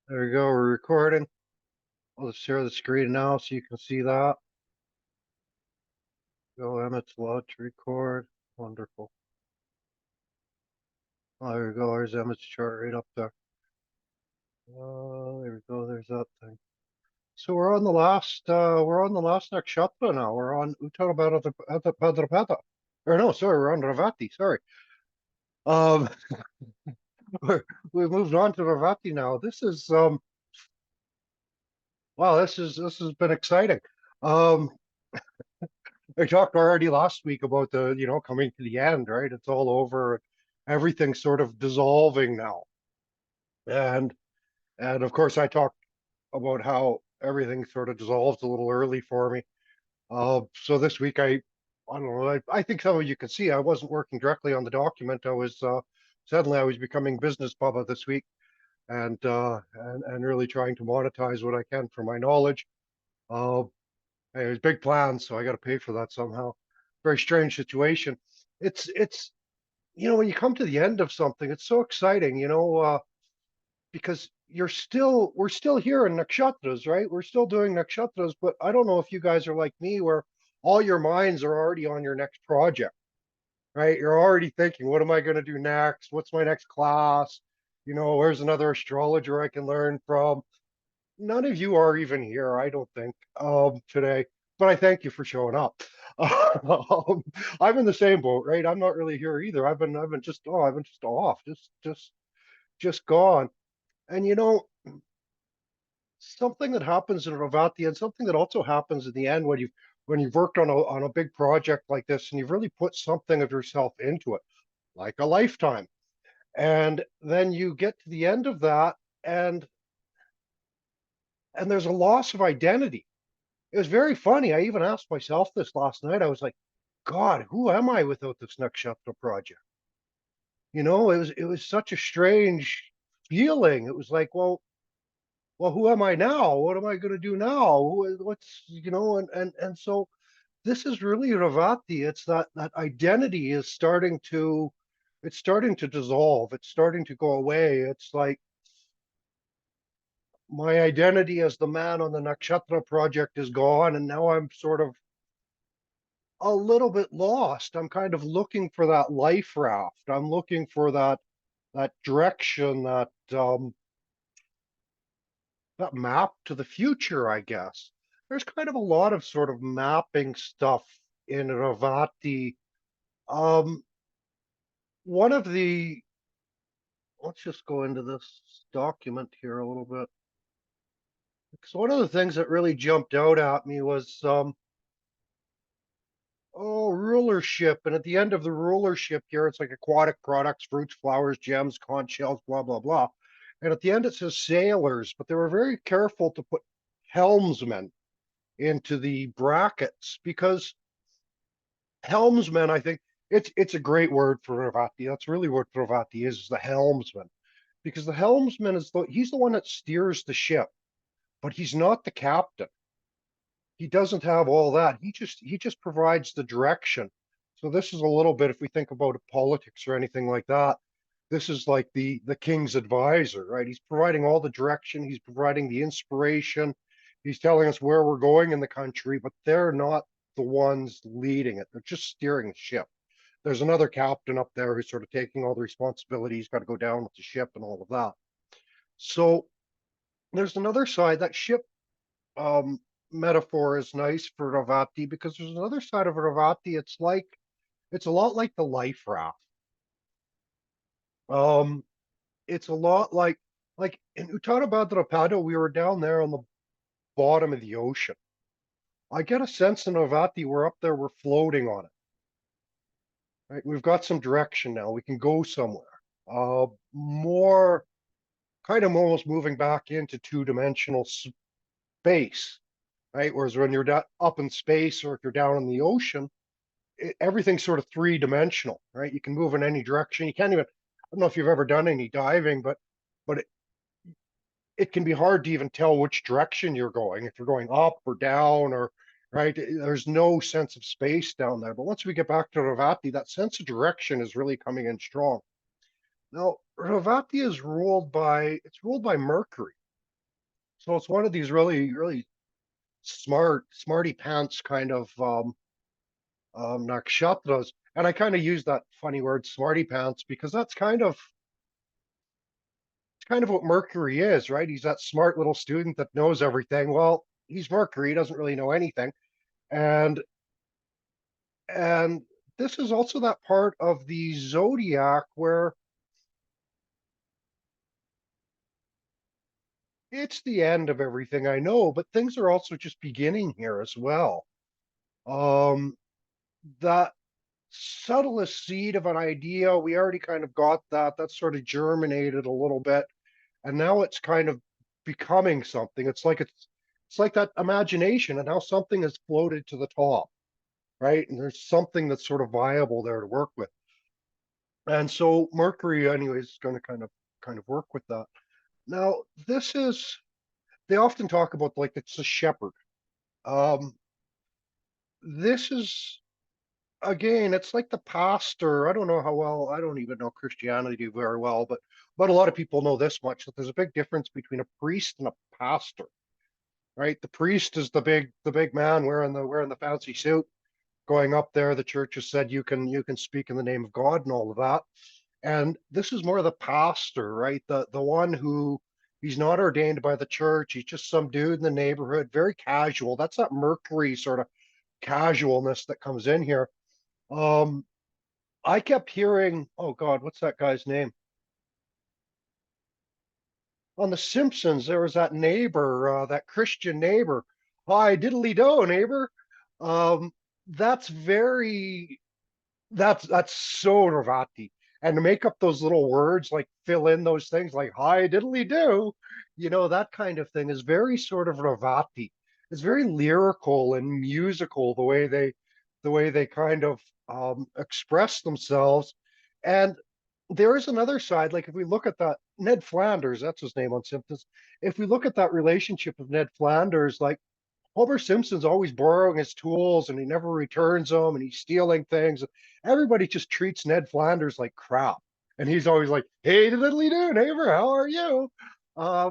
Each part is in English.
There we go. We're recording. I'll just share the screen now so you can see that. Go Emmett's allowed to record. Wonderful. Oh, there we go. There's Emmett's chart right up there. There we go. There's that thing. So we're on the last nakshatra now. We're on Uttarapada. Or no, sorry, we're on Revati. Sorry. Um, we've moved on to Revati now. Wow, this has been exciting. Um, I talked already last week about coming to the end, right? It's all over. Everything's sort of dissolving now. And and of course I talked about how everything sort of dissolves a little early for me. So this week I don't know, I think some of you can see I wasn't working directly on the document. Suddenly I was becoming business bubba this week and really trying to monetize what I can for my knowledge. Uh, Hey, it was big plans, so I got to pay for that somehow. Very strange situation. It's when you come to the end of something, it's so exciting, because we're still here in nakshatras, right? We're still doing nakshatras, but I don't know if you guys are like me, where all your minds are already on your next project, right? You're already thinking, what am I going to do next? What's my next class? Where's another astrologer I can learn from? None of you are even here, I don't think, today, but I thank you for showing up. Um, I'm in the same boat, right? I'm not really here either. I've been just off, just gone. And something that happens in Ravati and something that also happens in the end when you've worked on a big project like this and you've really put something of yourself into it, like a lifetime. And then you get to the end of that and there's a loss of identity. It was very funny. I even asked myself this last night. I was like, God, who am I without this Nakshatra project? It was such a strange feeling. It was like, well, who am I now? What am I going to do now? And so this is really Ravati. It's that identity is it's starting to dissolve. It's starting to go away. It's like my identity as the man on the Nakshatra project is gone, and now I'm sort of a little bit lost. I'm kind of looking for that life raft. I'm looking for that direction, that map to the future, I guess. There's kind of a lot of sort of mapping stuff in Ravati. Um, one of the Let's just go into this document here a little bit. Because one of the things that really jumped out at me was rulership. And at the end of the rulership here, it's like aquatic products, fruits, flowers, gems, conch shells, blah, blah, blah. And at the end, it says sailors, but they were very careful to put helmsmen into the brackets because helmsman, I think it's a great word for Revati. That's really what Revati is the helmsman. Because the helmsman he's the one that steers the ship, but he's not the captain. He doesn't have all that. He just provides the direction. So this is a little bit, if we think about politics or anything like that, this is like the king's advisor, right? He's providing all the direction, he's providing the inspiration, he's telling us where we're going in the country, but they're not the ones leading it. They're just steering the ship. There's another captain up there who's sort of taking all the responsibility. He's got to go down with the ship and all of that. So there's another side. That ship um, metaphor is nice for Ravati because there's another side of Ravati. It's a lot like the life raft. Um, it's a lot like in Uttarabadrapada, we were down there on the bottom of the ocean. I get a sense in Ravati, we're up there, we're floating on it. Right? We've got some direction now. We can go somewhere. More kind of almost moving back into two-dimensional space, right? Whereas when you're up in space or if you're down in the ocean, everything's sort of three-dimensional, right? You can move in any direction. You can't even, I don't know if you've ever done any diving, but it can be hard to even tell which direction you're going, if you're going up or down or right. There's no sense of space down there. But once we get back to Ravati, that sense of direction is really coming in strong. Now, Ravati is ruled by Mercury. So it's one of these really smarty pants kind of nakshatras. And I kind of use that funny word smarty pants because that's kind of what Mercury is, right? He's that smart little student that knows everything. Well, he's Mercury, he doesn't really know anything. And and this is also that part of the zodiac where it's the end of everything I know, but things are also just beginning here as well. Um, that subtlest seed of an idea, we already kind of got that. That sort of germinated a little bit, and now it's kind of becoming something. It's like that imagination, and how something has floated to the top, right? And there's something that's sort of viable there to work with. And so Mercury, anyways, is going to kind of work with that. Now, this is they often talk about like it's a shepherd. Um, this is again, it's like the pastor. I don't know how well, I don't even know Christianity very well, but a lot of people know this much that there's a big difference between a priest and a pastor, right? The priest is the big man wearing the fancy suit, going up there. The church has said you can speak in the name of God and all of that. And this is more the pastor, right? The one who he's not ordained by the church. He's just some dude in the neighborhood, very casual. That's that Mercury sort of casualness that comes in here. Um, I kept hearing, oh God, what's that guy's name? On The Simpsons, there was that neighbor, that Christian neighbor. Hi, diddly do, neighbor. Um, that's very that's so Revati. And to make up those little words, like fill in those things like hi diddly do, that kind of thing is very sort of Revati. It's very lyrical and musical the way they kind of express themselves. And there is another side, like if we look at that Ned Flanders, that's his name on Simpsons. If we look at that relationship of Ned Flanders, like Homer Simpson's always borrowing his tools and he never returns them and he's stealing things. Everybody just treats Ned Flanders like crap. And he's always like, hey, diddly do, neighbor, how are you?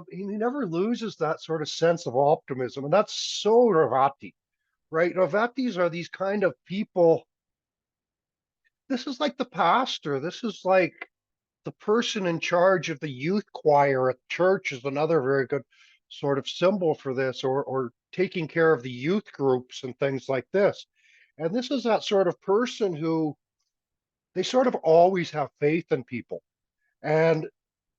He never loses that sort of sense of optimism. And that's so Ravati, right? Ravatis are these kind of people. This is like the pastor. This is like the person in charge of the youth choir at church is another very good sort of symbol for this, or taking care of the youth groups and things like this. And this is that sort of person who they sort of always have faith in people. And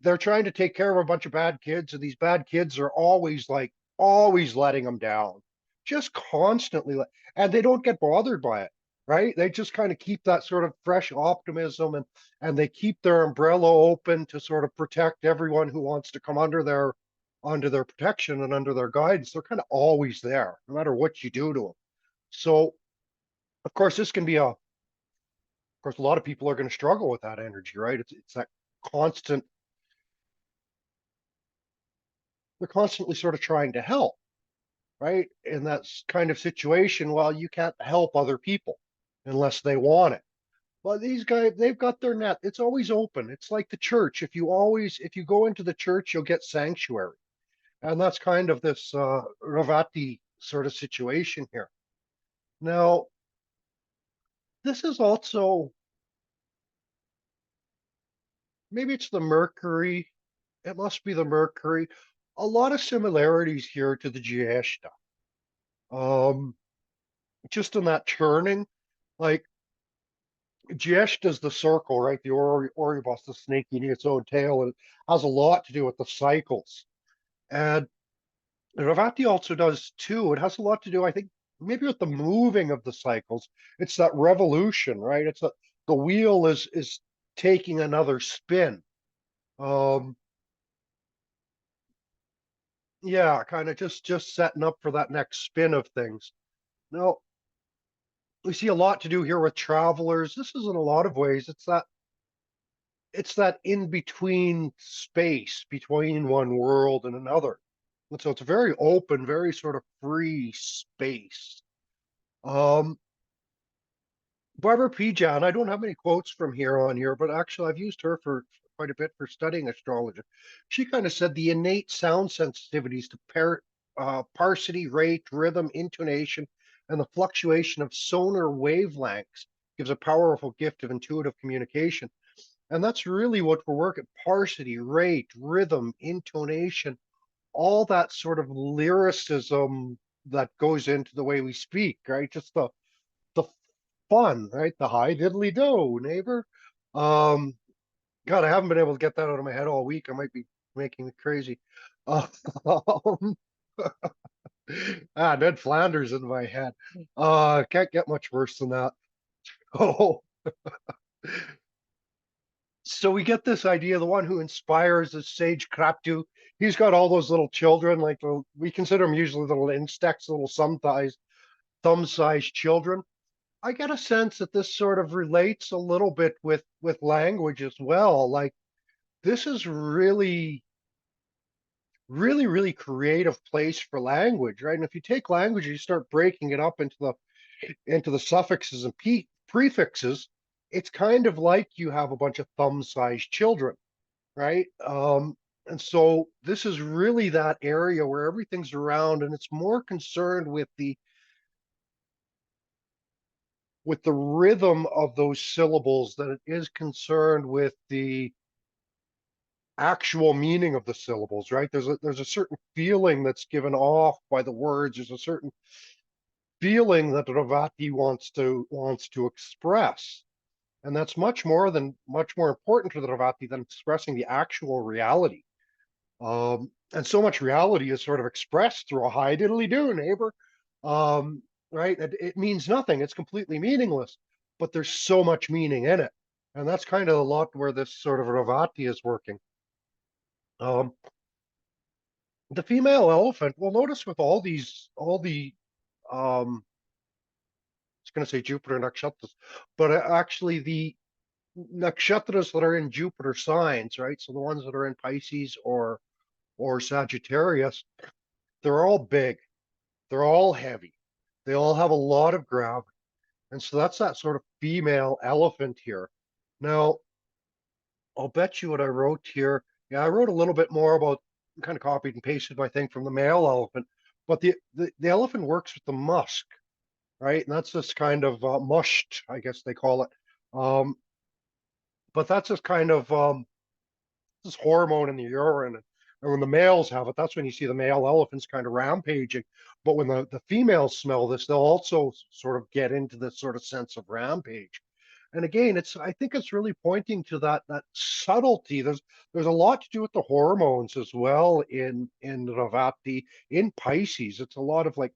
they're trying to take care of a bunch of bad kids, and these bad kids are always letting them down, just constantly. And they don't get bothered by it, right? They just kind of keep that sort of fresh optimism, and they keep their umbrella open to sort of protect everyone who wants to come under their protection and under their guidance. They're kind of always there, no matter what you do to them. So, of course, this can be of course, a lot of people are going to struggle with that energy, right? It's that constant they're constantly sort of trying to help, right? In that kind of situation, well, you can't help other people unless they want it. Well, these guys, they've got their net. It's always open. It's like the church. If you go into the church, you'll get sanctuary. And that's kind of this Ravati sort of situation here. Now, this is also, maybe it's the Mercury. It must be the Mercury. A lot of similarities here to the Giesta. Um, just in that turning, like Jesh does the circle, right? The Oribus, the snake eating its own tail, and it has a lot to do with the cycles. And Ravati also does too. It has a lot to do, I think, maybe with the moving of the cycles. It's that revolution, right? It's that the wheel is taking another spin. Um, yeah, kind of just setting up for that next spin of things. Now, we see a lot to do here with travelers. This is in a lot of ways. It's that in between space between one world and another. And so it's a very open, very sort of free space. Um, Barbara Pijan, I don't have any quotes from here on here, but actually I've used her quite a bit for studying astrology. She kind of said the innate sound sensitivities to parsity, rate, rhythm, intonation, and the fluctuation of sonar wavelengths gives a powerful gift of intuitive communication. And that's really what we're working, parsity, rate, rhythm, intonation, all that sort of lyricism that goes into the way we speak, right? Just the fun, right? The high diddly do, neighbor. Um, God, I haven't been able to get that out of my head all week. I might be making me crazy. Um, Ned Flanders in my head. Can't get much worse than that. Oh, so we get this idea, the one who inspires is Sage Kraptu. He's got all those little children, like we consider them usually little insects, little thumb-sized children. I get a sense that this sort of relates a little bit with language as well. Like this is really creative place for language, right? And if you take language, you start breaking it up into the suffixes and prefixes, it's kind of like you have a bunch of thumb-sized children, right? And so this is really that area where everything's around, and it's more concerned with the rhythm of those syllables than it is concerned with the actual meaning of the syllables, right? There's a certain feeling that's given off by the words. There's a certain feeling that Revati wants to express. And that's much more important to the Revati than expressing the actual reality. And so much reality is sort of expressed through a high diddly do, neighbor. Right? It means nothing. It's completely meaningless, but there's so much meaning in it. And that's kind of a lot where this sort of Revati is working. Um, the female elephant, well, notice with all the, I was going to say Jupiter nakshatras, but actually the nakshatras that are in Jupiter signs, right? So the ones that are in Pisces or Sagittarius, they're all big, they're all heavy, they all have a lot of gravity, and so that's that sort of female elephant here. Now, I'll bet you what I wrote here. Yeah, I wrote a little bit more about, kind of copied and pasted my thing from the male elephant, but the elephant works with the musk, right? And that's this kind of mushed, I guess they call it. Um, but that's this kind of this hormone in the urine. And when the males have it, that's when you see the male elephants kind of rampaging. But when the females smell this, they'll also sort of get into this sort of sense of rampage. And again, I think it's really pointing to that subtlety. There's a lot to do with the hormones as well in Revati, in Pisces. It's a lot of like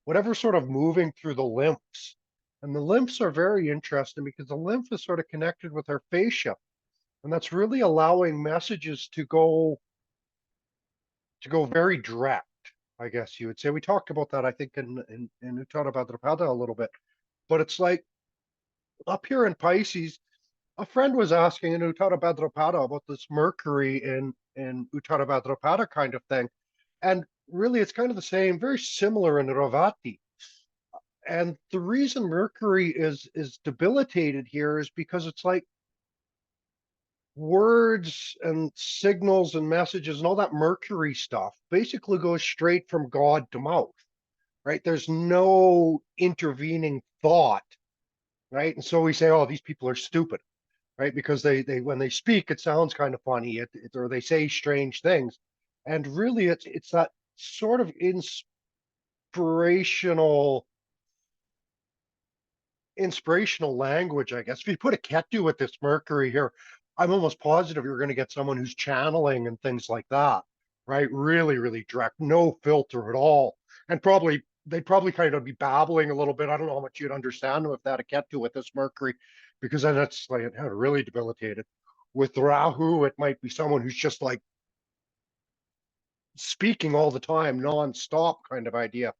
whatever sort of moving through the lymphs. And the lymphs are very interesting because the lymph is sort of connected with our fascia. And that's really allowing messages to go very direct, I guess you would say. We talked about that, I think, in Uttara Bhadrapada a little bit. But it's like up here in Pisces, a friend was asking in Uttara Bhadrapada about this Mercury in Uttara Bhadrapada kind of thing. And really, it's kind of the same, very similar in Revati. And the reason Mercury is debilitated here is because it's like words and signals and messages and all that Mercury stuff basically goes straight from God to mouth, right? There's no intervening thought, right? And so we say, oh, these people are stupid, right? Because they when they speak, it sounds kind of funny, or they say strange things, and really, it's that sort of inspirational language, I guess. If you put a Ketu with this Mercury here, I'm almost positive you're going to get someone who's channeling and things like that, right? Really direct, no filter at all. And they'd probably kind of be babbling a little bit. I don't know how much you'd understand them if that a Ketu with this Mercury, because then it's like really debilitated. With Rahu, it might be someone who's just like speaking all the time, non-stop kind of idea.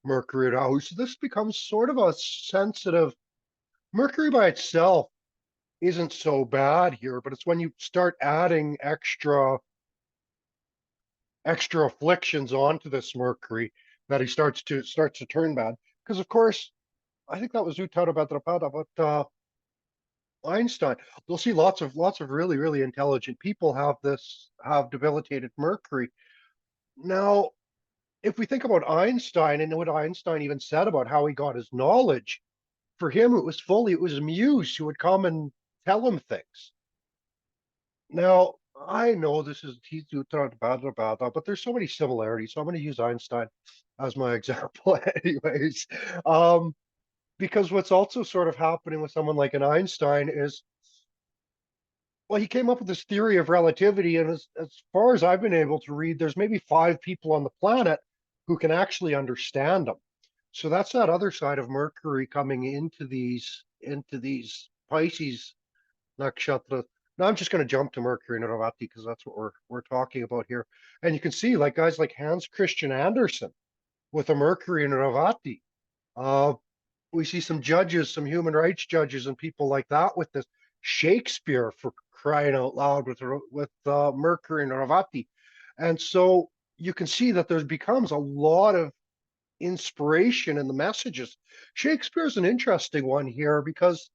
Mercury Rahu. So this becomes sort of a sensitive. Mercury by itself isn't so bad here, but it's when you start adding extra afflictions onto this Mercury that he starts to turn bad. Because of course, I think that was Uttara Bhadrapada, but Einstein. You'll see lots of really, really intelligent people have debilitated Mercury. Now, if we think about Einstein and what Einstein even said about how he got his knowledge, for him it was a muse who would come and tell him things. Now, I know this is he's talking about that, but there's so many similarities. So I'm going to use Einstein as my example, anyways. Um, because what's also sort of happening with someone like an Einstein is, well, he came up with this theory of relativity, and as far as I've been able to read, there's maybe five people on the planet who can actually understand them. So that's that other side of Mercury coming into these Pisces Nakshatra. Now I'm just going to jump to Mercury and Revati because that's what we're talking about here. And you can see like guys like Hans Christian Andersen with a Mercury and Revati. Uh, we see some judges, some human rights judges, and people like that with this. Shakespeare, for crying out loud, with Mercury and Revati, and so you can see that there becomes a lot of inspiration in the messages. Shakespeare's an interesting one here because,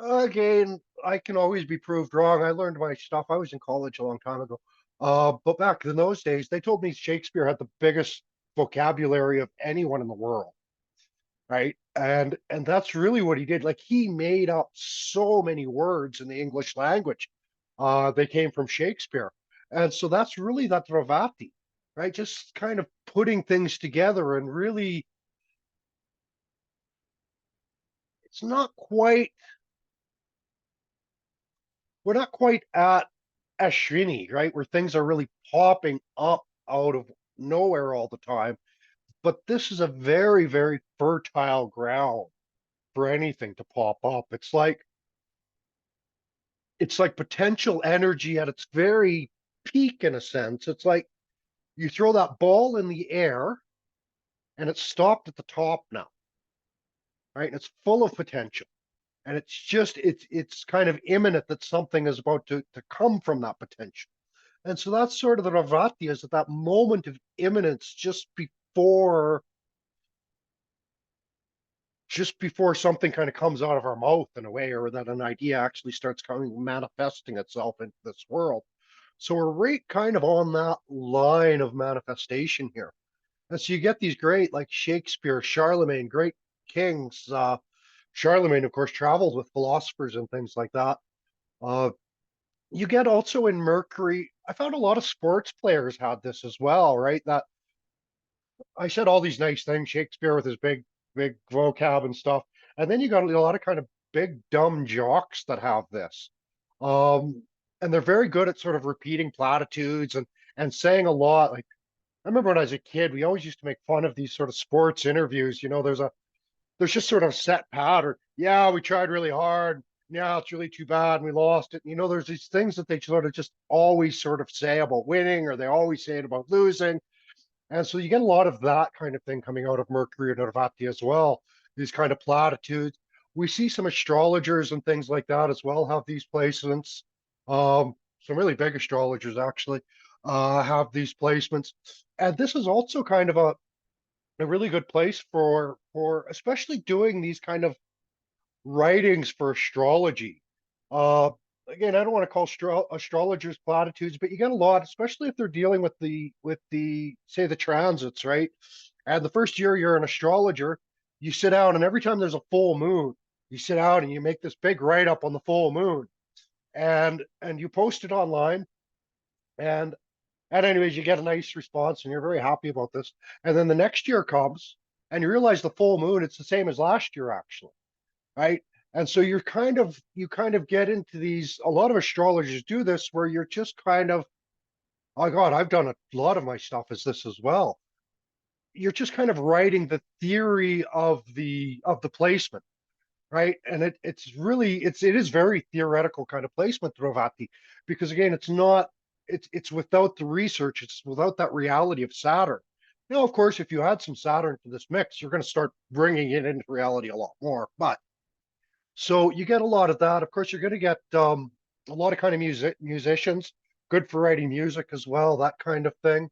again, I can always be proved wrong. I learned my stuff. I was in college a long time ago. But back in those days, they told me Shakespeare had the biggest vocabulary of anyone in the world, right? And that's really what he did. Like he made up so many words in the English language. They came from Shakespeare. And so that's really that Ravati, right? Just kind of putting things together and really, it's not quite, we're not quite at Ashwini, right? Where things are really popping up out of nowhere all the time. But this is a very, very fertile ground for anything to pop up. It's like potential energy at its very peak in a sense. It's like you throw that ball in the air and it's stopped at the top now, right? And it's full of potential. And it's kind of imminent that something is about to come from that potential. And so that's sort of the Ravati is at that moment of imminence just before something kind of comes out of our mouth in a way, or that an idea actually starts coming manifesting itself into this world. So we're right kind of on that line of manifestation here. And so you get these great, like Shakespeare, Charlemagne, great kings. Charlemagne, of course, traveled with philosophers and things like that. Uh, you get also in Mercury, I found a lot of sports players had this as well, right? That I said all these nice things, Shakespeare with his big vocab and stuff. And then you got a lot of kind of big, dumb jocks that have this. Um, and they're very good at sort of repeating platitudes and saying a lot. Like I remember when I was a kid, we always used to make fun of these sort of sports interviews. There's just sort of set pattern. Yeah, we tried really hard. Yeah, it's really too bad and we lost it. There's these things that they sort of just always sort of say about winning, or they always say it about losing. And so you get a lot of that kind of thing coming out of Mercury and Revati as well. These kind of platitudes. We see some astrologers and things like that as well have these placements. Some really big astrologers actually have these placements. And this is also kind of a really good place for especially doing these kind of writings for astrology. Uh, Again, I don't want to call astrologers platitudes, but you get a lot, especially if they're dealing with the say the transits, right? And the first year you're an astrologer, you sit down, and every time there's a full moon, you sit down and you make this big write up on the full moon, and you post it online, and and anyways, you get a nice response, and you're very happy about this. And then the next year comes, and you realize the full moon, it's the same as last year, actually, right? And so you kind of get into these. A lot of astrologers do this, where you're just kind of, oh God, I've done a lot of my stuff as this as well. You're just kind of writing the theory of the placement, right? And it is very theoretical kind of placement, Rovati, because again, it's without the research, it's without that reality of Saturn. Now, of course, if you add some Saturn to this mix, you're going to start bringing it into reality a lot more. But so you get a lot of that. Of course, you're going to get a lot of kind of musicians, good for writing music as well, that kind of thing.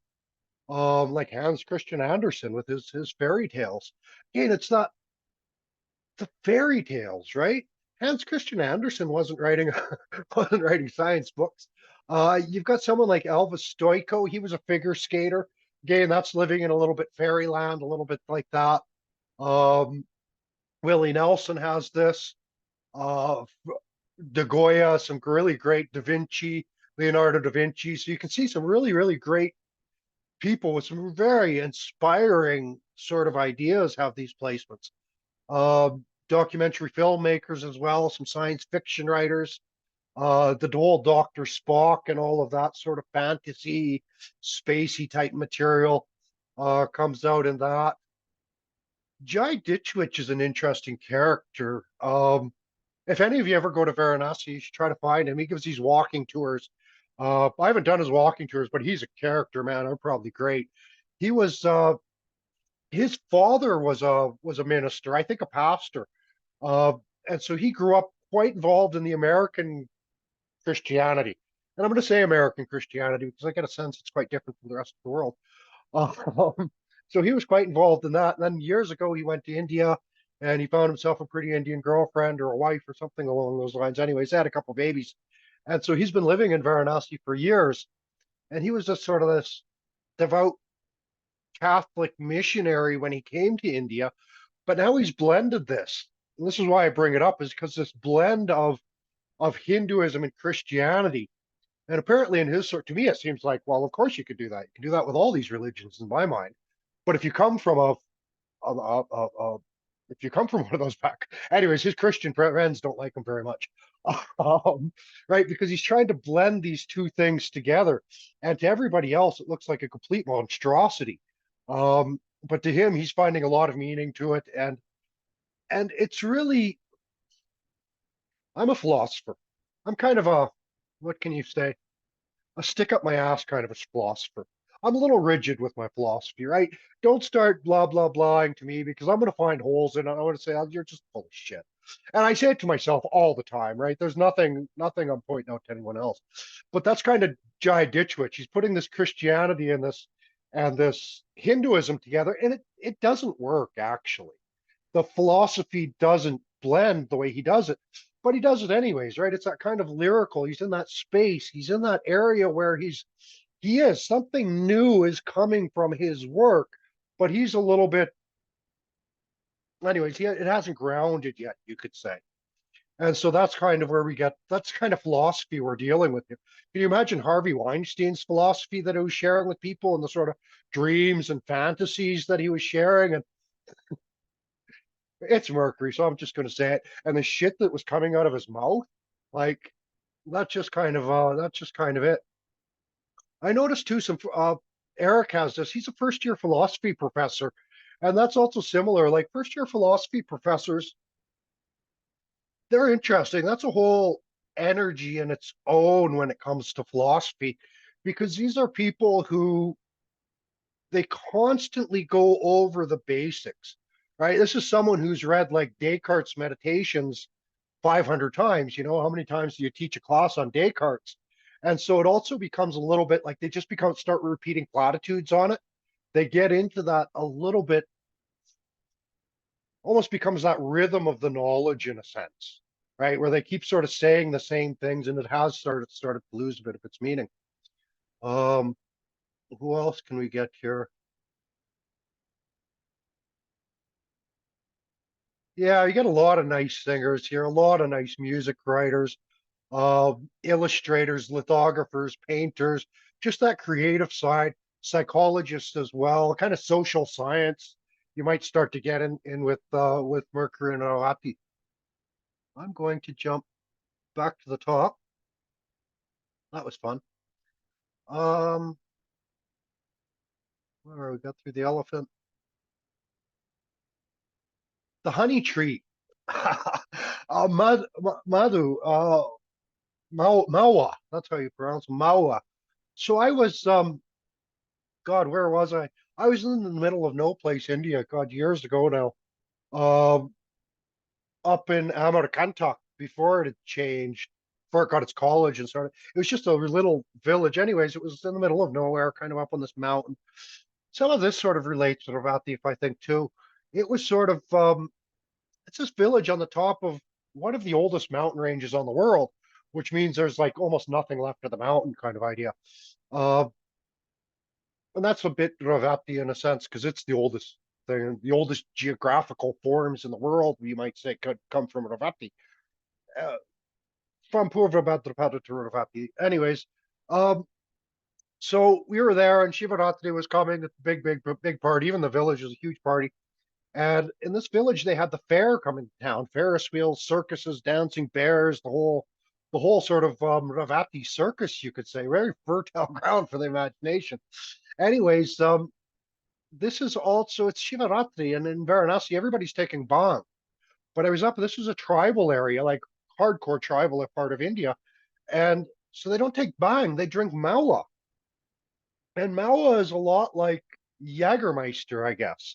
Like Hans Christian Andersen with his fairy tales. Again, it's not the fairy tales, right? Hans Christian Andersen wasn't writing wasn't writing science books. You've got someone like Elvis Stoico. He was a figure skater. Again, that's living in a little bit fairyland, a little bit like that. Um, Willie Nelson has this. Uh, De Goya, some really great Da Vinci, Leonardo da Vinci. So you can see some really, really great people with some very inspiring sort of ideas have these placements. Documentary filmmakers as well, some science fiction writers, the whole Dr. Spock and all of that sort of fantasy, spacey type material comes out in that. Jai Ditchwich is an interesting character. If any of you ever go to Varanasi, you should try to find him. He gives these walking tours. I haven't done his walking tours, but he's a character, man. I'm probably great. He was his father was a minister, I think a pastor, uh, and so he grew up quite involved in the American Christianity. And I'm going to say American Christianity because I get a sense it's quite different from the rest of the world. Um, so he was quite involved in that. And then years ago, he went to India and he found himself a pretty Indian girlfriend or a wife or something along those lines. Anyways, they had a couple of babies. And so he's been living in Varanasi for years. And he was just sort of this devout Catholic missionary when he came to India. But now he's blended this. And this is why I bring it up, is because this blend of Hinduism and Christianity. And apparently, in his sort, to me, it seems like, well, of course you could do that. You can do that with all these religions, in my mind. But if you come from if you come from one of those back, anyways, his Christian friends don't like him very much, right? Because he's trying to blend these two things together, and to everybody else, it looks like a complete monstrosity. But to him, he's finding a lot of meaning to it, and it's really, I'm a philosopher. I'm kind of a, what can you say? A stick up my ass kind of a philosopher. I'm a little rigid with my philosophy, right? Don't start blah blah blahing to me because I'm going to find holes in it. I'm going to say, oh, you're just full of shit. And I say it to myself all the time, right? There's nothing I'm pointing out to anyone else. But that's kind of Jai Ditchwich. He's putting this Christianity and this Hinduism together, and it doesn't work actually. The philosophy doesn't blend the way he does it, but he does it anyways, right? It's that kind of lyrical. He's in that space. He's in that area where he is something new is coming from his work, but he's a little bit, anyways. It hasn't grounded yet, you could say. And so that's kind of where we get. That's kind of philosophy we're dealing with here. Can you imagine Harvey Weinstein's philosophy that he was sharing with people and the sort of dreams and fantasies that he was sharing? And it's Mercury, so I'm just going to say it. And the shit that was coming out of his mouth, like that's just kind of it. I noticed too some Eric has this. He's a first year philosophy professor, and that's also similar. Like first year philosophy professors, they're interesting. That's a whole energy in its own when it comes to philosophy, because these are people who they constantly go over the basics, right? This is someone who's read like Descartes' Meditations 500 times. You know, how many times do you teach a class on Descartes? And so it also becomes a little bit like they just start repeating platitudes on it. They get into that a little bit, almost becomes that rhythm of the knowledge in a sense, right? Where they keep sort of saying the same things and it has started to lose a bit of its meaning. Um, who else can we get here? Yeah, you get a lot of nice singers here, a lot of nice music writers, uh, illustrators, lithographers, painters, just that creative side, psychologists as well, kind of social science. You might start to get in with Mercury and Revati. I'm going to jump back to the top. That was fun. Um, where we got through the elephant, the honey tree. Madhu, Mawa. That's how you pronounce Mawa. So I was God, where was I? I was in the middle of no place, India, God, years ago now. Um, Up in Amarkantak before it had changed, before it got its college and started. It was just a little village. Anyways, it was in the middle of nowhere, kind of up on this mountain. Some of this sort of relates to Ravati, if I think too. It was sort of it's this village on the top of one of the oldest mountain ranges on the world, which means there's like almost nothing left of the mountain kind of idea. Uh, and that's a bit Ravati in a sense because it's the oldest thing, the oldest geographical forms in the world, we might say, could come from Ravati. Uh, from Purva Bhadrapada to Ravati. Anyways, um, so we were there, and Shivaratri was coming. It's a big party. Even the village is a huge party. And in this village, they had the fair coming to town: Ferris wheels, circuses, dancing bears, the whole sort of Ravati circus, you could say. Very fertile ground for the imagination. Anyways, this is also it's Shivaratri, and in Varanasi, everybody's taking bhang. But I was up. This was a tribal area, like hardcore tribal part of India, and so they don't take bhang; they drink mala. And mala is a lot like Jägermeister, I guess.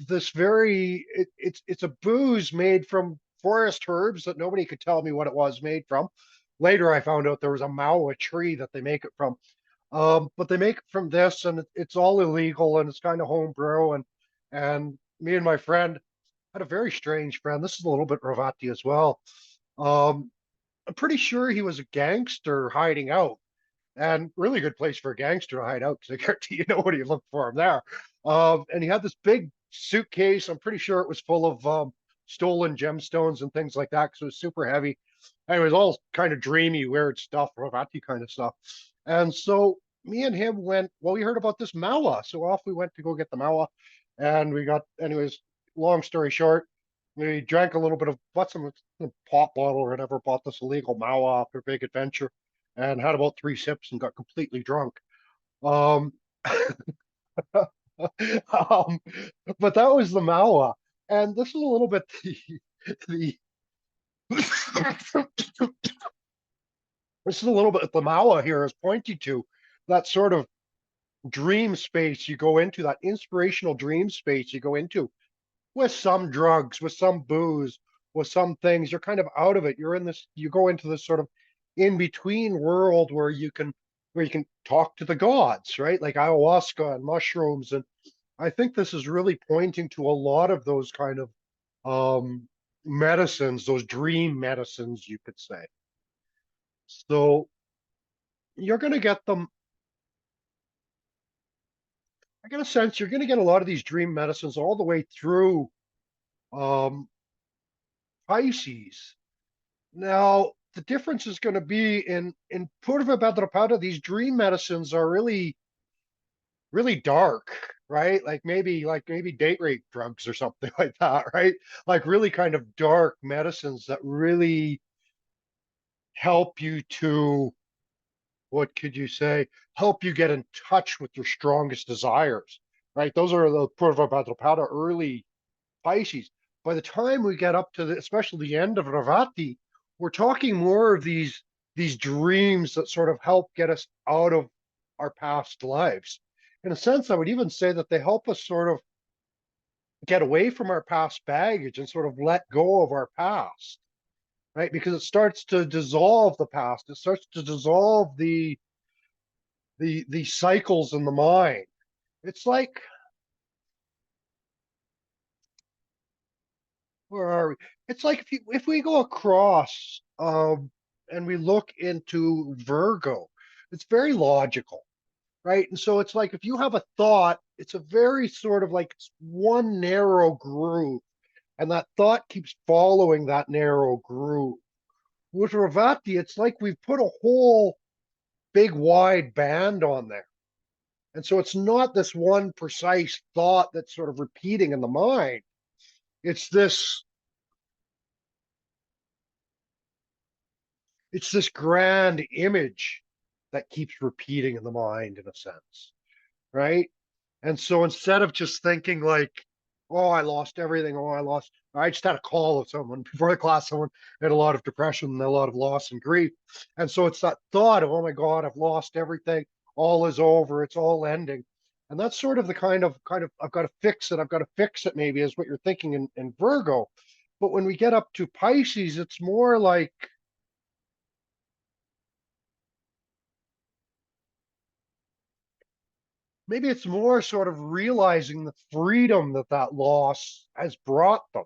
This very it's a booze made from forest herbs that nobody could tell me what it was made from. Later, I found out there was a mawa tree that they make it from. But they make it from this, and it's all illegal, and it's kind of homebrew. And me and my friend had a very strange friend. This is a little bit Ravati as well. Um, I'm pretty sure he was a gangster hiding out, and really good place for a gangster to hide out because I guarantee you nobody looked for him there. And he had this big suitcase. I'm pretty sure it was full of stolen gemstones and things like that because it was super heavy. And it was all kind of dreamy, weird stuff, Ravati kind of stuff. And so me and him went, well, we heard about this Mawa. So off we went to go get the Mawa. And we got, anyways, long story short, we drank a little bit of, bought some pop bottle or whatever, bought this illegal Mawa after a big adventure and had about 3 sips and got completely drunk. Um, um, but that was the Mawa. And this is a little bit the this is a little bit the Mawa here is pointing to that sort of dream space you go into, that inspirational dream space you go into with some drugs, with some booze, with some things. You're kind of out of it. You're in this, you go into this sort of in between world where you can talk to the gods, right? Like ayahuasca and mushrooms. And I think this is really pointing to a lot of those kind of medicines, those dream medicines, you could say. So you're going to get them. I get a sense you're going to get a lot of these dream medicines all the way through um, Pisces. Now, the difference is going to be in Purva Bhadrapada, these dream medicines are really dark, right? Like maybe date rape drugs or something like that, right? Like really kind of dark medicines that really help you to, what could you say, help you get in touch with your strongest desires, right? Those are the Purva Bhadrapada early Pisces. By the time we get up to especially the end of Ravati, we're talking more of these dreams that sort of help get us out of our past lives. In a sense, I would even say that they help us sort of get away from our past baggage and sort of let go of our past, right? Because it starts to dissolve the past. It starts to dissolve the cycles in the mind. It's like, where are we? It's like if we go across and we look into Virgo, it's very logical, right? And so it's like if you have a thought, it's a very sort of like one narrow groove, and that thought keeps following that narrow groove. With Ravati, it's like we've put a whole big wide band on there. And so it's not this one precise thought that's sort of repeating in the mind. It's this it's this grand image that keeps repeating in the mind in a sense, right? And so instead of just thinking like, oh, I lost everything, I just had a call of someone before the class, someone had a lot of depression and a lot of loss and grief. And so it's that thought of, oh my God, I've lost everything, all is over, it's all ending. And that's sort of the kind of I've got to fix it, I've got to fix it, maybe is what you're thinking in Virgo. But when we get up to Pisces, it's more like maybe it's more sort of realizing the freedom that that loss has brought them.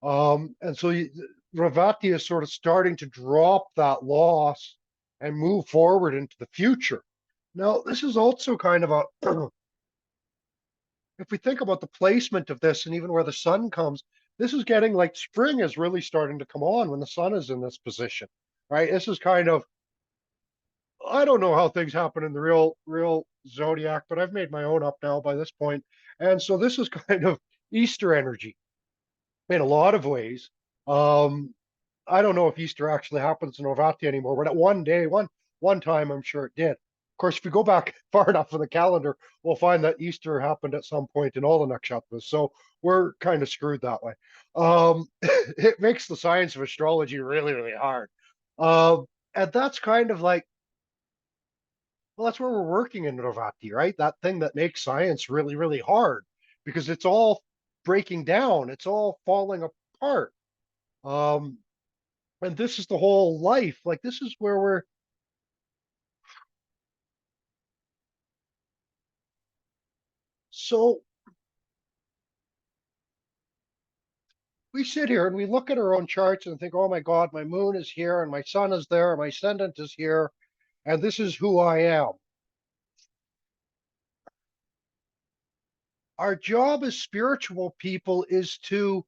And so Revati is sort of starting to drop that loss and move forward into the future. Now, this is also kind of a, if we think about the placement of this and even where the sun comes, this is getting like spring is really starting to come on when the sun is in this position, right? This is kind of, I don't know how things happen in the real zodiac, but I've made my own up now by this point. And so this is kind of Easter energy in a lot of ways. Um, I don't know if Easter actually happens in Revati anymore, but at one time, I'm sure it did. Of course, if we go back far enough in the calendar, we'll find that Easter happened at some point in all the nakshatras. So we're kind of screwed that way. It makes the science of astrology really, really hard. Um, and that's kind of like, well, that's where we're working in Revati, right? That thing that makes science really, really hard because it's all breaking down, it's all falling apart. Um, and this is the whole life. Like this is where we're so we sit here and we look at our own charts and think, oh my God, my moon is here and my sun is there, my ascendant is here, and this is who I am. Our job as spiritual people is to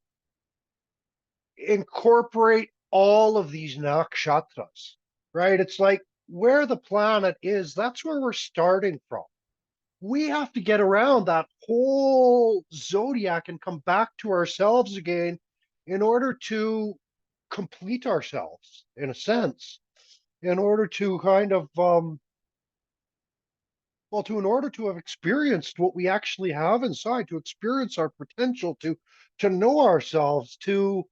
incorporate all of these nakshatras, right? It's like where the planet is, that's where we're starting from. We have to get around that whole zodiac and come back to ourselves again in order to complete ourselves, in a sense, in order to kind of, in order to have experienced what we actually have inside, to experience our potential, to know ourselves, to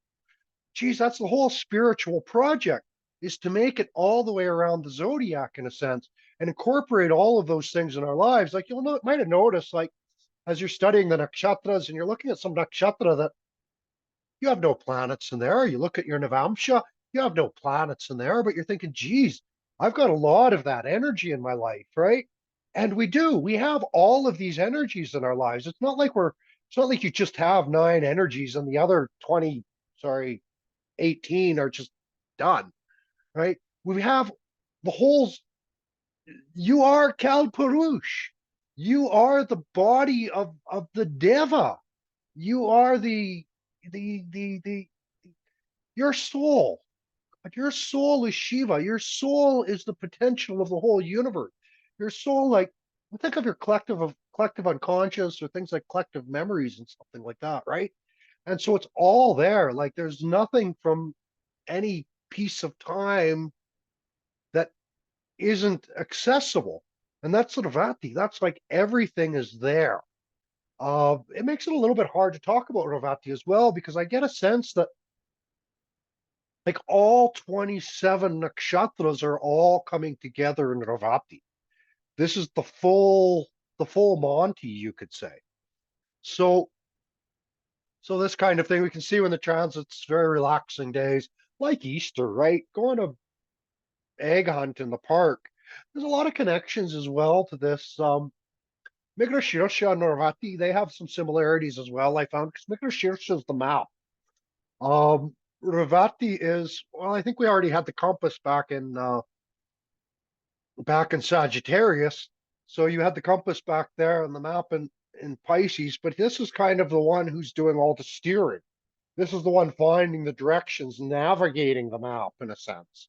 geez, that's the whole spiritual project is to make it all the way around the zodiac in a sense and incorporate all of those things in our lives. Like might have noticed, like as you're studying the nakshatras and you're looking at some nakshatra that you have no planets in there. You look at your Navamsha, you have no planets in there, but you're thinking, geez, I've got a lot of that energy in my life, right? And we do. We have all of these energies in our lives. It's not like you just have nine energies and the other 20, sorry, 18 are just done, right? We have the whole, you are Kalpurush. You are the body of the Deva. You are the your soul. Your soul is Shiva. Your soul is the potential of the whole universe. Your soul, like, think of your collective unconscious or things like collective memories and something like that, right? And so it's all there. Like there's nothing from any piece of time that isn't accessible. And that's sort of Ravati. That's like everything is there. It makes it a little bit hard to talk about Ravati as well, because I get a sense that like all 27 nakshatras are all coming together in Ravati. This is the full Monty, you could say. So, so this kind of thing we can see when the transits very relaxing days, like Easter, right? Going to egg hunt in the park. There's a lot of connections as well to this. Migrashirsha and Ravati, they have some similarities as well, I found, because Migrashirsha is the map. Um, Revati is, well, I think we already had the compass back in Sagittarius. So you had the compass back there on the map in Pisces, but this is kind of the one who's doing all the steering. This is the one finding the directions, navigating the map in a sense.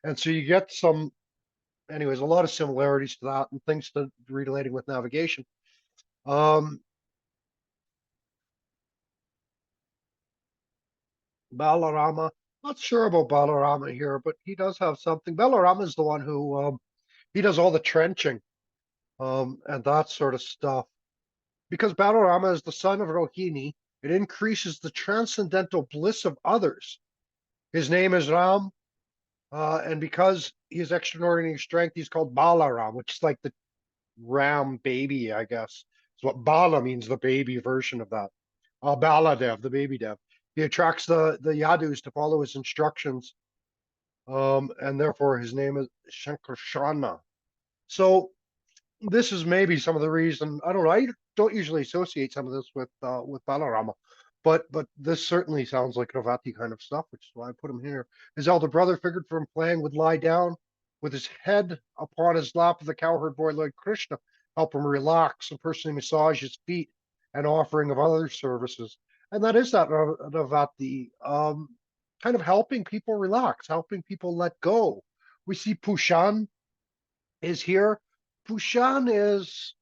And so you get some, anyways, a lot of similarities to that and things to relating with navigation. Um, Balarama, not sure about Balarama here, but he does have something. Balarama is the one who he does all the trenching and that sort of stuff. Because Balarama is the son of Rohini, it increases the transcendental bliss of others. His name is Ram, and because he has extraordinary strength, he's called Balaram, which is like the Ram baby, I guess. Is what Bala means, the baby version of that. Baladev, the baby dev. He attracts the Yadus to follow his instructions, and therefore his name is Shankarsana. So this is maybe some of the reason. I don't know. I don't usually associate some of this with Balarama, but this certainly sounds like Revati kind of stuff, which is why I put him here. His elder brother figured from playing would lie down with his head upon his lap of the cowherd boy Lord Krishna, help him relax and personally massage his feet, and offering of other services. And that is that Revati, kind of helping people relax, helping people let go. We see Pushan is here. Pushan is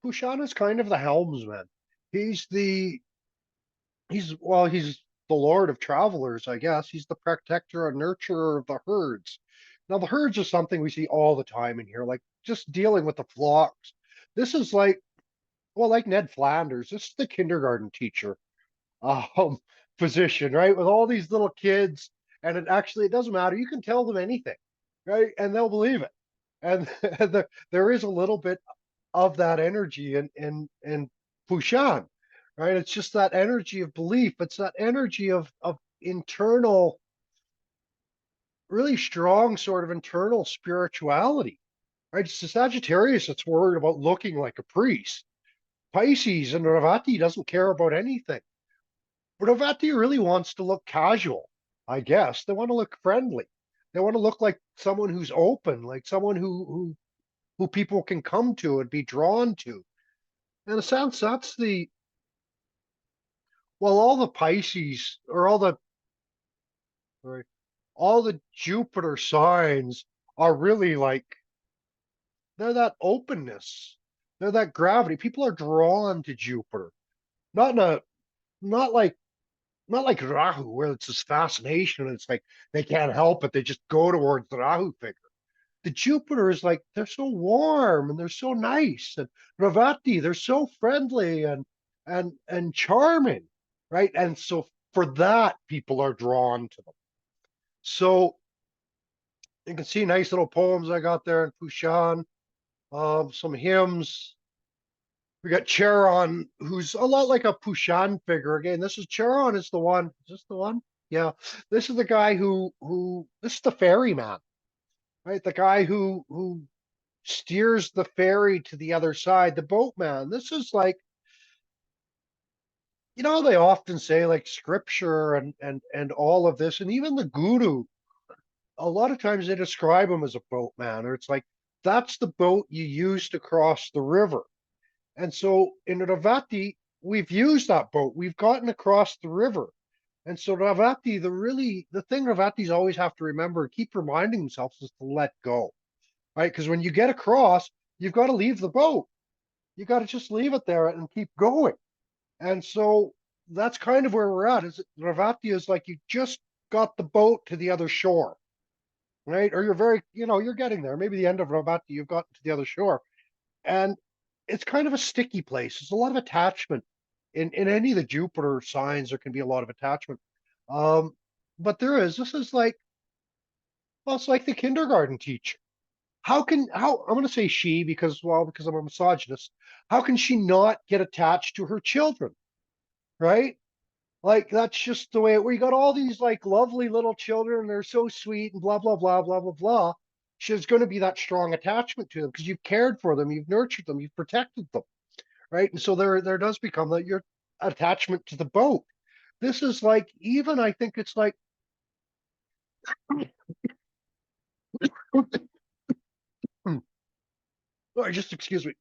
Pushan is kind of the helmsman. He's the he's the lord of travelers, I guess. He's the protector and nurturer of the herds. Now, the herds are something we see all the time in here, like just dealing with the flocks. This is like, well, like Ned Flanders. This is the kindergarten teacher um, position, right? With all these little kids, and it doesn't matter. You can tell them anything, right? And they'll believe it. And there is a little bit of that energy in Fushan, right? It's just that energy of belief. It's that energy of internal, really strong sort of internal spirituality, right? It's the Sagittarius that's worried about looking like a priest. Pisces and Revati doesn't care about anything. But Revati really wants to look casual, I guess. They want to look friendly. They want to look like someone who's open, like someone who people can come to and be drawn to. In a sense, that's the well, all the Pisces or sorry, all the Jupiter signs are really like they're that openness, they're that gravity. People are drawn to Jupiter, not in a not like not like Rahu, where it's this fascination and it's like they can't help it, they just go towards the Rahu figure. The Jupiter is like they're so warm and they're so nice, and Ravati, they're so friendly and charming, right? And so for that, people are drawn to them. So you can see nice little poems I got there in Pushan, some hymns. We got Charon, who's a lot like a Pushan figure. Again, this is Charon is the one. Is this the one? Yeah. This is the guy who this is the ferryman, right? The guy who steers the ferry to the other side, the boatman. This is like, they often say like scripture and all of this, and even the guru, a lot of times they describe him as a boatman, or it's like that's the boat you use to cross the river. And so in Ravati, we've used that boat. We've gotten across the river. And so Ravati, the thing Ravatis always have to remember, keep reminding themselves is to let go, right? Because when you get across, you've got to leave the boat. You got to just leave it there and keep going. And so that's kind of where we're at. Is Revati is like you just got the boat to the other shore, right? Or you're getting there. Maybe the end of Revati, you've gotten to the other shore, and it's kind of a sticky place. There's a lot of attachment in any of the Jupiter signs. There can be a lot of attachment, um, but there is. This is like well, it's like the kindergarten teacher. How I'm going to say she because I'm a misogynist. How can she not get attached to her children, right? Like that's just the way we got all these like lovely little children. They're so sweet and blah blah blah blah blah blah. She's going to be that strong attachment to them because you've cared for them, you've nurtured them, you've protected them, right? And so there does become that your attachment to the boat. This is like even I think it's like sorry, just excuse me.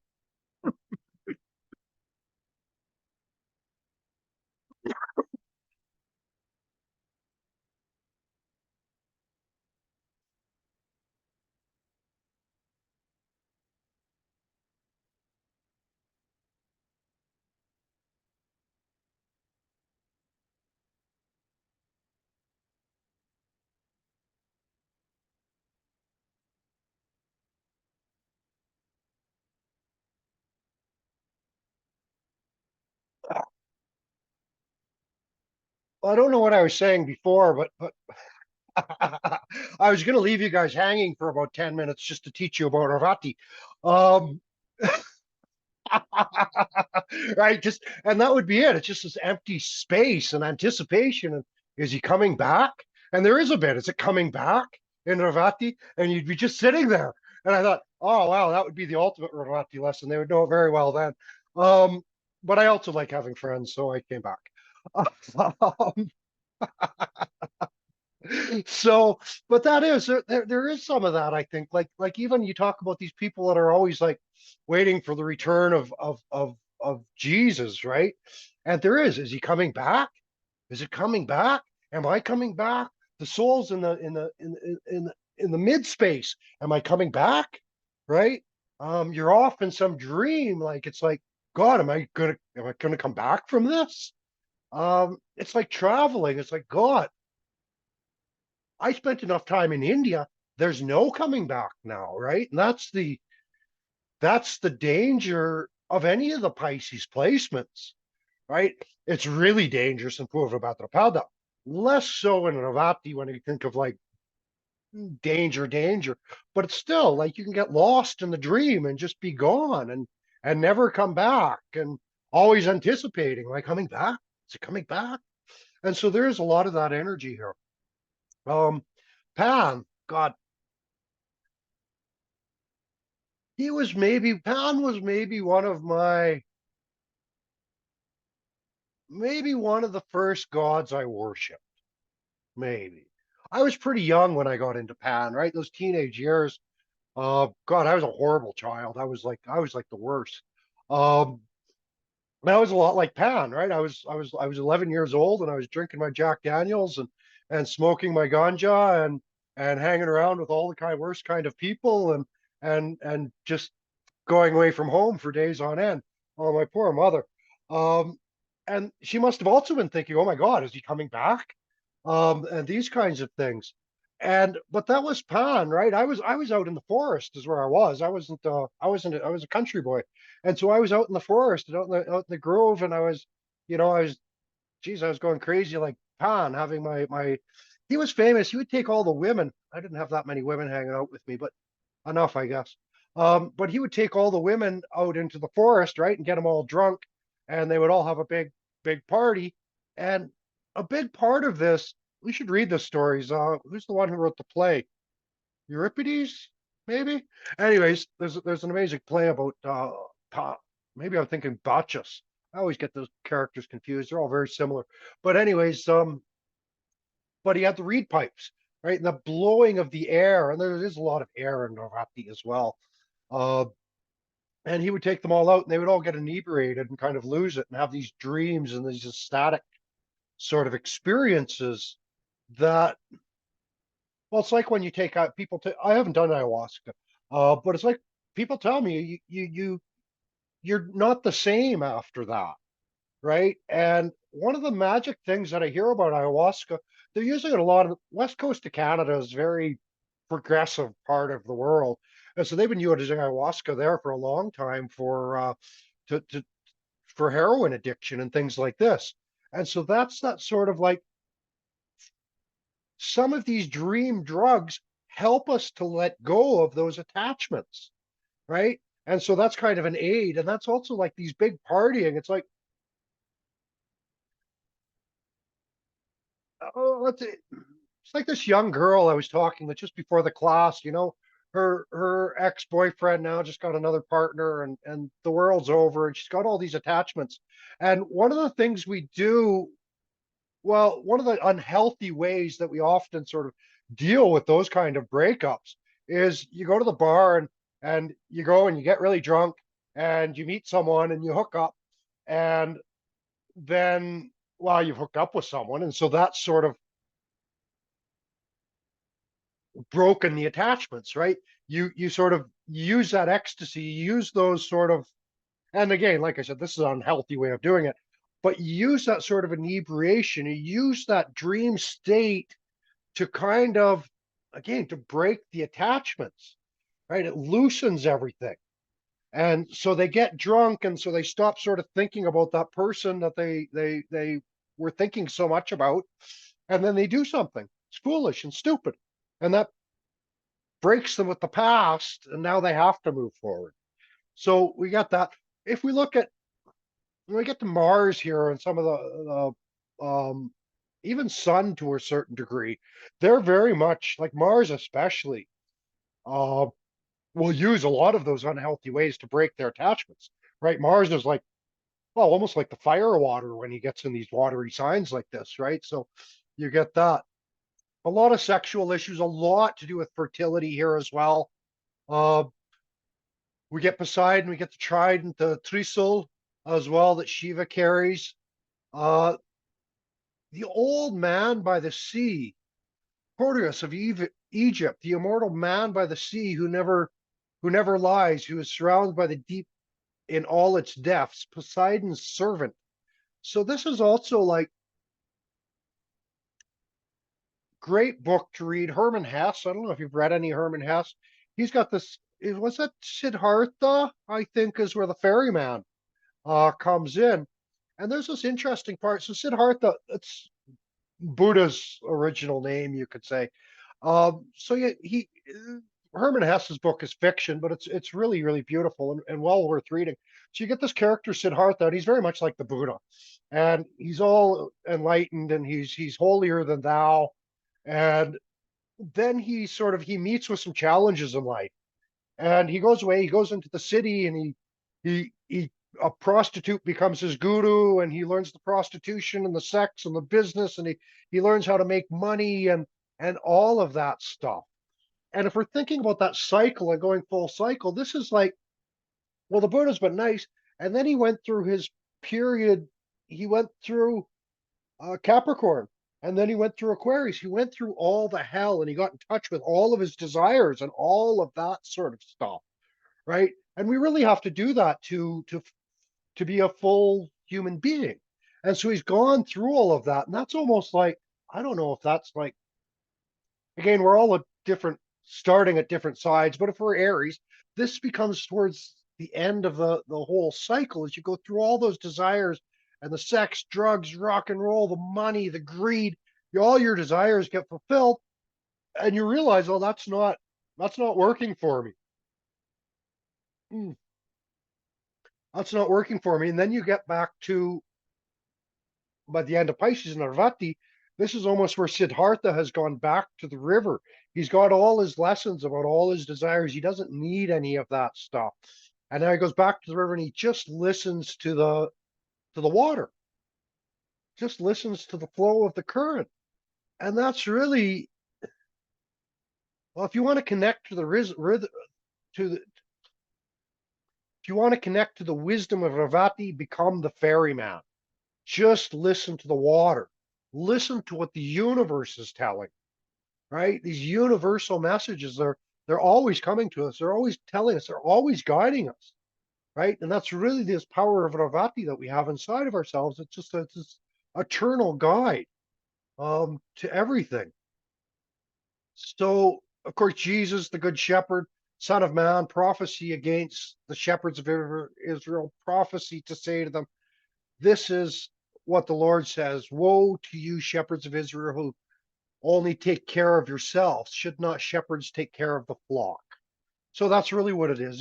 Well, I don't know what I was saying before, but I was going to leave you guys hanging for about 10 minutes just to teach you about Ravati. Um, right? Just and that would be it. It's just this empty space and anticipation. And is he coming back? And there is a bit. Is it coming back in Ravati? And you'd be just sitting there. And I thought, oh wow, that would be the ultimate Ravati lesson. They would know it very well then. Um, but I also like having friends, so I came back. Um, so, but that is there is some of that, I think. Like even you talk about these people that are always like waiting for the return of Jesus, right? And there is he coming back? Is it coming back? Am I coming back? The soul's in the mid space. Am I coming back? Right? You're off in some dream. Like it's like, God, am I gonna come back from this? It's like traveling. It's like, God, I spent enough time in India. There's no coming back now, right? And that's the danger of any of the Pisces placements, right? It's really dangerous in Purva Bhadrapada. Less so in Revati when you think of like danger, danger. But it's still like you can get lost in the dream and just be gone and never come back and always anticipating like coming back. Is it coming back? And so there's a lot of that energy here. Um, Pan, God, Pan was maybe one of the first gods I worshiped. Maybe. I was pretty young when I got into Pan, right? Those teenage years. God, I was a horrible child. I was like the worst. Um, I was a lot like Pan, right? I was 11 years old and I was drinking my Jack Daniels and smoking my ganja and hanging around with all the worst kind of people and just going away from home for days on end. Oh, my poor mother. Um, and she must have also been thinking, oh my God, is he coming back? And these kinds of things. And but that was Pan, right? I was out in the forest is where I was. I was a country boy. And so I was out in the forest and out in the grove and I was going crazy like Pan having my he was famous. He would take all the women. I didn't have that many women hanging out with me, but enough, I guess. But he would take all the women out into the forest, right, and get them all drunk, and they would all have a big, big party. And a big part of this, we should read the stories. Who's the one who wrote the play? Euripides, maybe. Anyways, there's an amazing play about maybe I'm thinking Bacchus. I always get those characters confused. They're all very similar. But anyways, but he had the reed pipes, right? And the blowing of the air, and there is a lot of air in Navratri as well. Uh, and he would take them all out, and they would all get inebriated and kind of lose it and have these dreams and these ecstatic sort of experiences that, well, it's like when you take out people. I haven't done ayahuasca, but it's like people tell me you're not the same after that, right? And one of the magic things that I hear about ayahuasca, they're using it a lot. Of West Coast of Canada is very progressive part of the world, and so they've been using ayahuasca there for a long time to for heroin addiction and things like this. And so that's that sort of like some of these dream drugs help us to let go of those attachments, right? And so that's kind of an aid, and that's also like these big partying. It's like, oh, it's like this young girl I was talking with just before the class, her ex-boyfriend now just got another partner and the world's over and she's got all these attachments. And one of the things we do, well, one of the unhealthy ways that we often sort of deal with those kind of breakups is you go to the bar and you go and you get really drunk and you meet someone and you hook up and then well you've hooked up with someone and so that's sort of broken the attachments, right? You sort of use that ecstasy, you use those sort of, and again, like I said, this is an unhealthy way of doing it, but you use that sort of inebriation, you use that dream state to kind of, again, to break the attachments, right? It loosens everything. And so they get drunk and so they stop sort of thinking about that person that they were thinking so much about. And then they do something. It's foolish and stupid. And that breaks them with the past, and now they have to move forward. So we got that. If we look at when we get to Mars here and some of the even Sun to a certain degree, they're very much like Mars, especially uh, will use a lot of those unhealthy ways to break their attachments. Right? Mars is like well, almost like the fire water when he gets in these watery signs like this, right? So you get that. A lot of sexual issues, a lot to do with fertility here as well. Uh, we get Poseidon, we get the trident, the Trisul as well that Shiva carries. Uh, the old man by the sea, Proteus of Egypt, the immortal man by the sea who never lies, who is surrounded by the deep in all its depths, Poseidon's servant. So this is also like great book to read. Herman Hesse. I don't know if you've read any Herman Hesse. He's got this. Was that Siddhartha? I think is where the ferryman comes in, and there's this interesting part. So Siddhartha, it's Buddha's original name, you could say. So yeah, he Herman Hesse's book is fiction, but it's really really beautiful and well worth reading. So you get this character Siddhartha, and he's very much like the Buddha, and he's all enlightened and he's holier than thou, and then he meets with some challenges in life, and he goes away. He goes into the city, and he a prostitute becomes his guru, and he learns the prostitution and the sex and the business, and he learns how to make money and all of that stuff. And if we're thinking about that cycle and going full cycle, this is like, well, the Buddha's been nice, and then he went through his period. He went through Capricorn, and then he went through Aquarius. He went through all the hell, and he got in touch with all of his desires and all of that sort of stuff, right? And we really have to do that to be a full human being. And so he's gone through all of that, and that's almost like, I don't know if that's like, again, we're all a different, starting at different sides, but if we're Aries, this becomes towards the end of the whole cycle as you go through all those desires and the sex, drugs, rock and roll, the money, the greed, all your desires get fulfilled, and you realize, oh, that's not working for me. Hmm, that's not working for me. And then you get back to, by the end of Pisces and Revati, this is almost where Siddhartha has gone back to the river. He's got all his lessons about all his desires. He doesn't need any of that stuff. And now he goes back to the river and he just listens to the water, just listens to the flow of the current. And that's really, well, if you want to connect to the to the if you want to connect to the wisdom of Revati, become the ferryman. Just listen to the water. Listen to what the universe is telling, right? These universal messages they're always coming to us. They're always telling us. They're always guiding us, right? And that's really this power of Ravati that we have inside of ourselves. It's just this eternal guide to everything. So, of course, Jesus, the Good Shepherd, Son of Man, prophecy against the shepherds of Israel, prophecy to say to them, this is what the Lord says: woe to you, shepherds of Israel, who only take care of yourselves. Should not shepherds take care of the flock? So that's really what it is.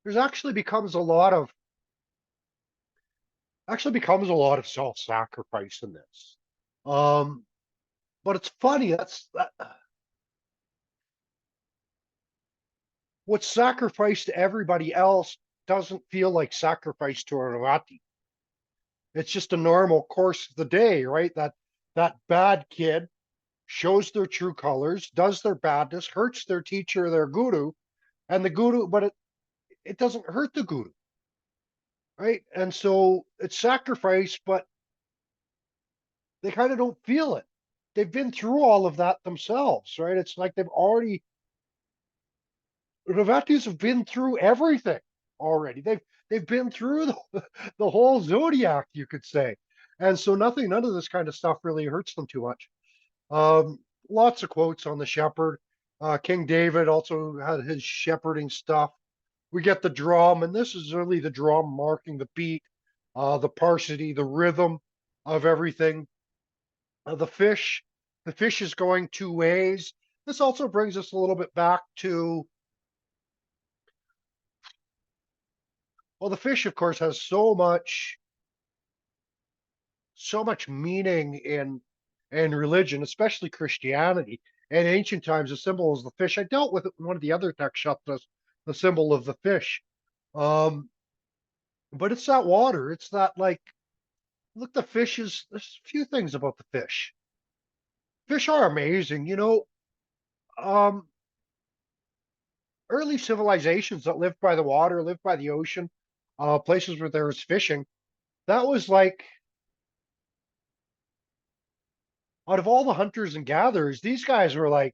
There's actually becomes a lot of self-sacrifice in this. Um, but it's funny. What's sacrificed to everybody else doesn't feel like sacrifice to a Ravati. It's just a normal course of the day, right? That bad kid shows their true colors, does their badness, hurts their teacher, their guru, and the guru, but it doesn't hurt the guru, right? And so it's sacrifice, but they kind of don't feel it. They've been through all of that themselves, right? It's like Ravatis have been through everything already. They've been through the whole zodiac, you could say. And so none of this kind of stuff really hurts them too much. Lots of quotes on the shepherd. King David also had his shepherding stuff. We get the drum, and this is really the drum marking the beat, the parsity, the rhythm of everything. The fish is going two ways. This also brings us a little bit back to, well, the fish, of course, has so much meaning in religion, especially Christianity. In ancient times, the symbol is the fish. I dealt with it in one of the other nakshatras, the symbol of the fish. Um, but it's that water. It's that like, look, the fish is, there's a few things about the fish. Fish are amazing. Um, early civilizations that lived by the water, lived by the ocean, places where there was fishing, that was like, out of all the hunters and gatherers, these guys were like,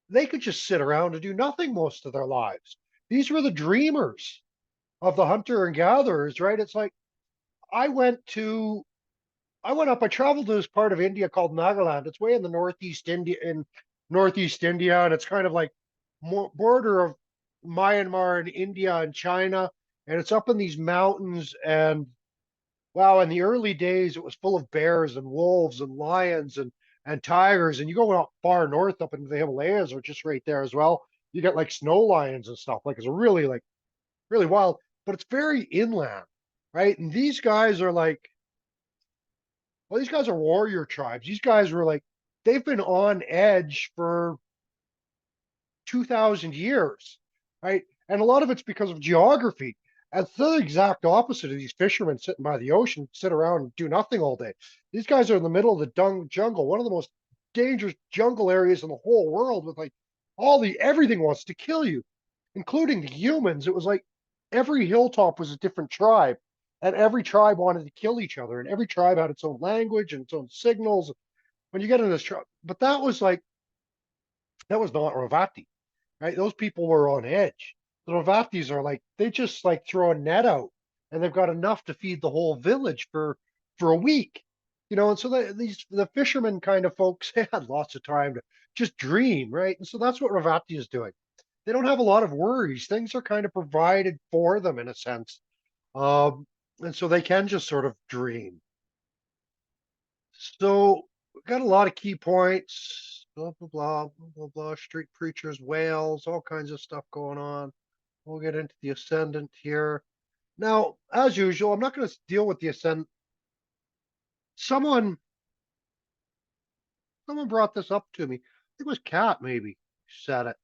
they could just sit around and do nothing most of their lives. These were the dreamers of the hunter and gatherers, right? It's like, I went to I traveled to this part of India called Nagaland. It's way in the Northeast India, and it's kind of like border of Myanmar and India and China. And it's up in these mountains. And wow, in the early days, it was full of bears and wolves and lions and tigers. And you go up far north up into the Himalayas, which is right there as well. You get like snow lions and stuff. Like it's a really like really wild, but it's very inland, right? And these guys are like, well, these guys are warrior tribes. These guys were like, they've been on edge for 2,000 years, right? And a lot of it's because of geography. And it's the exact opposite of these fishermen sitting by the ocean, sit around and do nothing all day. These guys are in the middle of the jungle, one of the most dangerous jungle areas in the whole world, with like everything wants to kill you, including the humans. It was like every hilltop was a different tribe, and every tribe wanted to kill each other, and every tribe had its own language and its own signals. When you get in this tribe, but that was not Ravati, right? Those people were on edge. The Ravatis are like, they just like throw a net out, and they've got enough to feed the whole village for a week, and so the fishermen kind of folks, they had lots of time to just dream, right? And so that's what Ravati is doing. They don't have a lot of worries. Things are kind of provided for them in a sense. Um, and so they can just sort of dream. So we've got a lot of key points, blah, blah, blah, blah, blah, blah, street preachers, whales, all kinds of stuff going on. We'll get into the ascendant here. Now, as usual, I'm not going to deal with the ascendant. Someone, someone brought this up to me. I think it was Kat, maybe said it.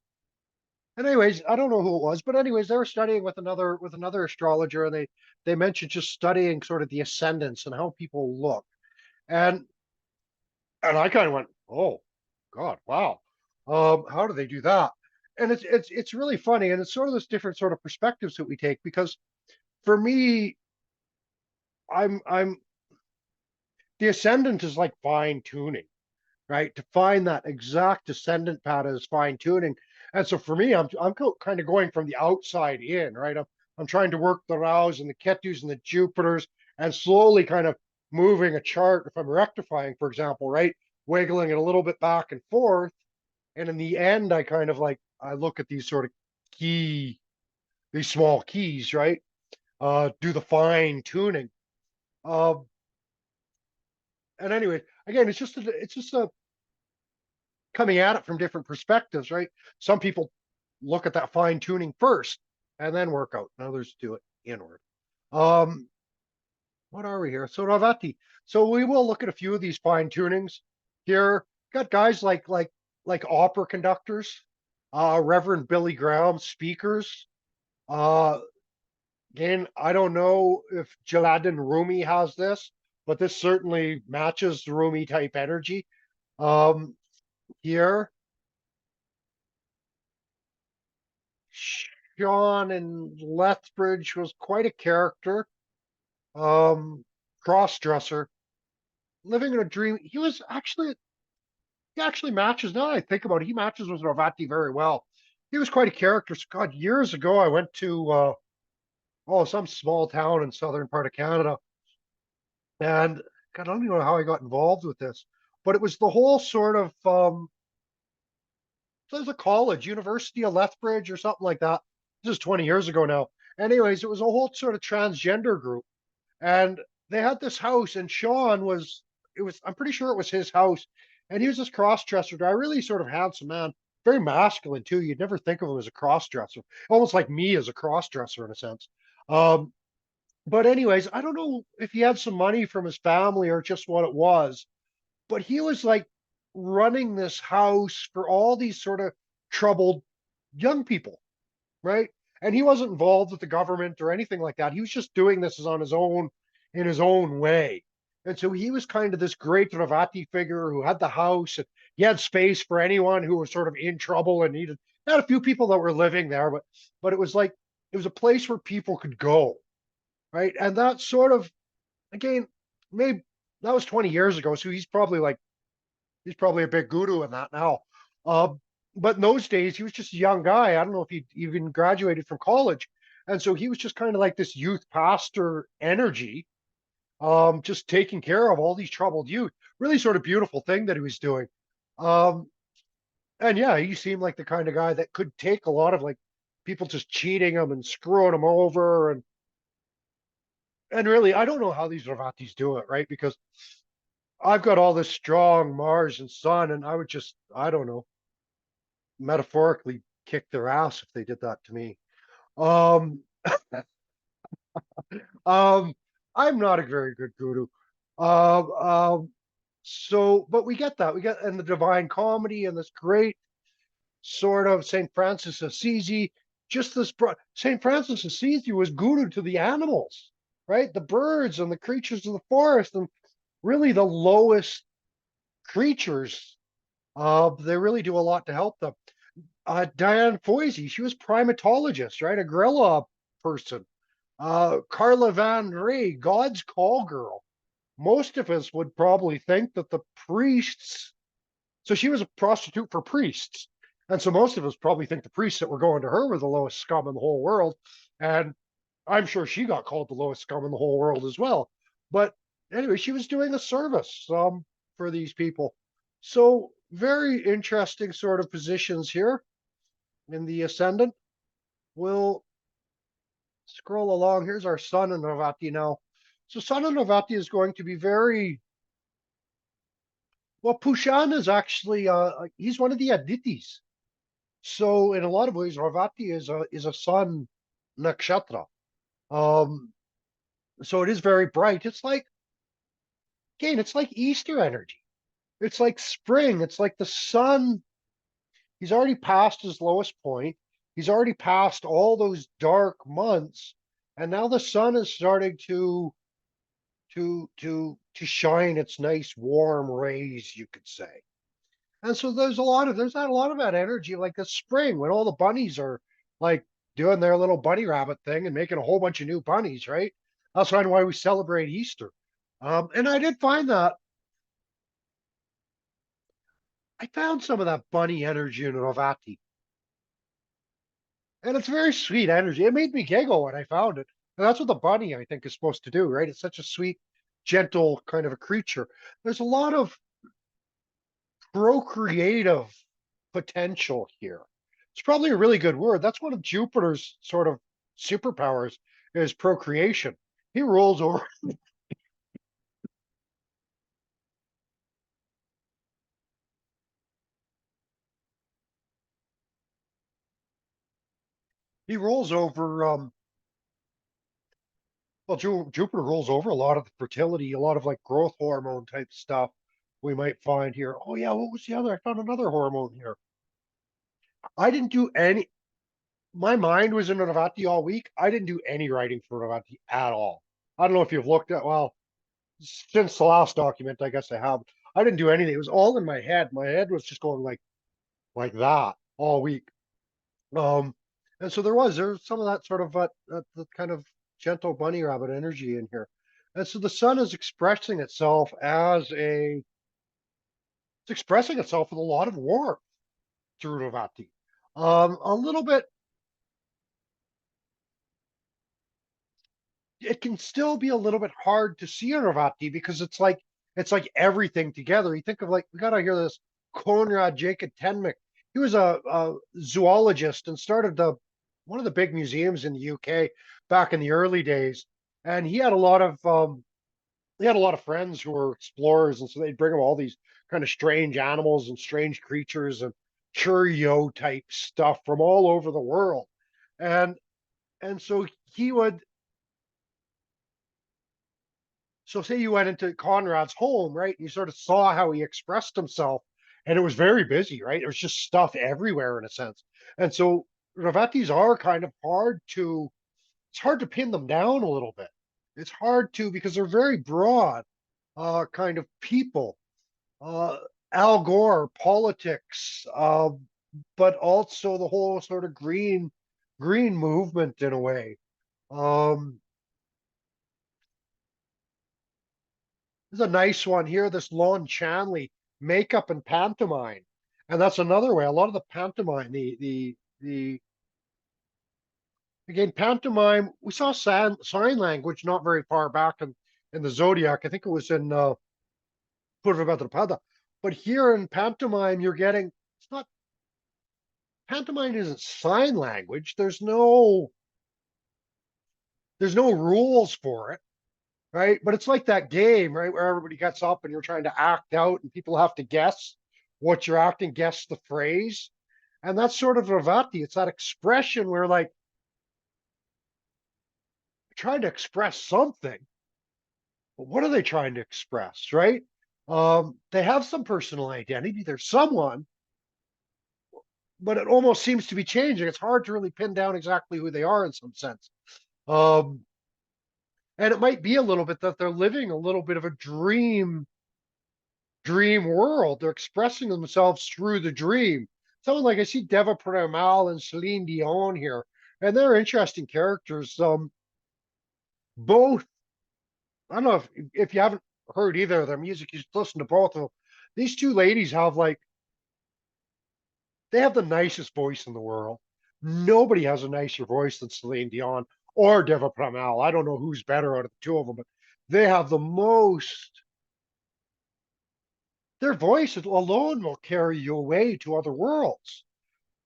And anyways, I don't know who it was, but anyways, they were studying with another astrologer, and they mentioned just studying sort of the ascendants and how people look. And and I kind of went, oh God, wow. How do they do that? And it's really funny, and it's sort of this different sort of perspectives that we take, because for me, I'm the ascendant is like fine tuning, right? To find that exact ascendant pattern is fine tuning. And so for me, I'm kind of going from the outside in, right? I'm trying to work the Rahus and the Ketus and the Jupiters, and slowly kind of moving a chart. If I'm rectifying, for example, right, wiggling it a little bit back and forth, and in the end, I kind of like I look at these sort of key, these small keys, right? Do the fine tuning. Uh, and anyway, again, it's just a coming at it from different perspectives, right? Some people look at that fine tuning first and then work out, and others do it inward. Um, what are we here? So Ravati. So we will look at a few of these fine tunings here. Got guys like opera conductors, Reverend Billy Graham speakers. Uh, Again, I don't know if Jalaluddin Rumi has this, but this certainly matches the Rumi type energy. Um, Here, Sean in Lethbridge was quite a character. Cross-dresser, living in a dream. He actually matches. Now that I think about it, he matches with Ravati very well. He was quite a character. So, God, years ago, I went to some small town in southern part of Canada, and God, I don't even know how I got involved with this, but it was the whole sort of there's a college, University of Lethbridge or something like that. This is 20 years ago now. Anyways, it was a whole sort of transgender group, and they had this house, and Sean was it was I'm pretty sure it was his house, and he was this cross-dresser guy, really sort of handsome man, very masculine too. You'd never think of him as a cross-dresser, almost like me as a cross-dresser in a sense. Um, but anyways, I don't know if he had some money from his family or just what it was, but he was like running this house for all these sort of troubled young people, right? And he wasn't involved with the government or anything like that. He was just doing this on his own, in his own way. And so he was kind of this great Revati figure who had the house, and he had space for anyone who was sort of in trouble and needed. He had a few people that were living there, but it was like it was a place where people could go, right? And that sort of, again, maybe that was 20 years ago, so he's probably a big guru in that now. Uh, but in those days, he was just a young guy. I don't know if he even graduated from college. And so he was just kind of like this youth pastor energy, just taking care of all these troubled youth. Really sort of beautiful thing that he was doing. Um, and yeah, he seemed like the kind of guy that could take a lot of like people just cheating him and screwing him over. And really, I don't know how these Ravatis do it, right? Because I've got all this strong Mars and Sun, and I would just, I don't know, metaphorically kick their ass if they did that to me. Um, um, I'm not a very good guru. Um, um, but we get that. We get in the Divine Comedy and this great sort of St. Francis Assisi. Just this, St. Francis Assisi was guru to the animals, right? The birds and the creatures of the forest, and really the lowest creatures. They really do a lot to help them. Diane Foisey, she was primatologist, right? A gorilla person. Carla Van Rey, God's call girl. Most of us would probably think that the priests, so she was a prostitute for priests. And so most of us probably think the priests that were going to her were the lowest scum in the whole world. And I'm sure she got called the lowest scum in the whole world as well. But anyway, she was doing a service for these people. So very interesting sort of positions here in the Ascendant. We'll scroll along. Here's our Sun in Revati now. So Sun in Revati is going to be very well. Pushan is actually he's one of the Aditis. So in a lot of ways, Revati is a Sun nakshatra. Um, so it is very bright. It's like again, it's like Easter energy. It's like spring. It's like the sun. He's already passed his lowest point. He's already passed all those dark months, and now the sun is starting to shine its nice warm rays, you could say. And so there's not a lot of that energy like the spring when all the bunnies are like doing their little bunny rabbit thing and making a whole bunch of new bunnies, right? That's kind of why we celebrate Easter. And I did find that I found some of that bunny energy in Ravati. And it's very sweet energy. It made me giggle when I found it. And that's what the bunny, I think, is supposed to do, right? It's such a sweet, gentle kind of a creature. There's a lot of procreative potential here. It's probably a really good word. That's one of Jupiter's sort of superpowers is procreation. He rolls over he rolls over well Jupiter rolls over a lot of the fertility, a lot of like growth hormone type stuff we might find here. Oh yeah, what was the other? I found another hormone here. I didn't do any My mind was in Ravati all week. I didn't do any writing for Ravati at all. I don't know if you've looked at, well, since the last document, I guess I have. I didn't do anything. It was all in my head. My head was just going like that all week. Um, and so there's some of that sort of the kind of gentle bunny rabbit energy in here. And so the sun is expressing itself it's expressing itself with a lot of warmth through Ravati. A little bit it can still be a little bit hard to see in Ravati because it's like everything together. You think of like we gotta hear this Konrad Jacob Tenmick. He was a zoologist and started one of the big museums in the UK back in the early days. And he had a lot of friends who were explorers, and so they'd bring him all these kind of strange animals and strange creatures and curio type stuff from all over the world. And and so he would So say you went into Conrad's home, right? And you sort of saw how he expressed himself, and it was very busy, right? There was just stuff everywhere in a sense. And so Ravatis are kind of it's hard to pin them down a little bit. It's hard to, because they're very broad, kind of people, uh, Al Gore, politics, but also the whole sort of green movement in a way. Um, there's a nice one here, this Lon Chanley, makeup and pantomime. And that's another way. A lot of the pantomime, the again, pantomime, we saw sign language not very far back in the zodiac. I think it was in Purvabhadrapada. But here in pantomime, you're getting, it's not, pantomime isn't sign language. There's no rules for it, right? But it's like that game, right, where everybody gets up and you're trying to act out and people have to guess what you're acting, guess the phrase. And that's sort of Ravati. It's that expression where like trying to express something, but what are they trying to express, right? They have some personal identity. They're someone, but it almost seems to be changing. It's hard to really pin down exactly who they are in some sense. Um, and it might be a little bit that they're living a little bit of a dream world. They're expressing themselves through the dream. Someone like I see Deva Premal and Celine Dion here, and they're interesting characters. Both, I don't know if you haven't heard either of their music, you should listen to both of them. These two ladies have like they have the nicest voice in the world. Nobody has a nicer voice than Celine Dion or Deva Premal. I don't know who's better out of the two of them, but they have the most. Their voice alone will carry you away to other worlds,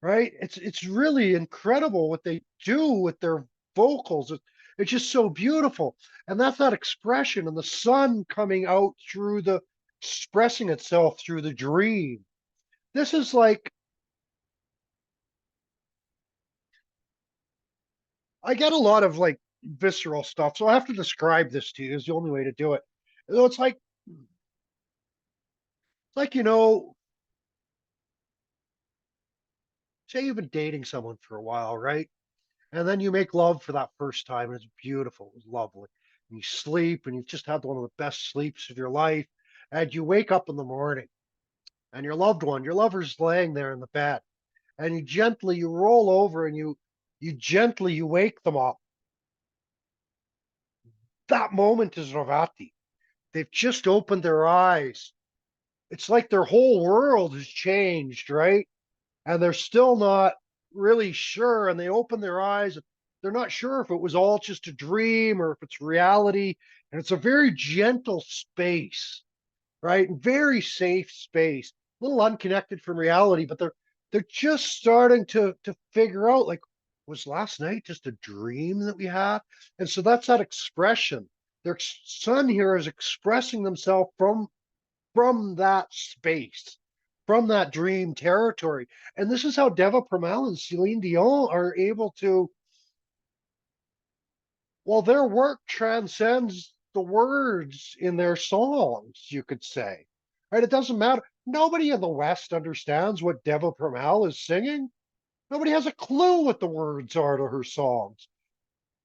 right? It's really incredible what they do with their vocals. It's just so beautiful, and that's that expression and the sun coming out through the expressing itself through the dream. This is like I get a lot of like visceral stuff, so I have to describe this to you. Is the only way to do it. It's like say you've been dating someone for a while, right? And then you make love for that first time, and it's beautiful, it's lovely. And you sleep, and you've just had one of the best sleeps of your life, and you wake up in the morning, and your lover's laying there in the bed, and you roll over, and you wake them up. That moment is Ravati. They've just opened their eyes. It's like their whole world has changed, right? And they're still not really sure. And they open their eyes. They're not sure if it was all just a dream or if it's reality. And it's a very gentle space, right? Very safe space, a little unconnected from reality, but they're just starting to figure out like, was last night just a dream that we had? And so that's that expression. Their son here is expressing themselves from that space, from that dream territory. And this is how Deva Premal and Celine Dion are able to, well, their work transcends the words in their songs, you could say. Right? It doesn't matter. Nobody in the West understands what Deva Premal is singing. Nobody has a clue what the words are to her songs,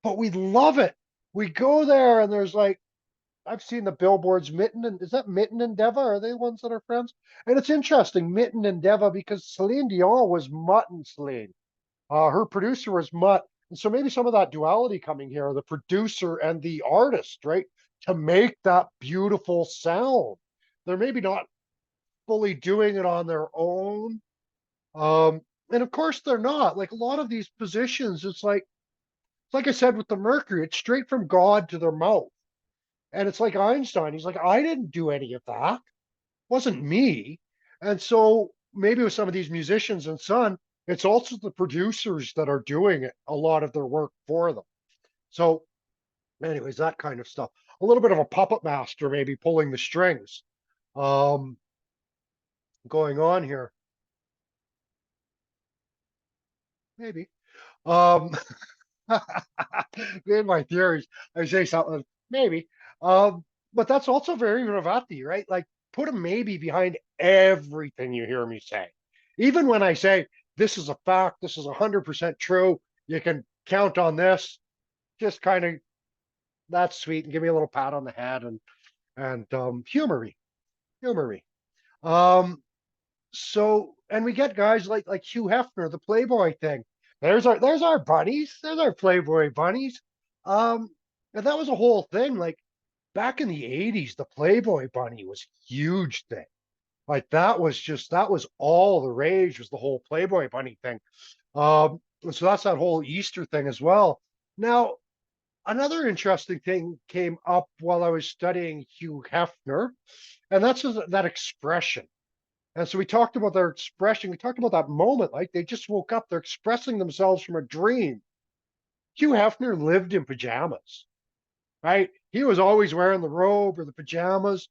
but we love it. We go there and there's like I've seen the billboards. Mitten and is that Mitten and Deva? Are they the ones that are friends? And it's interesting, Mitten and Deva, because Celine Dion was Mutt and Celine. Her producer was Mutt, and so maybe some of that duality coming here, the producer and the artist, right, to make that beautiful sound. They're maybe not fully doing it on their own, and of course they're not. Like a lot of these positions, it's like I said with the Mercury, it's straight from God to their mouth. And it's like Einstein. He's like, I didn't do any of that. It wasn't me. And so maybe with some of these musicians and son, it's also the producers that are doing it, a lot of their work for them. So, anyways, that kind of stuff. A little bit of a puppet master, maybe pulling the strings, um, going on here. Maybe. Um, in my theories, I say something, maybe. But that's also very Ravati, right? Like put a maybe behind everything you hear me say. Even when I say, this is a fact. This is 100% true. You can count on this. Just kind of, that's sweet, and give me a little pat on the head, and humor me. Um, so, and we get guys like Hugh Hefner, the Playboy thing. There's our bunnies. There's our Playboy bunnies. Um, and that was a whole thing. Like back in the '80s, the Playboy bunny was a huge thing. Like that was all the rage, was the whole Playboy bunny thing. And so that's that whole Easter thing as well. Now, another interesting thing came up while I was studying Hugh Hefner, and that's that expression. And so we talked about their expression. We talked about that moment, like they just woke up. They're expressing themselves from a dream. Hugh Hefner lived in pajamas, right? He was always wearing the robe or the pajamas.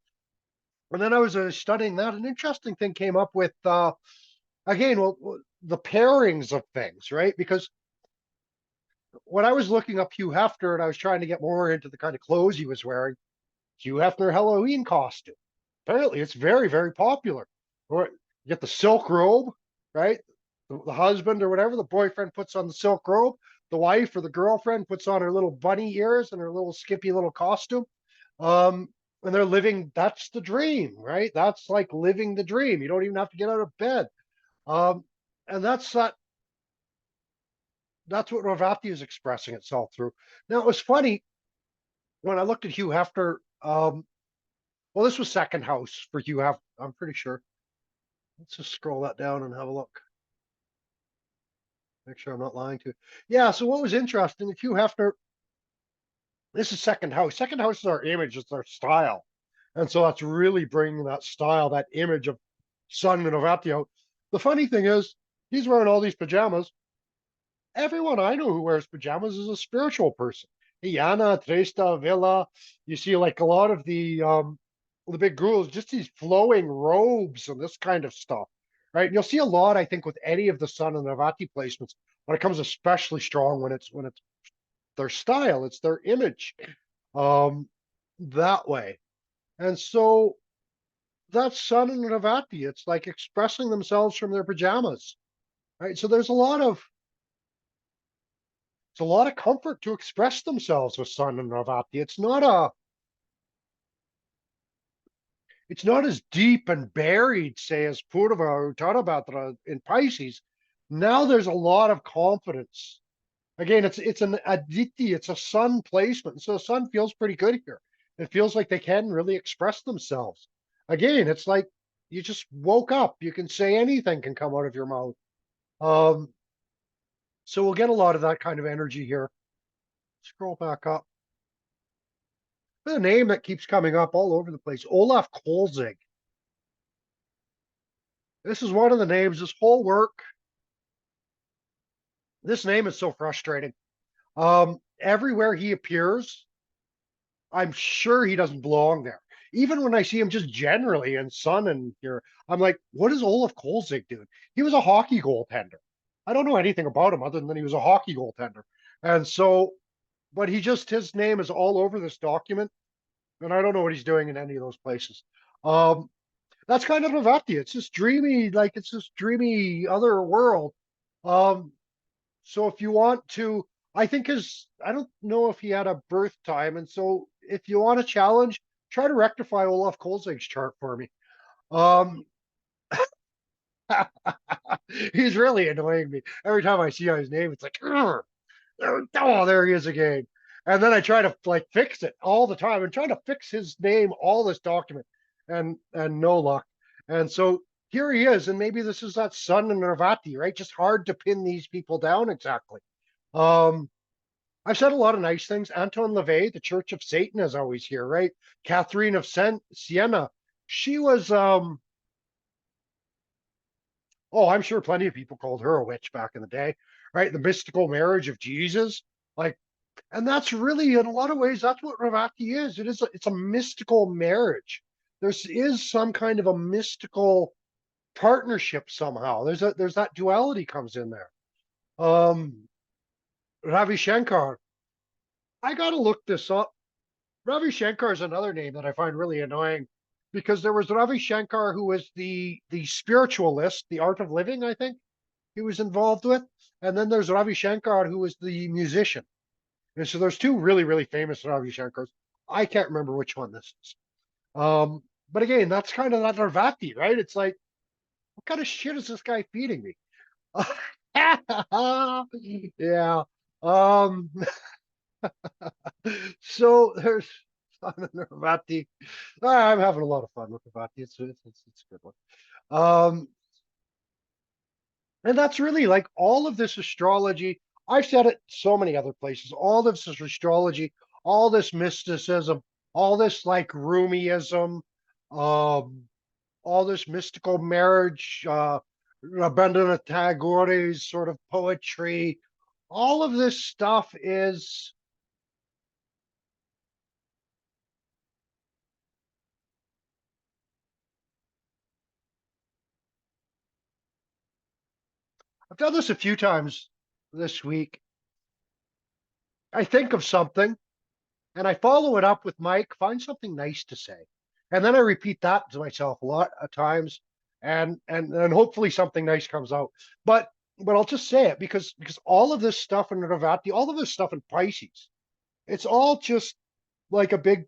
And then I was studying that. An interesting thing came up with, again, well, the pairings of things, right? Because when I was looking up Hugh Hefner and I was trying to get more into the kind of clothes he was wearing, Hugh Hefner Halloween costume. Apparently, it's very, very popular. Or you get the silk robe, right? The husband or whatever, the boyfriend puts on the silk robe. The wife or the girlfriend puts on her little bunny ears and her little skimpy little costume. Um, and they're living, that's the dream, right? That's like living the dream. You don't even have to get out of bed. Um, and that's what Revati is expressing itself through. Now, it was funny when I looked at Hugh Hefner. Well, this was second house for Hugh Hefner, I'm pretty sure. Let's just scroll that down and have a look. Make sure I'm not lying to you. Yeah, so what was interesting, if Hugh Hefner, this is second house. Second house is our image, it's our style. And so that's really bringing that style, that image of Sun and Revati out. The funny thing is, he's wearing all these pajamas. Everyone I know who wears pajamas is a spiritual person. Iana, Tresta, Villa. You see, like a lot of the big gurus, just these flowing robes and this kind of stuff, right? And you'll see a lot, I think, with any of the Sun and Navati placements when it comes especially strong when it's their style, it's their image, um, that way. And so that's Sun and Navati. It's like expressing themselves from their pajamas, right? So it's a lot of comfort to express themselves with Sun and Ravati. It's not as deep and buried, say, as Purva or Uttarabhadra in Pisces. Now there's a lot of confidence. Again, it's an Aditi, it's a sun placement. So the sun feels pretty good here. It feels like they can really express themselves. Again, it's like you just woke up. You can say anything can come out of your mouth. Um, so we'll get a lot of that kind of energy here. Scroll back up. The name that keeps coming up all over the place, Olaf Kolzig. This is one of the names. This whole work, this name is so frustrating. Everywhere he appears, I'm sure he doesn't belong there. Even when I see him just generally in Sun and here, I'm like, what is Olaf Kolzig doing? He was a hockey goaltender. I don't know anything about him other than he was a hockey goaltender. And so, but his name is all over this document, and I don't know what he's doing in any of those places. Um, that's kind of Revati. It's this dreamy, like it's this dreamy other world. Um, so if you want to, I think I don't know if he had a birth time, and so if you want a challenge, try to rectify Olaf Kolzig's chart for me. Um, he's really annoying me every time I see his name. It's like, oh, there he is again. And then I try to like fix it all the time and try to fix his name, all this document, and no luck. And so here he is, and maybe this is that Sun and Revati, right? Just hard to pin these people down exactly. Um, I've said a lot of nice things. Anton LaVey, the Church of Satan, is always here, right? Catherine of Siena, she was oh, I'm sure plenty of people called her a witch back in the day, right? The mystical marriage of Jesus, like, and that's really in a lot of ways that's what Revati is. It's a mystical marriage. There is some kind of a mystical partnership somehow. There's that duality comes in there. Um, Ravi Shankar. I gotta look this up. Ravi Shankar is another name that I find really annoying because there was Ravi Shankar who was the spiritualist, the art of living, I think. he was involved with. And then there's Ravi Shankar, who was the musician. And so there's two really, really famous Ravi Shankars. I can't remember which one this is. But again, that's kind of that Revati, right? It's like, what kind of shit is this guy feeding me? Yeah. Um, so there's Revati. I'm having a lot of fun with Revati. It's a good one. Um, and that's really like all of this astrology. I've said it so many other places. All of this astrology, all this mysticism, all this like Rumiism, um, all this mystical marriage, Rabindranath Tagore's sort of poetry, all of this stuff is, I've done this a few times this week. I think of something and I follow it up with Mike, find something nice to say. And then I repeat that to myself a lot of times and hopefully something nice comes out. But I'll just say it because all of this stuff in Revati, all of this stuff in Pisces, it's all just like a big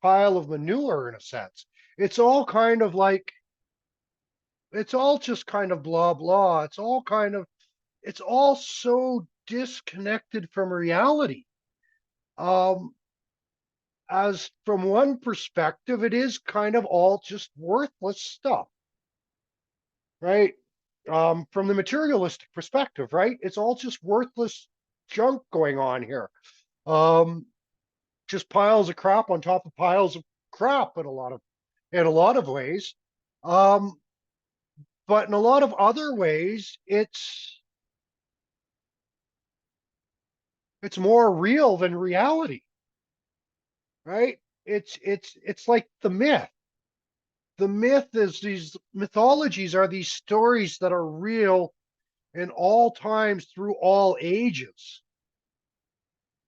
pile of manure in a sense. It's all kind of like it's all just kind of blah blah. It's all so disconnected from reality. Um, as from one perspective, it is kind of all just worthless stuff, right? From the materialistic perspective, right? It's all just worthless junk going on here. Um, just piles of crap on top of piles of crap in a lot of ways. Um, but in a lot of other ways, it's more real than reality, right? It's like the myth. The myth is these mythologies are these stories that are real in all times through all ages.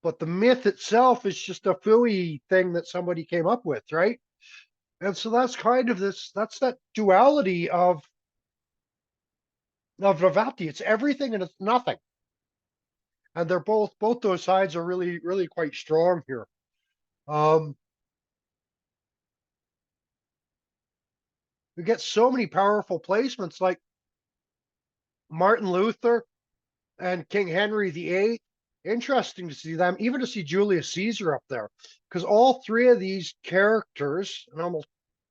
But the myth itself is just a fooey thing that somebody came up with, right? And so that's kind of that's that duality of Revati. It's everything and it's nothing. And they're both those sides are really, really quite strong here. Um, we get so many powerful placements like Martin Luther and King Henry VIII. Interesting to see them, even to see Julius Caesar up there, because all three of these characters, and I'm gonna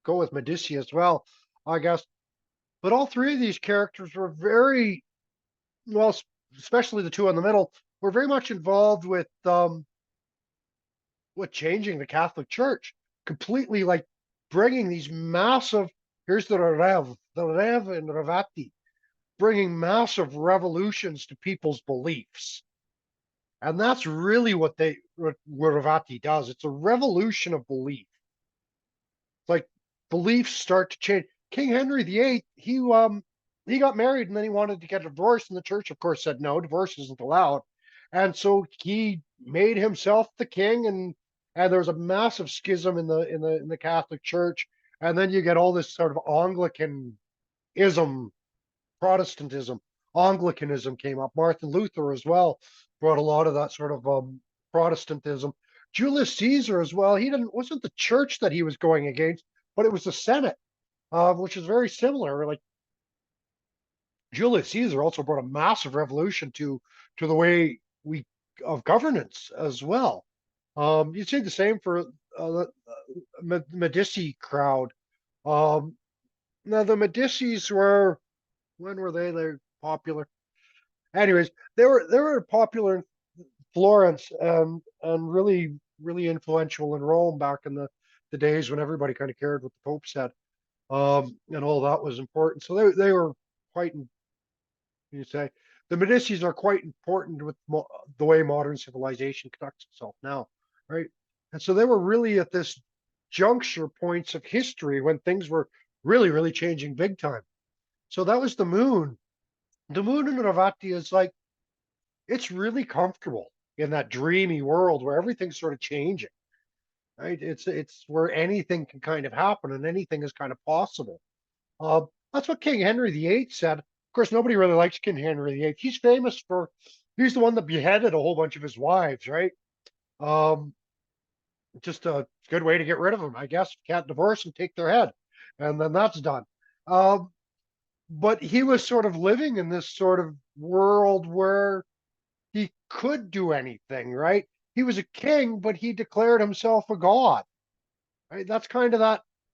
go with Medici as well, I guess, but all three of these characters were very well, especially the two in the middle, were very much involved with changing the Catholic Church, completely like bringing these massive. Here's the Rev and Revati, bringing massive revolutions to people's beliefs. And that's really what Revati does. It's a revolution of belief. It's like beliefs start to change. King Henry VIII, he got married and then he wanted to get a divorce, and the church, of course, said no, divorce isn't allowed. And so he made himself the king, and there was a massive schism in the Catholic Church. And then you get all this sort of Anglicanism, Protestantism, Anglicanism came up. Martin Luther as well brought a lot of that sort of Protestantism. Julius Caesar as well. He didn't wasn't the church that he was going against, but it was the Senate, which is very similar. Like Julius Caesar also brought a massive revolution to the way we of governance as well. You'd say the same for the Medici crowd. Um, now the Medicis were when were they? They're popular. Anyways, they were popular in Florence and really really influential in Rome back in the days when everybody kind of cared what the Pope said, and all that was important. So they were quite, you say, the Medicis are quite important with the way modern civilization conducts itself now, right? And so they were really at this juncture points of history when things were really really changing big time. So that was the moon. The moon in Ravati is like it's really comfortable in that dreamy world where everything's sort of changing, right? It's where anything can kind of happen and anything is kind of possible. Uh, that's what King Henry VIII said. course, nobody really likes King Henry VIII. He's famous for, he's the one that beheaded a whole bunch of his wives, right? Um, just a good way to get rid of them, I guess. Can't divorce and take their head, and then that's done. Um, but he was sort of living in this sort of world where he could do anything, right? He was a king, but he declared himself a god. Right? That's kind of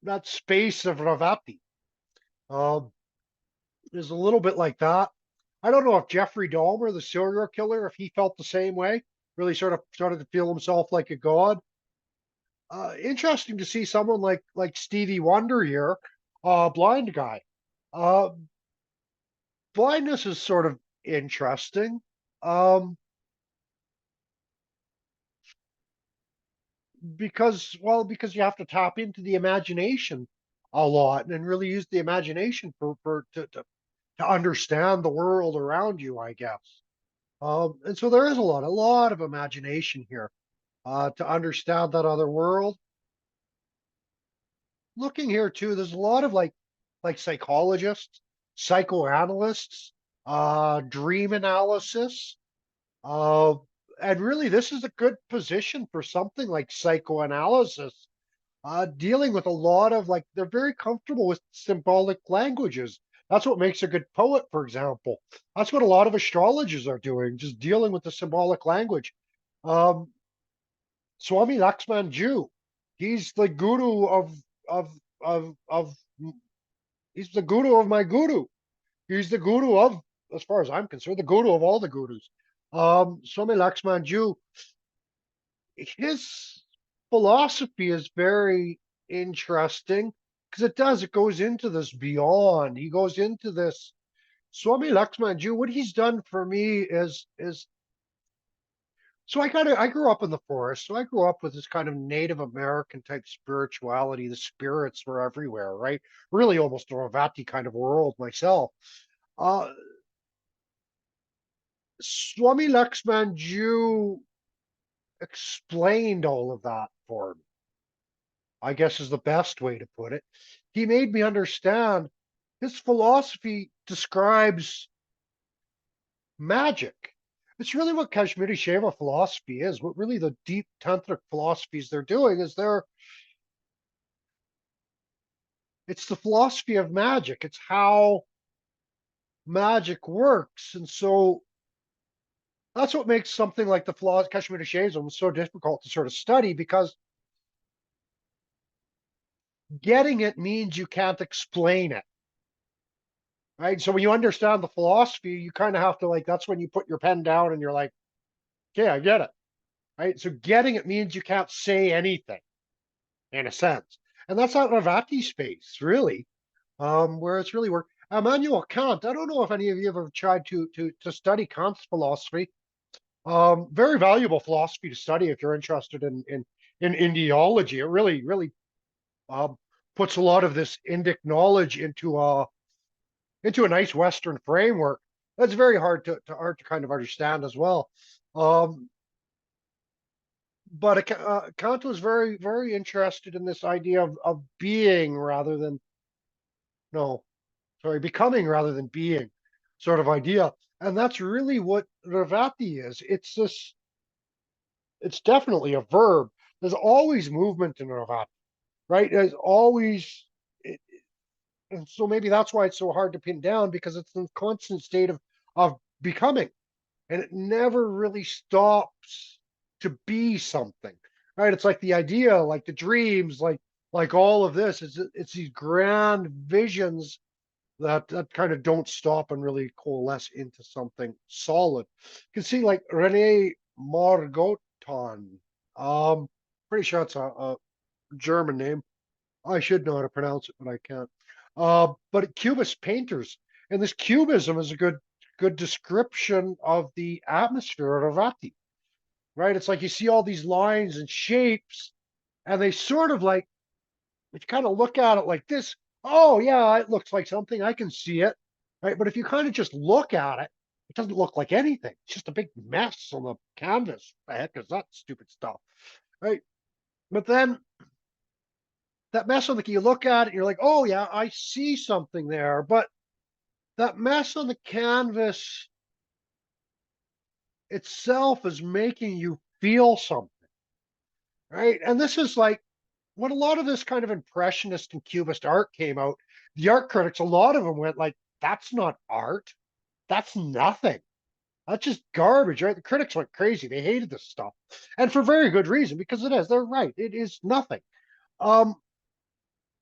that space of Ravati. Um, is a little bit like that. I don't know if Jeffrey Dahmer, the serial killer, if he felt the same way, really sort of started to feel himself like a god. Interesting to see someone like Stevie Wonder here, blind guy. Uh, Blindness is sort of interesting. Um, because you have to tap into the imagination a lot and really use the imagination to understand the world around you, I guess. And so there is a lot of imagination here to understand that other world. Looking here too, there's a lot of like psychologists, psychoanalysts, dream analysis, uh, and really this is a good position for something like psychoanalysis, dealing with a lot of like they're very comfortable with symbolic languages. That's what makes a good poet, for example. That's what a lot of astrologers are doing, just dealing with the symbolic language. Um, Swami Lakshman Jew, he's the guru of of he's the guru of my guru. He's the guru of, as far as I'm concerned, the guru of all the gurus. Swami Lakshman Jew, his philosophy is very interesting because it goes into this beyond. He goes into this. Swami Lakshman Jew, what he's done for me is so I grew up in the forest. So I grew up with this kind of Native American type spirituality. The spirits were everywhere, right? Really almost a Ravati kind of world myself. Uh, Swami Lakshman Jew explained all of that for me, I guess is the best way to put it. He made me understand his philosophy describes magic. It's really what Kashmiri Shiva philosophy is. What really the deep tantric philosophies they're doing is it's the philosophy of magic. It's how magic works. And so that's what makes something like the philosophy Kashmiri Shivaism so difficult to sort of study because getting it means you can't explain it. Right. So when you understand the philosophy, you kind of have to like that's when you put your pen down and you're like, okay, I get it. Right. So getting it means you can't say anything in a sense. And that's not Ravati space, really, where it's really work. Immanuel Kant, I don't know if any of you have ever tried to study Kant's philosophy. Very valuable philosophy to study if you're interested in ideology. It really um, puts a lot of this Indic knowledge into a nice Western framework. That's very hard to kind of understand as well. Um, but Kant was very interested in this idea of being rather than no, sorry, becoming rather than being sort of idea. And that's really what Revati is. It's definitely a verb. There's always movement in Revati, right? There's always, it, and so maybe that's why it's so hard to pin down because it's in constant state of becoming, and it never really stops to be something, right? It's like the idea, like the dreams, like all of this. It's these grand visions that kind of don't stop and really coalesce into something solid. You can see like Rene Margoton. Pretty sure it's a German name. I should know how to pronounce it, but I can't. But Cubist painters, and this cubism is a good description of the atmosphere of Ravati, right? It's like you see all these lines and shapes, and they sort of like if you kind of look at it like this, oh yeah, it looks like something. I can see it, right? But if you kind of just look at it, it doesn't look like anything. It's just a big mess on the canvas. The heck is that stupid stuff, right? But then that mess on the you look at it, you're like, oh yeah, I see something there. But that mess on the canvas itself is making you feel something, right? And this is like when a lot of this kind of impressionist and cubist art came out, the art critics, a lot of them went like, that's not art. That's nothing. That's just garbage, right? The critics went crazy. They hated this stuff. And for very good reason, because it is. They're right. It is nothing. Um,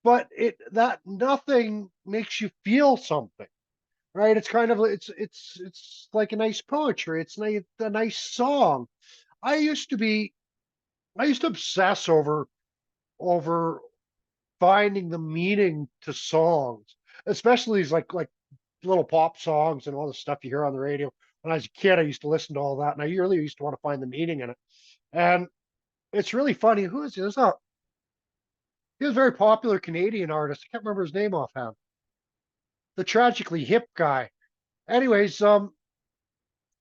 but that nothing makes you feel something, right? It's kind of it's like a nice poetry. It's a nice song. I used to be I used to obsess over finding the meaning to songs, especially these like little pop songs and all the stuff you hear on the radio. When I was a kid, I used to listen to all that, and I really used to want to find the meaning in it. And it's really funny. Who is he? He was a very popular Canadian artist. I can't remember his name offhand. The Tragically Hip guy. Anyways,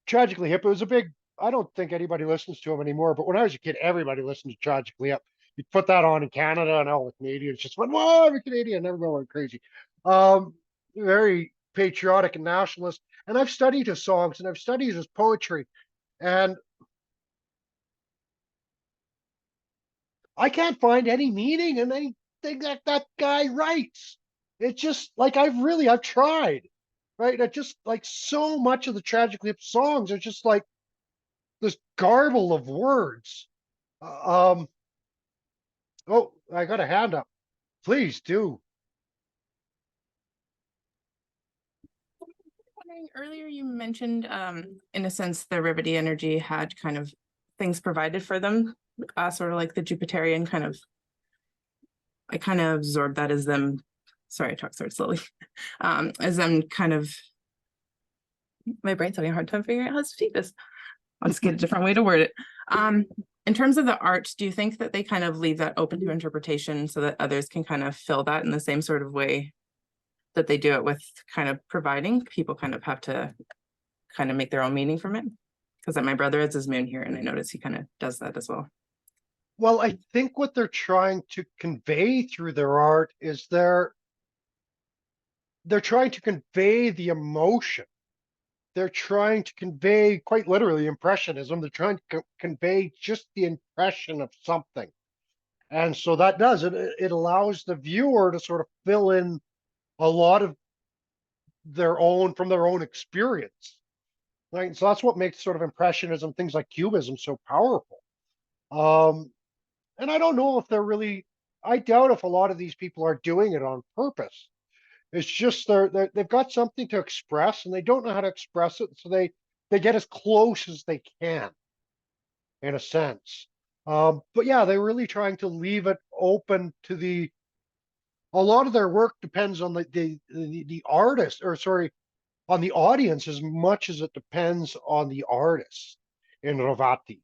Tragically Hip. It was a big. I don't think anybody listens to him anymore. But when I was a kid, everybody listened to Tragically Hip. You'd put that on in Canada, and all the Canadians just went, "Whoa, I'm a Canadian!" Everyone went crazy. Um, Very patriotic and nationalist. And I've studied his songs and I've studied his poetry, and I can't find any meaning in anything that guy writes. It's just like I've tried, right? It just like so much of the Tragically Hip songs are just like this garble of words. Um, oh, I got a hand up. Please do. Wondering, earlier you mentioned, in a sense, the Revati energy had kind of things provided for them, sort of like the Jupiterian kind of. I kind of absorbed that as them. Sorry, I talk so slowly. As them kind of. My brain's having a hard time figuring out how to speak this. I'll just get a different way to word it. In terms of the art, do you think that they kind of leave that open to interpretation so that others can kind of fill that in the same sort of way that they do it with kind of providing? People kind of have to kind of make their own meaning from it. Because my brother has his moon here, and I notice he kind of does that as well. Well, I think what they're trying to convey through their art is they're trying to convey the emotion. They're trying to convey, quite literally, impressionism. They're trying to convey just the impression of something. And so that does it. It allows the viewer to sort of fill in a lot of from their own experience. Right. So that's what makes sort of impressionism, things like cubism, so powerful. Um, and I don't know if they're really, I doubt if a lot of these people are doing it on purpose. It's just they've got something to express and they don't know how to express it, so they get as close as they can, in a sense. But yeah, they're really trying to leave it open to the. A lot of their work depends on the artist, or sorry, on the audience as much as it depends on the artist in Revati,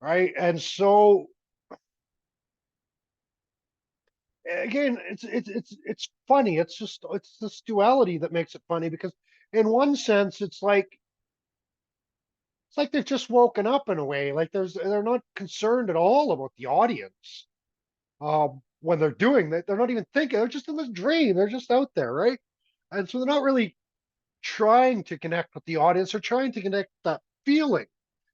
right? And so again, it's funny. It's this duality that makes it funny, because in one sense it's like they've just woken up in a way. Like they're not concerned at all about the audience when they're doing that. They're not even thinking. They're just in this dream. They're just out there, right? And so they're not really trying to connect with the audience. They're trying to connect with that feeling.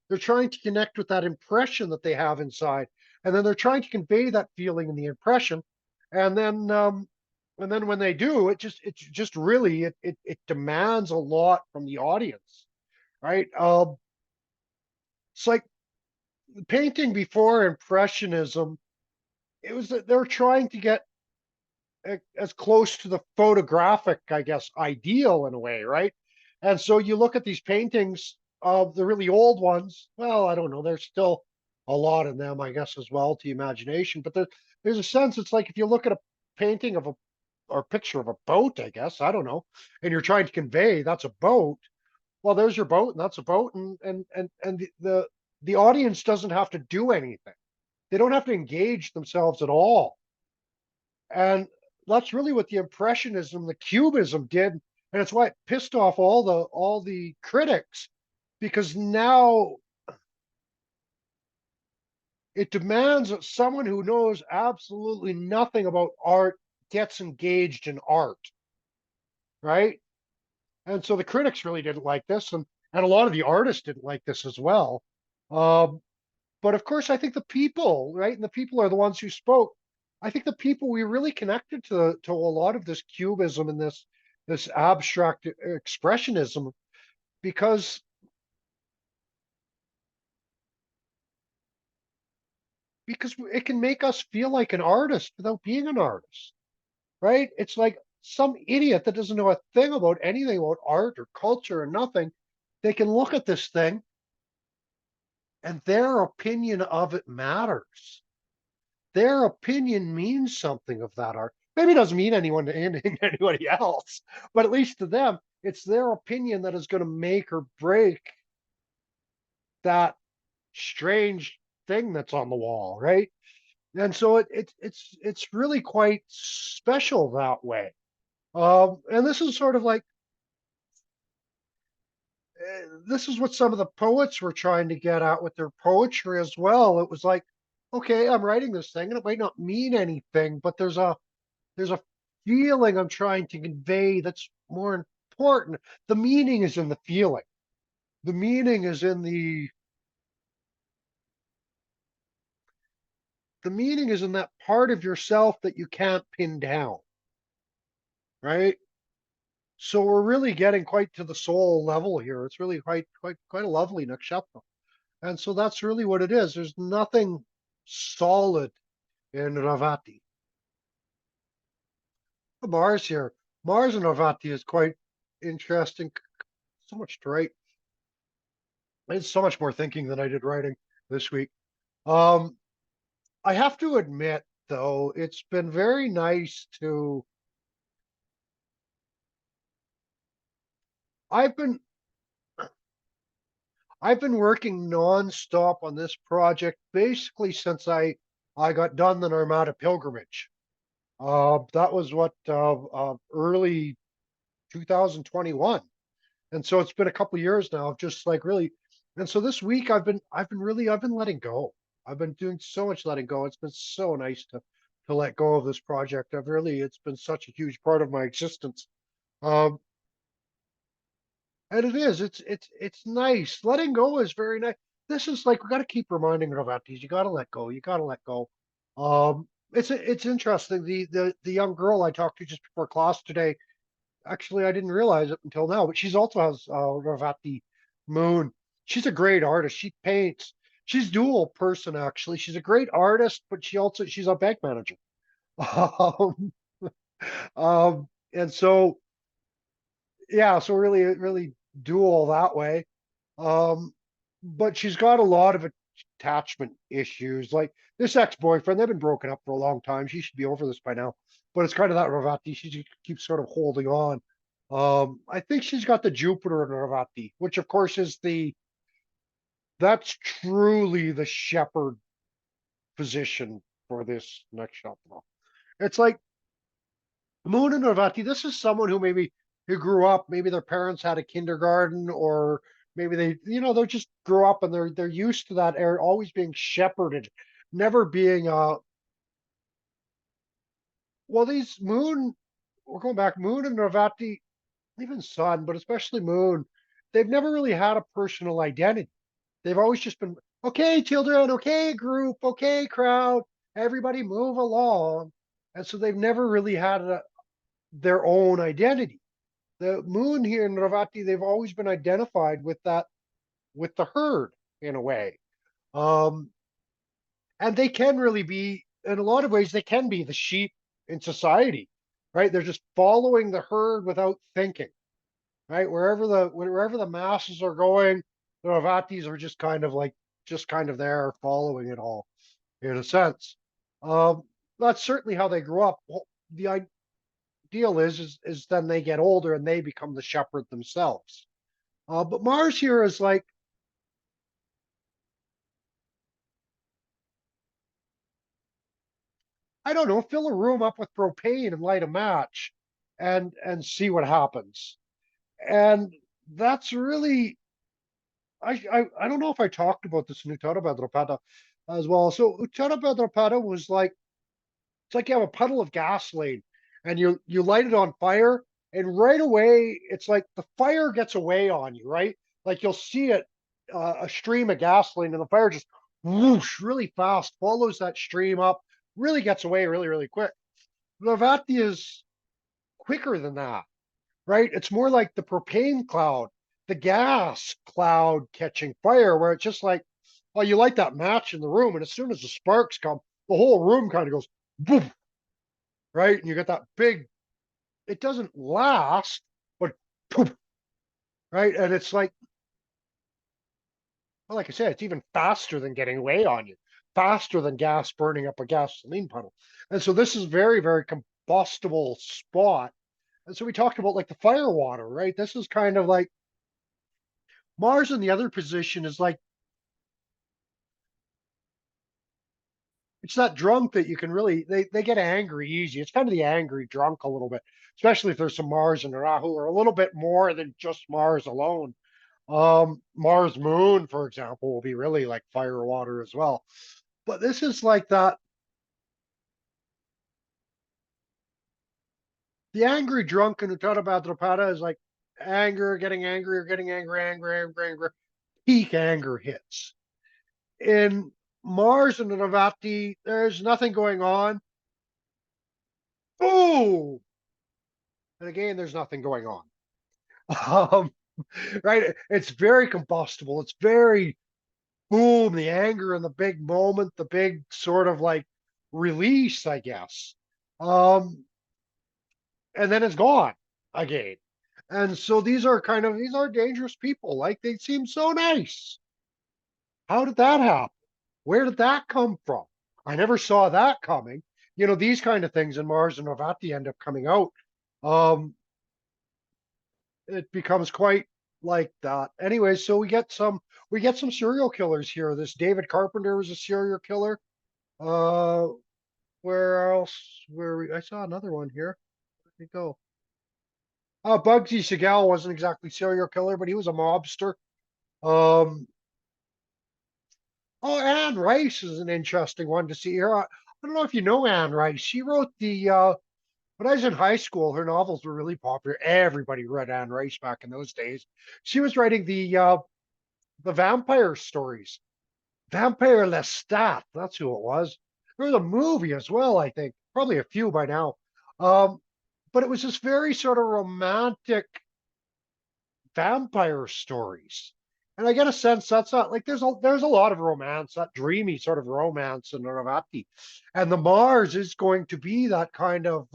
They're trying to connect with that impression that they have inside, and then they're trying to convey that feeling and the impression. And then when they do, it's just really it demands a lot from the audience, right? It's like painting before Impressionism. It was that they're trying to get as close to the photographic, I guess, ideal in a way, right? And so you look at these paintings of the really old ones. Well, I don't know. There's still a lot in them, I guess, as well, to imagination. But there's a sense. It's like if you look at a painting of a or picture of a boat, I guess, I don't know, and you're trying to convey that's a boat. Well, there's your boat, and that's a boat, and the audience doesn't have to do anything. They don't have to engage themselves at all. And that's really what the Impressionism, the Cubism did. And it's why it pissed off all the critics, because now it demands that someone who knows absolutely nothing about art gets engaged in art, right? And so the critics really didn't like this, and a lot of the artists didn't like this as well. Um, but of course, I think the people, right, and the people are the ones who spoke. I think the people we really connected to a lot of this cubism and this abstract expressionism because it can make us feel like an artist without being an artist, right? It's like some idiot that doesn't know a thing about anything about art or culture or nothing. They can look at this thing and their opinion of it matters. Their opinion means something of that art. Maybe it doesn't mean anyone to anybody else, but at least to them, it's their opinion that is going to make or break that strange thing that's on the wall, right? And so it's really quite special that way. And this is sort of like this is what some of the poets were trying to get at with their poetry as well. It was like, okay, I'm writing this thing, and it might not mean anything, but there's a feeling I'm trying to convey that's more important. The meaning is in the feeling. The meaning is in the meaning is in that part of yourself that you can't pin down, right? So we're really getting quite to the soul level here. It's really quite a lovely nakshatra. And so that's really what it is. There's nothing solid in Ravati. Mars here. Mars in Ravati is quite interesting. So much to write. I did so much more thinking than I did writing this week. Um, I have to admit, though, it's been very nice to. I've been I've been working nonstop on this project basically since I got done the Armada pilgrimage. That was what early 2021, and so it's been a couple years now of just like really. And so this week I've been letting go. I've been doing so much letting go. It's been so nice to let go of this project. It's been such a huge part of my existence. Um, and it is. It's nice. Letting go is very nice. This is like we got to keep reminding Ravatis. You got to let go. You got to let go. It's interesting. The young girl I talked to just before class today. Actually, I didn't realize it until now, but she's also has Ravati Moon. She's a great artist. She paints. She's dual person actually. She's a great artist, but she's a bank manager. Um, and so yeah, so really dual that way. Um, but she's got a lot of attachment issues. Like this ex-boyfriend, they've been broken up for a long time. She should be over this by now. But it's kind of that Ravati. She just keeps sort of holding on. I think she's got the Jupiter in Ravati, which of course is that's truly the shepherd position for this next nakshatra. It's like Moon and Ravati. This is someone who grew up. Maybe their parents had a kindergarten, or maybe they just grew up and they're used to that air always being shepherded, never being well. These Moon, we're going back. Moon and Ravati, even Sun, but especially Moon, they've never really had a personal identity. They've always just been okay, children, okay, group, okay, crowd, everybody move along, and so they've never really had their own identity. The Moon here in Ravati, they've always been identified with with the herd in a way. Um, and they can really be, in a lot of ways, they can be the sheep in society, right? They're just following the herd without thinking, right? Wherever the masses are going, the Ravatis are just kind of there following it all in a sense. Um, that's certainly how they grew up. Well, the ideal is then they get older and they become the shepherd themselves. But Mars here is like, I don't know, fill a room up with propane and light a match and see what happens. And that's really I don't know if I talked about this in Uttara Bhadrapada as well. So Uttara Bhadrapada was like it's like you have a puddle of gasoline and you light it on fire And right away, it's like the fire gets away on you, right? Like you'll see it, a stream of gasoline, and the fire just whoosh really fast, follows that stream up, really gets away really, really quick. Revati is quicker than that, right? It's more like the propane cloud, the gas cloud catching fire, where it's just like, well, you light that match in the room, and as soon as the sparks come, the whole room kind of goes boom, right? And you get that big, it doesn't last, but poof, right? And it's like, well, like I said, it's even faster than getting away on you, faster than gas burning up a gasoline puddle. And so this is very, very combustible spot. And so we talked about like the fire water, right? This is kind of like Mars in the other position is like, it's that drunk that you can really, they get angry easy. It's kind of the angry drunk a little bit, especially if there's some Mars and Rahu, or a little bit more than just Mars alone. Mars Moon, for example, will be really like fire water as well. But this is like that, the angry drunk in Uttara Bhadrapada is like anger, getting angrier, getting angry, angry, angry, angry. Peak anger hits. In Mars and Revati, there's nothing going on. Oh, and again, there's nothing going on. Um, right? It's very combustible. It's very boom, the anger and the big moment, the big sort of like release, I guess. Um, and then it's gone again. And so these are dangerous people. Like they seem so nice. How did that happen? Where did that come from? I never saw that coming. You know, these kind of things in Mars and Revati end up coming out. Um, it becomes quite like that. Anyway, so we get some serial killers here. This David Carpenter was a serial killer. Uh, where else? I saw another one here. Where'd it go? Bugsy Siegel wasn't exactly serial killer, but he was a mobster. Um, oh, Anne Rice is an interesting one to see here. I don't know if you know Anne Rice. She wrote the when I was in high school, her novels were really popular. Everybody read Anne Rice back in those days. She was writing the vampire stories. Vampire Lestat, that's who it was. There was a movie as well, I think, probably a few by now. Um, but it was this very sort of romantic vampire stories. And I get a sense that's not like there's a lot of romance, that dreamy sort of romance in Ravati. And the Mars is going to be that kind of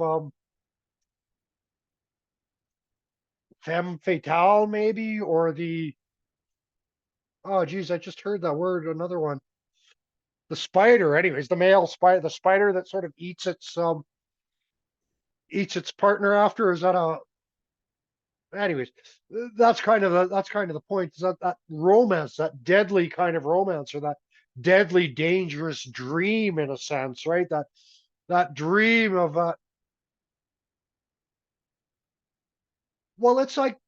femme fatale, maybe, or the oh geez, I just heard that word, another one. The spider, anyways, the male spider, the spider that sort of eats its partner after. Is that a anyways, that's kind of the point, is that that romance, that deadly kind of romance, or that deadly dangerous dream in a sense, right? That dream of well, it's like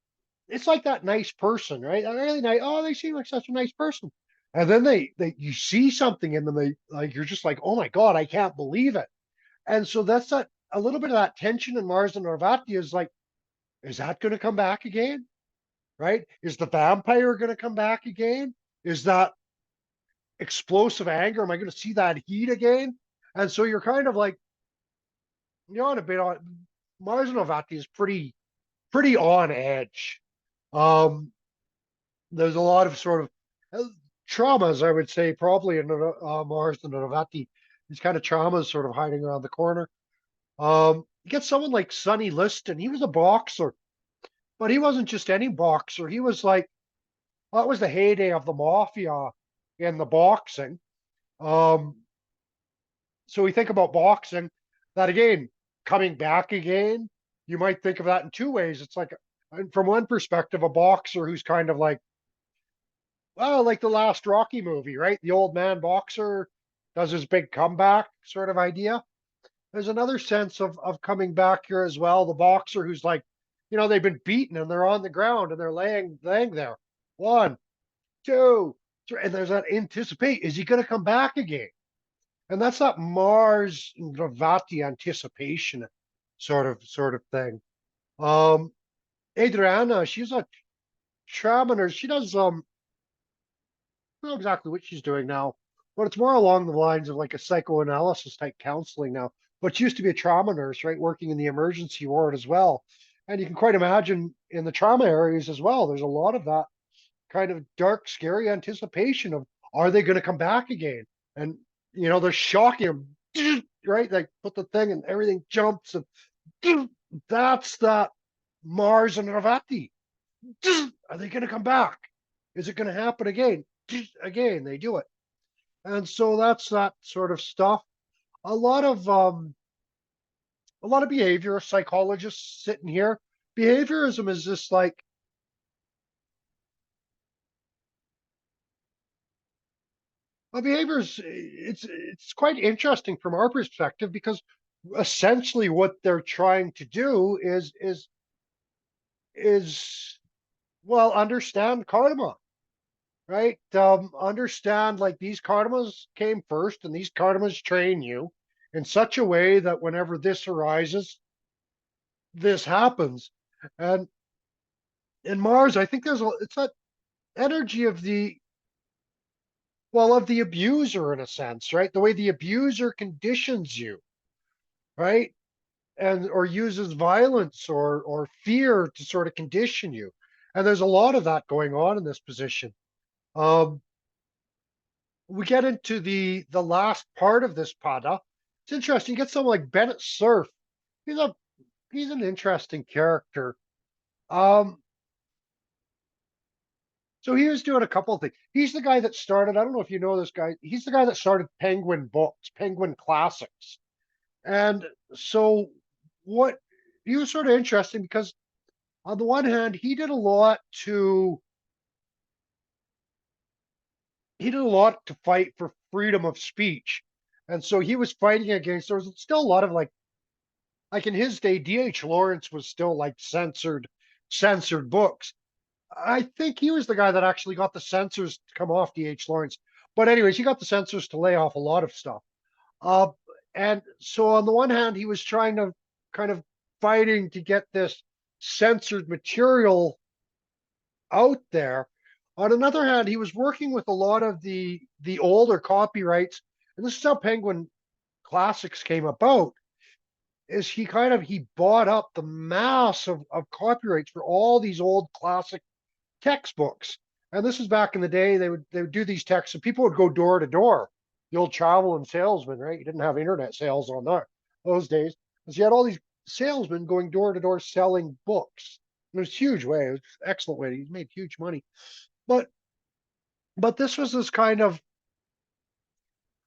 that nice person, right? That really nice, oh, they seem like such a nice person, and then they you see something in them, they like, you're just like, oh my god, I can't believe it. And so that's that, a little bit of that tension in Mars and Narvati is like, is that going to come back again? Right? Is the vampire going to come back again? Is that explosive anger? Am I going to see that heat again? And so you're kind of like, you're on a bit on, Mars Novati is pretty on edge. Um, there's a lot of sort of traumas, I would say, probably in Mars Novati. These kind of traumas sort of hiding around the corner. You get someone like Sonny Liston. He was a boxer, but he wasn't just any boxer. He was like, that was the heyday of the mafia in the boxing. Um, so we think about boxing, that again, coming back again, you might think of that in two ways. It's like, from one perspective, a boxer who's kind of like, well, like the last Rocky movie, right? The old man boxer does his big comeback sort of idea. There's another sense of coming back here as well. The boxer who's like, you know, they've been beaten and they're on the ground and they're laying there. One, two, three, and there's that anticipate. Is he going to come back again? And that's that Mars Revati anticipation sort of thing. Um, Adriana, she's a Traminer. She does I don't know exactly what she's doing now, but it's more along the lines of like a psychoanalysis type counseling now. But she used to be a trauma nurse, right, working in the emergency ward as well. And you can quite imagine in the trauma areas as well, there's a lot of that kind of dark, scary anticipation of are they going to come back again? And they're shocking them, right? They put the thing and everything jumps, and that's that Mars and Ravati. Are they going to come back? Is it going to happen again? Again, they do it. And so that's that sort of stuff. A lot of um, a lot of behavior psychologists sitting here. Behaviorism is just like behavior is it's quite interesting from our perspective because essentially what they're trying to do is well understand karma, right? Understand like these karmas came first, and these karmas train you in such a way that whenever this arises, this happens. And in Mars, I think it's that energy of the abuser in a sense, right? The way the abuser conditions you, right? And or uses violence or fear to sort of condition you. And there's a lot of that going on in this position. Um, we get into the last part of this pada. It's interesting. You get someone like Bennett Cerf. He's a he's an interesting character. Um, so he was doing a couple of things. He's the guy that started. I don't know if you know this guy. He's the guy that started Penguin Books, Penguin Classics. And so what he was sort of interesting because on the one hand, he did a lot to fight for freedom of speech. And so he was fighting against there was still a lot of like in his day, D.H. Lawrence was still like censored books. I think he was the guy that actually got the censors to come off D.H. Lawrence. But anyways, he got the censors to lay off a lot of stuff. Uh, and so on the one hand, he was trying to kind of fighting to get this censored material out there. On another hand, he was working with a lot of the older copyrights, and this is how Penguin Classics came about. Is he bought up the mass of copyrights for all these old classic textbooks. And this is back in the day, they would do these texts, and people would go door to door. The old travel and salesman, right? You didn't have internet sales on those days. Because you had all these salesmen going door to door selling books. It was a huge way. It was an excellent way. He made huge money. But this was this kind of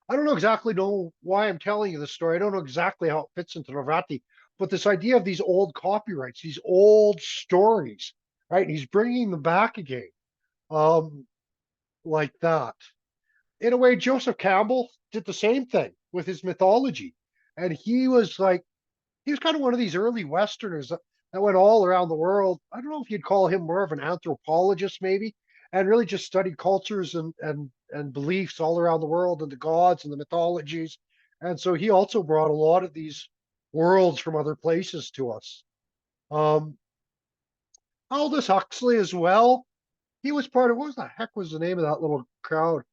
I don't know exactly know why I'm telling you this story. I don't know exactly how it fits into Navati, but this idea of these old copyrights, these old stories, right? And he's bringing them back again, um, like that. In a way, Joseph Campbell did the same thing with his mythology, and he was kind of one of these early Westerners that went all around the world. I don't know if you'd call him more of an anthropologist, maybe, and really just studied cultures and beliefs all around the world and the gods and the mythologies. And so he also brought a lot of these worlds from other places to us. Um, Aldous Huxley as well. He was part of what was the heck was the name of that little crowd?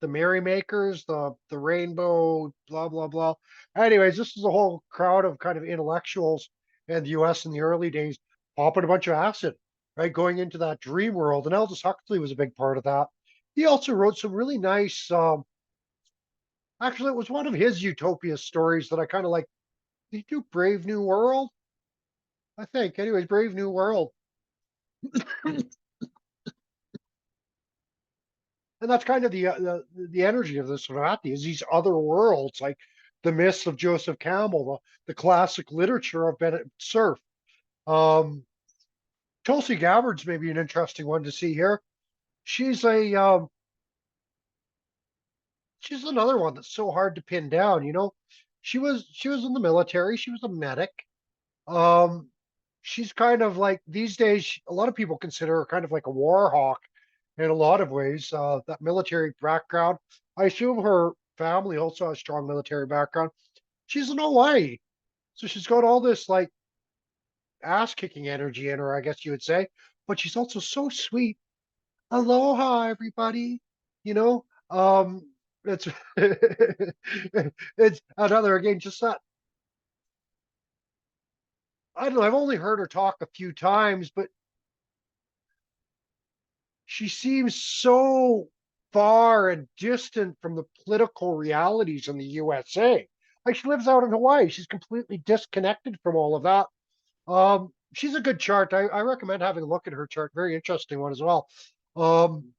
The Merrymakers, the Rainbow, blah blah blah. Anyways, this is a whole crowd of kind of intellectuals in the U.S. in the early days, popping a bunch of acid, right, going into that dream world. And Aldous Huxley was a big part of that. He also wrote some really nice. Actually, it was one of his utopia stories that I kind of like. Did he do Brave New World? I think. Anyways, Brave New World. And that's kind of the energy of this Revati is these other worlds, like the myths of Joseph Campbell, the classic literature of Bennett Cerf. Um, Tulsi Gabbard's maybe an interesting one to see here. She's a she's another one that's so hard to pin down. She was in the military. She was a medic. Um, she's kind of like these days. A lot of people consider her kind of like a war hawk in a lot of ways. That military background. I assume her family also has a strong military background. She's in Hawaii, so she's got all this like ass kicking energy in her, I guess you would say, but she's also so sweet. Aloha, everybody. You know, it's it's another again, just that I don't know. I've only heard her talk a few times, but she seems so far and distant from the political realities in the USA. Like she lives out in Hawaii. She's completely disconnected from all of that. She's a good chart. I recommend having a look at her chart. Very interesting one as well. Um,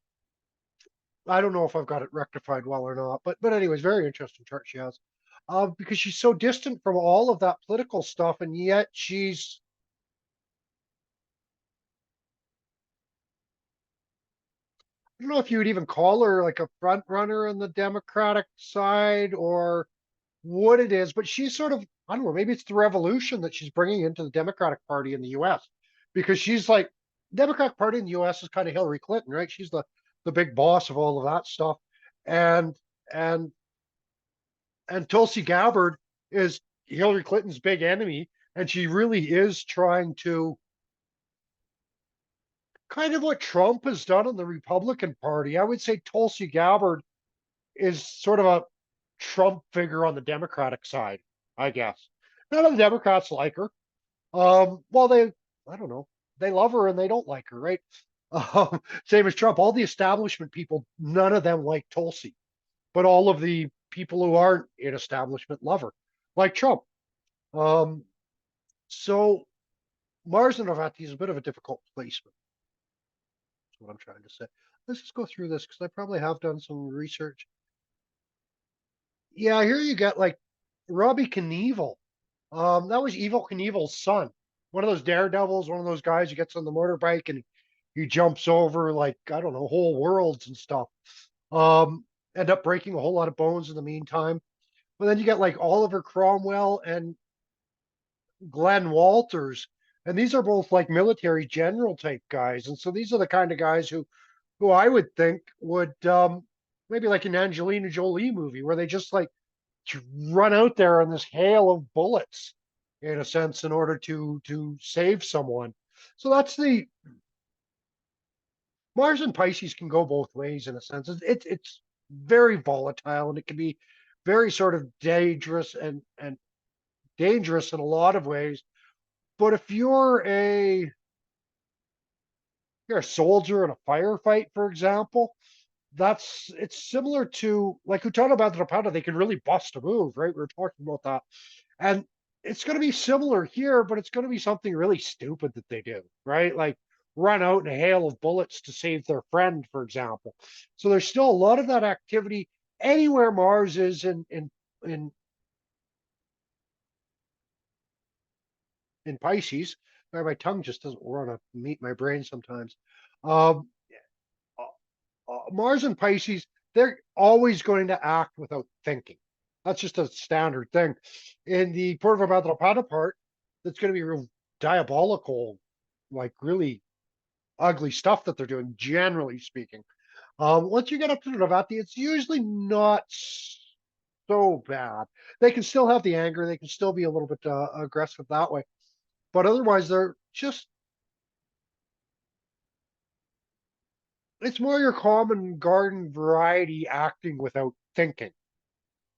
I don't know if I've got it rectified well or not, but anyways, very interesting chart she has. Because she's so distant from all of that political stuff, and yet she's I don't know if you would even call her like a front runner on the Democratic side or what it is, but she's sort of, I don't know, maybe it's the revolution that she's bringing into the Democratic Party in the US because she's like, Democratic Party in the US is kind of Hillary Clinton, right? She's the big boss of all of that stuff. And, and, and Tulsi Gabbard is Hillary Clinton's big enemy. And she really is trying to kind of what Trump has done in the Republican Party. I would say Tulsi Gabbard is sort of a Trump figure on the Democratic side, I guess. None of the Democrats like her. Well, I don't know, they love her and they don't like her, right? Same as Trump. All the establishment people, none of them like Tulsi, but all of the people who aren't in establishment love her, like Trump. Um, so Mars and Revati is a bit of a difficult placement. That's what I'm trying to say. Let's just go through this because I probably have done some research. Yeah, here you get like Robbie Knievel. That was Evil Knievel's son. One of those daredevils, one of those guys who gets on the motorbike and he jumps over like, I don't know, whole worlds and stuff. End up breaking a whole lot of bones in the meantime. But then you get like Oliver Cromwell and Glenn Walters. And these are both like military general type guys. And so these are the kind of guys who I would think would maybe like an Angelina Jolie movie where they just like run out there in this hail of bullets in a sense in order to save someone. So that's the Mars and Pisces can go both ways in a sense. It's very volatile and it can be very sort of dangerous and dangerous in a lot of ways. But if you're a soldier in a firefight, for example, that's it's similar to like Utano Badrapada, they can really bust a move, right? We were talking about that. And it's going to be similar here, but it's going to be something really stupid that they do, right? Like run out in a hail of bullets to save their friend, for example. So there's still a lot of that activity anywhere Mars is in in Pisces. My tongue just doesn't want to meet my brain sometimes. Um, Mars and Pisces, they're always going to act without thinking. That's just a standard thing. In the Purva Bhadrapada part, that's going to be real diabolical, like really ugly stuff that they're doing, generally speaking. Once you get up to the Revati, it's usually not so bad. They can still have the anger, they can still be a little bit aggressive that way, but otherwise, they're just it's more your common garden variety acting without thinking.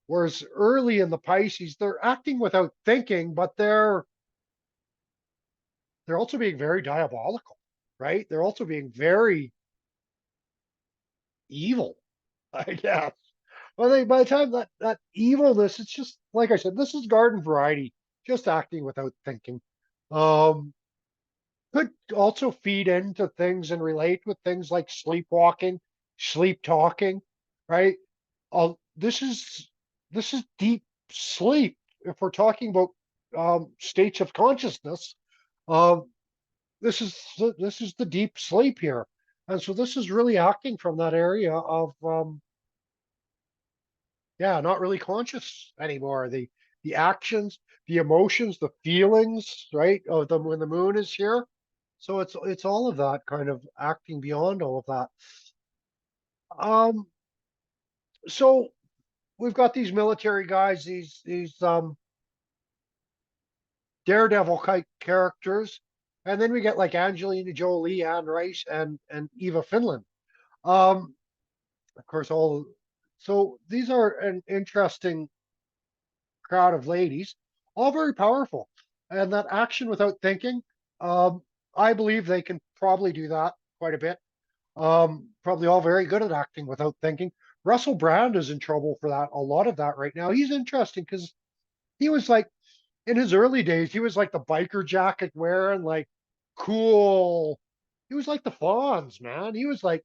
Whereas early in the Pisces, they're acting without thinking, but they're also being very diabolical, right? They're also being very evil, I guess. Well, by the time that evilness, it's just like I said, this is garden variety, just acting without thinking. Um, could also feed into things and relate with things like sleepwalking, sleep talking, right? This is deep sleep. If we're talking about states of consciousness, um, this is the deep sleep here, and so this is really acting from that area of yeah, not really conscious anymore. The actions, the emotions, the feelings, right? Of them when the moon is here. So it's all of that kind of acting beyond all of that. Um, so we've got these military guys, these Daredevil type characters. And then we get like Angelina Jolie, Anne Rice, and Eva Finland. Um, of course, all so these are an interesting crowd of ladies, all very powerful. And that action without thinking, um, I believe they can probably do that quite a bit. Probably all very good at acting without thinking. Russell Brand is in trouble for that, a lot of that right now. He's interesting because he was like, in his early days, he was like the biker jacket wearing, like cool. He was like the Fonz, man. He was like,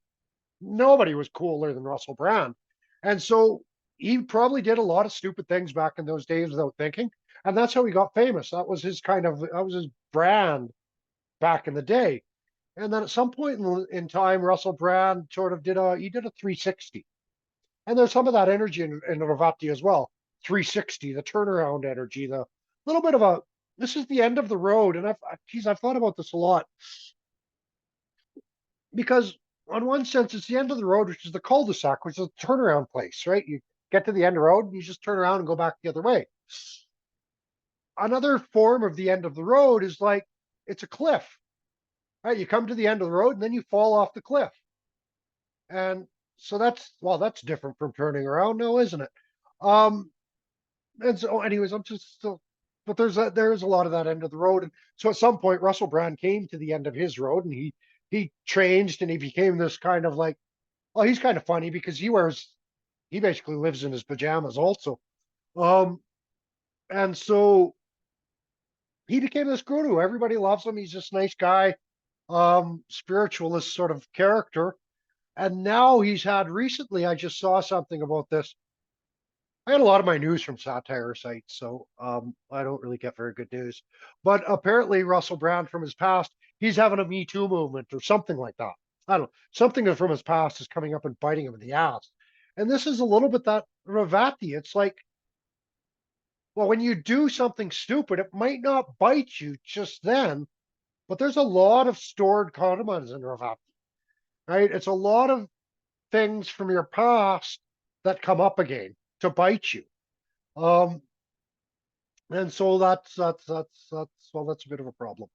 nobody was cooler than Russell Brand. And so he probably did a lot of stupid things back in those days without thinking. And that's how he got famous. That was his that was his brand back in the day. And then at some point in time, Russell Brand sort of he did a 360. And there's some of that energy in Revati as well. 360, the turnaround energy, the little bit of a, this is the end of the road. And I've thought about this a lot because on one sense, it's the end of the road, which is the cul-de-sac, which is a turnaround place, right? You get to the end of the road, and you just turn around and go back the other way. Another form of the end of the road is like it's a cliff, right? You come to the end of the road, and then you fall off the cliff. And so that's different from turning around, no, isn't it? Um, and so, anyways, I'm just still, but there's a lot of that end of the road, and so at some point, Russell Brand came to the end of his road, and he changed, and he became this kind of like, well, he's kind of funny because he basically lives in his pajamas also, um, and so he became this guru. Everybody loves him. He's this nice guy, spiritualist sort of character, and now he's had recently. I just saw something about this. I get a lot of my news from satire sites, so I don't really get very good news. But apparently, Russell Brand from his past, he's having a Me Too movement or something like that. I don't know. Something from his past is coming up and biting him in the ass. And this is a little bit that Revati. It's like, well, when you do something stupid, it might not bite you just then, but there's a lot of stored karmas in Revati, right? It's a lot of things from your past that come up again to bite you. Um, And so that's well, that's a bit of a problem.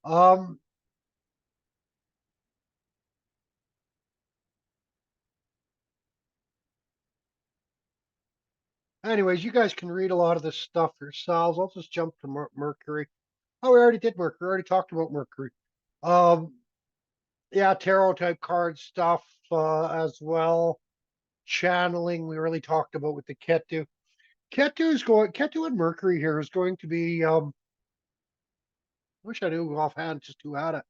Um, Anyways, you guys can read a lot of this stuff yourselves. I'll just jump to Mercury. Oh, we already did Mercury. We already talked about Mercury. Um, yeah, tarot type card stuff as well. Channeling, we really talked about with the Ketu. Ketu and Mercury here is going to be. I wish I knew offhand just who had it,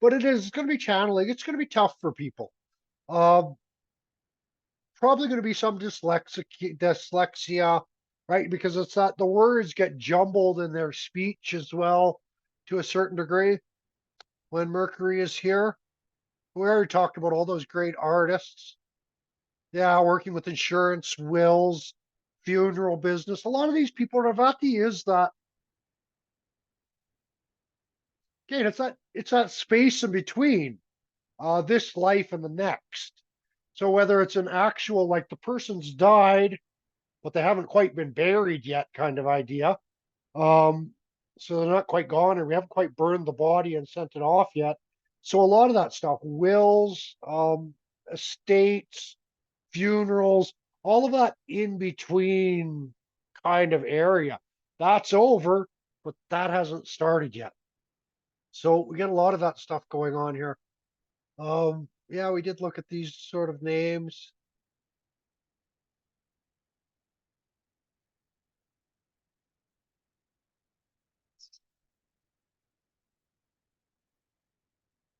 but it's going to be channeling. It's going to be tough for people. Um, Probably going to be some dyslexia, right? Because it's that the words get jumbled in their speech as well to a certain degree when Mercury is here. We already talked about all those great artists. Yeah, working with insurance, wills, funeral business. A lot of these people, Ravati is that. Again, it's that space in between this life and the next. So whether it's an actual like the person's died but they haven't quite been buried yet kind of idea. Um, so they're not quite gone, and we haven't quite burned the body and sent it off yet. So a lot of that stuff, wills, estates, funerals, all of that in between kind of area, that's over, but that hasn't started yet. So we get a lot of that stuff going on here. Yeah, we did look at these sort of names.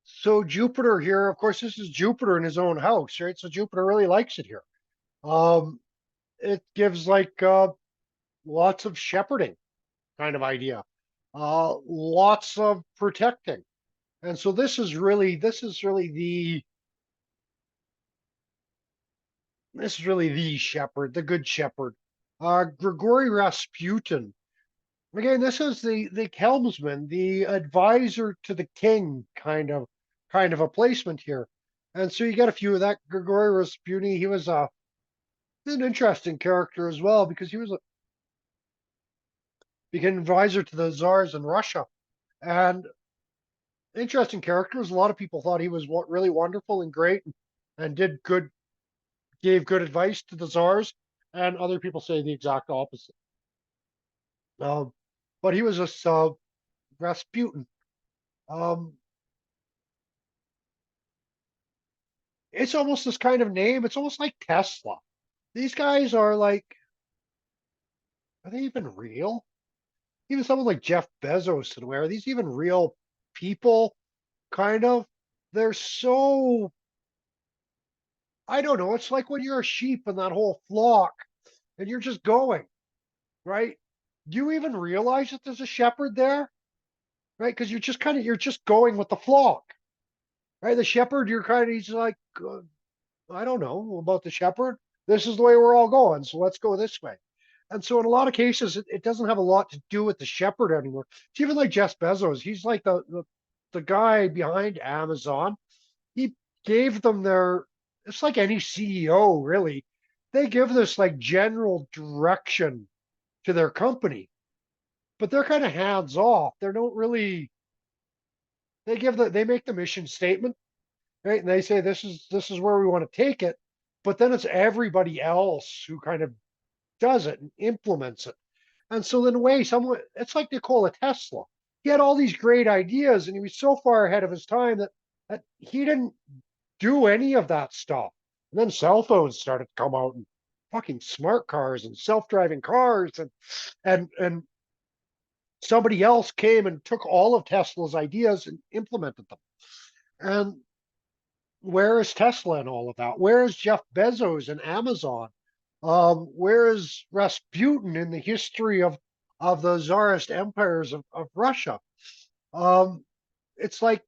So Jupiter here, of course, this is Jupiter in his own house, right? So Jupiter really likes it here. Um, it gives like lots of shepherding kind of idea, lots of protecting, and so this is really the shepherd, the good shepherd. Grigory Rasputin. Again, this is the helmsman, the advisor to the king, kind of a placement here. And so you get a few of that. Grigory Rasputin, he was an interesting character as well because he was became advisor to the czars in Russia. And interesting characters. A lot of people thought he was really wonderful and great, and did good, gave good advice to the czars, and other people say the exact opposite. Um, but he was this Rasputin. Um, it's almost this kind of name. It's almost like Tesla. These guys are like, are they even real? Even someone like Jeff Bezos and where are these even real people? Kind of. They're so, I don't know. It's like when you're a sheep in that whole flock and you're just going, right? Do you even realize that there's a shepherd there? Right? Because you're just kind of, you're just going with the flock, right? The shepherd, you're kind of, he's like, I don't know about the shepherd. This is the way we're all going. So let's go this way. And so in a lot of cases, it doesn't have a lot to do with the shepherd anymore. It's even like Jeff Bezos. He's like the guy behind Amazon. He gave them their, it's like any CEO, really. They give this like general direction to their company, but they're kind of hands off. They don't really, they make the mission statement, right? And they say this is where we want to take it. But then it's everybody else who kind of does it and implements it. And so in a way, someone, it's like Nikola Tesla. He had all these great ideas and he was so far ahead of his time that he didn't do any of that stuff. And then cell phones started to come out and fucking smart cars and self-driving cars and somebody else came and took all of Tesla's ideas and implemented them. And where is Tesla and all of that? Where is Jeff Bezos and Amazon? Where is Rasputin in the history of the Tsarist empires of Russia? Um, it's like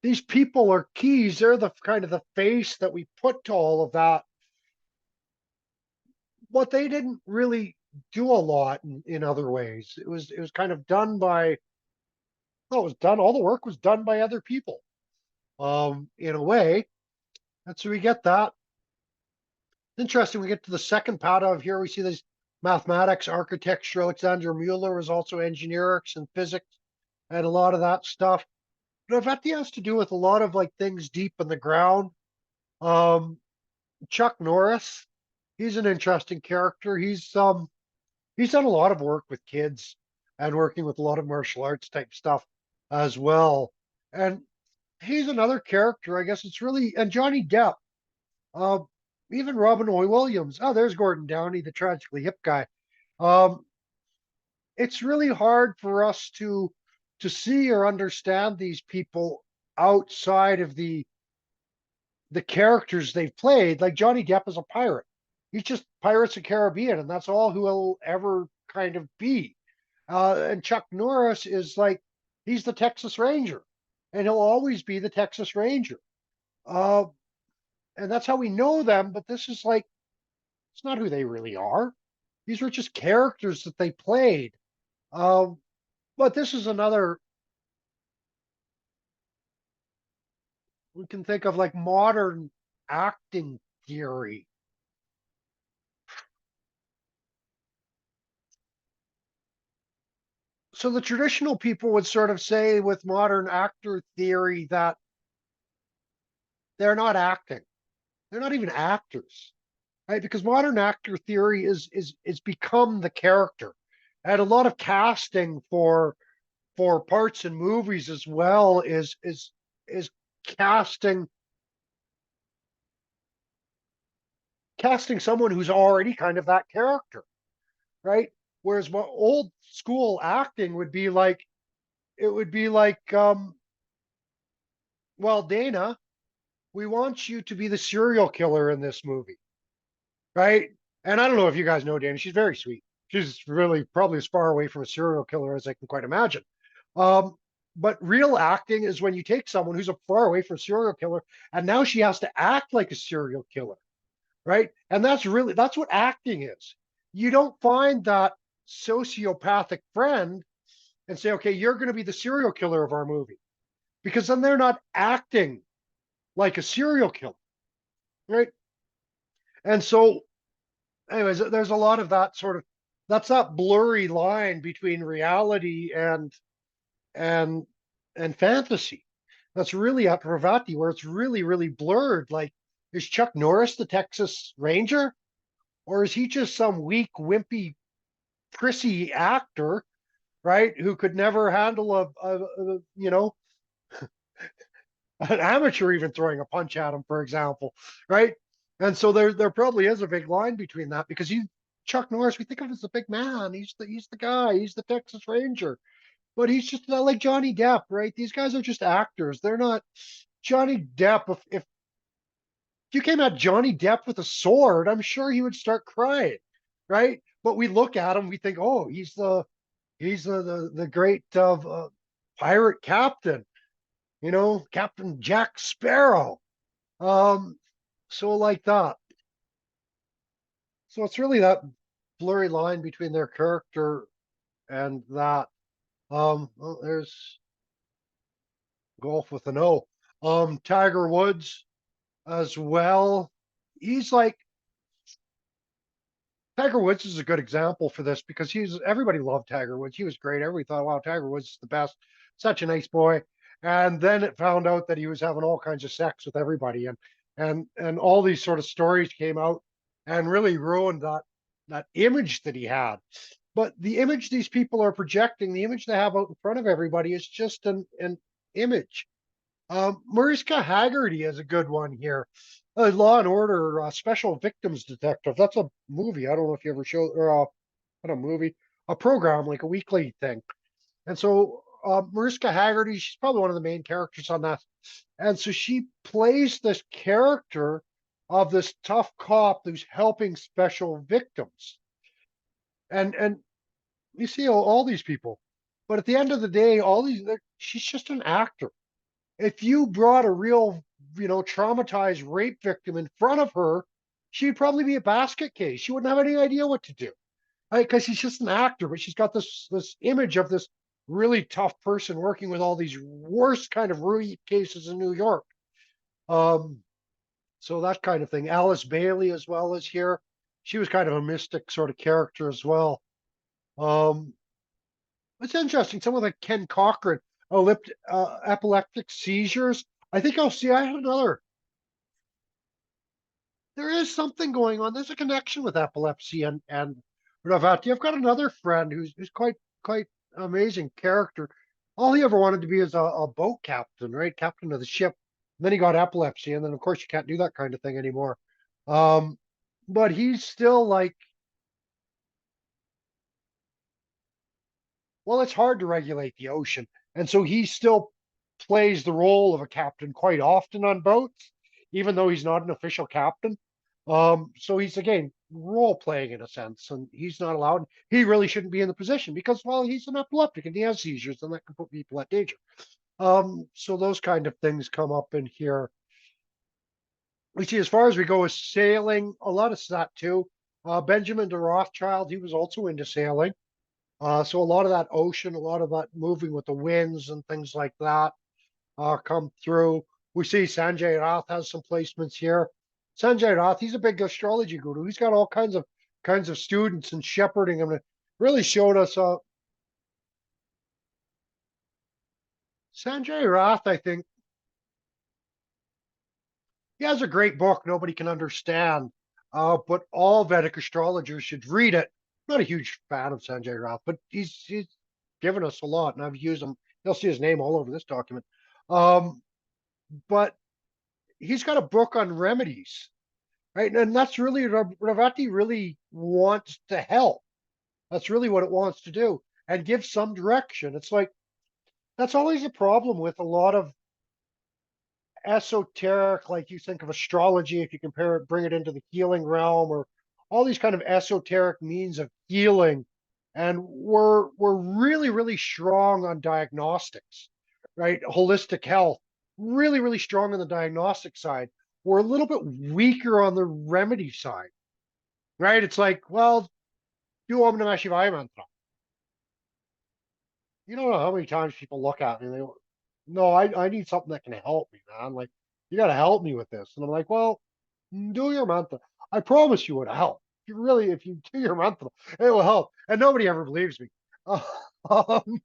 these people are keys. They're the kind of the face that we put to all of that. But they didn't really do a lot in other ways. It was kind of done by, well, it was done, all the work was done by other people. In a way. And so we get that. Interesting. We get to the second part of here. We see this mathematics, architecture. Alexander Mueller was also engineering and physics and a lot of that stuff. But Revati has to do with a lot of like things deep in the ground. Um, Chuck Norris, he's an interesting character. He's done a lot of work with kids and working with a lot of martial arts type stuff as well. And he's another character. I guess it's really, and Johnny Depp. Uh, Even Robin Williams. Oh, there's Gordon Downey, the tragically hip guy. Um, it's really hard for us to see or understand these people outside of the characters they've played. Like Johnny Depp is a pirate. He's just Pirates of the Caribbean, and that's all who he'll ever kind of be. And Chuck Norris is like he's the Texas Ranger, and he'll always be the Texas Ranger. Uh, and that's how we know them. But this is like it's not who they really are. These were just characters that they played. Um, but this is another we can think of like modern acting theory. So the traditional people would sort of say with modern actor theory that they're not acting. They're not even actors, right? Because modern actor theory is become the character. And a lot of casting for parts in movies as well is casting casting someone who's already kind of that character, right? Whereas old school acting would be like it would be like well, Dana, we want you to be the serial killer in this movie, right? And I don't know if you guys know Dana, she's very sweet. She's really probably as far away from a serial killer as I can quite imagine. Um, but real acting is when you take someone who's a far away from a serial killer, and now she has to act like a serial killer, right? And that's what acting is. You don't find that sociopathic friend and say, okay, you're going to be the serial killer of our movie, because then they're not acting like a serial killer, right? And so anyways, there's a lot of that sort of, that's that blurry line between reality and and fantasy. That's really at Revati where it's really, really blurred. Like, is Chuck Norris the Texas Ranger? Or is he just some weak, wimpy, prissy actor, right? Who could never handle you know, an amateur even throwing a punch at him, for example, right? And so there probably is a big line between that because Chuck Norris, we think of him as the big man. He's the guy. He's the Texas Ranger, but he's just not like Johnny Depp, right? These guys are just actors. They're not Johnny Depp. If you came at Johnny Depp with a sword, I'm sure he would start crying, right? But we look at him, we think, oh, he's the great pirate captain, Captain Jack Sparrow. Um, so like that. So it's really that blurry line between their character and that. Well, there's golf with an O. Tiger Woods as well. He's like Tiger Woods is a good example for this because everybody loved Tiger Woods. He was great. Everybody thought, wow, Tiger Woods is the best. Such a nice boy. And then it found out that he was having all kinds of sex with everybody, and all these sort of stories came out and really ruined that image that he had. But the image these people are projecting, the image they have out in front of everybody is just an image. Mariska Haggerty is a good one here. Law and Order, Special Victims Detective. That's a movie. I don't know if you ever showed, or not a movie, a program, like a weekly thing. And so Mariska Haggerty, she's probably one of the main characters on that. And so she plays this character of this tough cop who's helping special victims. And you see all these people. But at the end of the day, she's just an actor. If you brought a real, traumatized rape victim in front of her, she'd probably be a basket case. She wouldn't have any idea what to do, right? Because she's just an actor, but she's got this image of this really tough person working with all these worst kind of rape cases in New York. Um, so that kind of thing. Alice Bailey as well as here. She was kind of a mystic sort of character as well. Um, it's interesting. Someone like Ken Cochran, epileptic seizures. I think I had another. There is something going on. There's a connection with epilepsy and Ravati. I've got another friend who's quite amazing character. All he ever wanted to be is a boat captain, right? Captain of the ship. And then he got epilepsy, and then of course you can't do that kind of thing anymore. Um, but he's still like, well, it's hard to regulate the ocean. And so he still plays the role of a captain quite often on boats, even though he's not an official captain. So he's again role playing in a sense, and he's not allowed. He really shouldn't be in the position because, well, he's an epileptic and he has seizures, and that can put people at danger. So those kind of things come up in here. We see as far as we go is sailing, a lot of that too. Benjamin de Rothschild, he was also into sailing. So a lot of that ocean, a lot of that moving with the winds and things like that come through. We see Sanjay Rath has some placements here. Sanjay Rath, he's a big astrology guru. He's got all kinds of students and shepherding him. It really showed us Sanjay Rath, I think, he has a great book nobody can understand, but all Vedic astrologers should read it. I'm not a huge fan of Sanjay Rath, but he's given us a lot, and I've used him. You'll see his name all over this document. Um, but he's got a book on remedies, right? And that's really Ravati really wants to help. That's really what it wants to do and give some direction. It's like that's always a problem with a lot of esoteric, like you think of astrology, if you compare it, bring it into the healing realm, or all these kind of esoteric means of healing. And we're really, really strong on diagnostics, right? Holistic health, really, really strong on the diagnostic side. We're a little bit weaker on the remedy side, right? It's like, well, do Om Namah Shivaya mantra. You don't know how many times people look at me and they go, no, I need something that can help me, man. Like, you got to help me with this. And I'm like, well, do your mantra. I promise you it'll help. if you do your month, it will help. And nobody ever believes me. Um,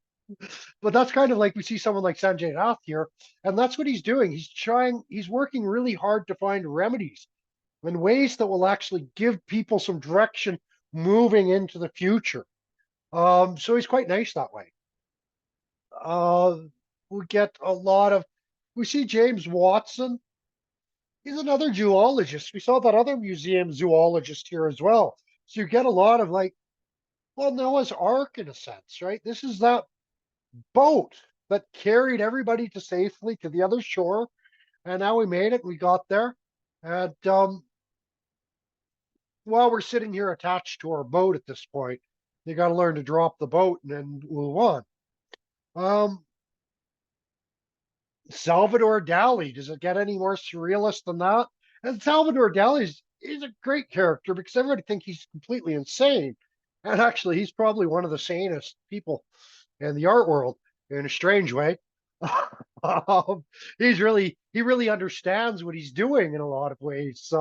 but that's kind of like we see someone like Sanjay Nath here, and that's what he's doing. He's working really hard to find remedies and ways that will actually give people some direction moving into the future. So he's quite nice that way. Uh, we get a lot of, we see James Watson. He's another zoologist. We saw that other museum zoologist here as well. So you get a lot of like, well, Noah's Ark in a sense, right? This is that boat that carried everybody to safely to the other shore. And now we made it. We got there. And while we're sitting here attached to our boat at this point, you got to learn to drop the boat and then move on. Um, Salvador Dali, does it get any more surrealist than that? And Salvador Dali is a great character because everybody thinks he's completely insane. And actually, he's probably one of the sanest people in the art world in a strange way. He really understands what he's doing in a lot of ways.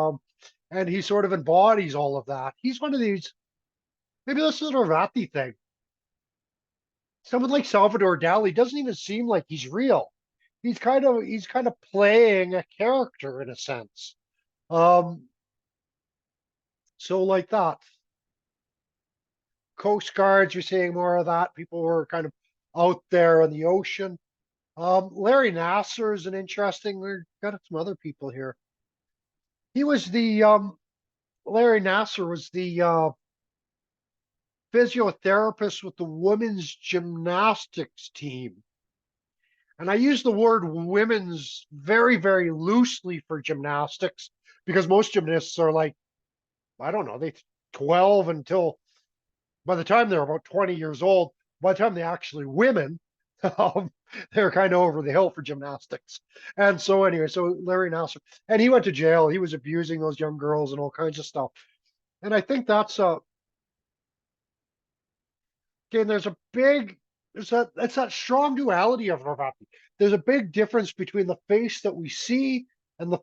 And he sort of embodies all of that. He's one of these, maybe this is a Revati thing. Someone like Salvador Dali doesn't even seem like he's real. He's kind of playing a character in a sense. Um, so like that. Coast guards, you're seeing more of that. People were kind of out there in the ocean. Larry Nasser is an interesting. We've got some other people here. He was the Larry Nasser was the physiotherapist with the women's gymnastics team. And I use the word women's very, very loosely for gymnastics because most gymnasts are like, I don't know, they 12 until by the time they're about 20 years old, by the time they actually women, um, they're kind of over the hill for gymnastics. And so anyway, so Larry Nasser, and he went to jail. He was abusing those young girls and all kinds of stuff. And I think that's again, it's that strong duality of Ravati. There's a big difference between the face that we see and the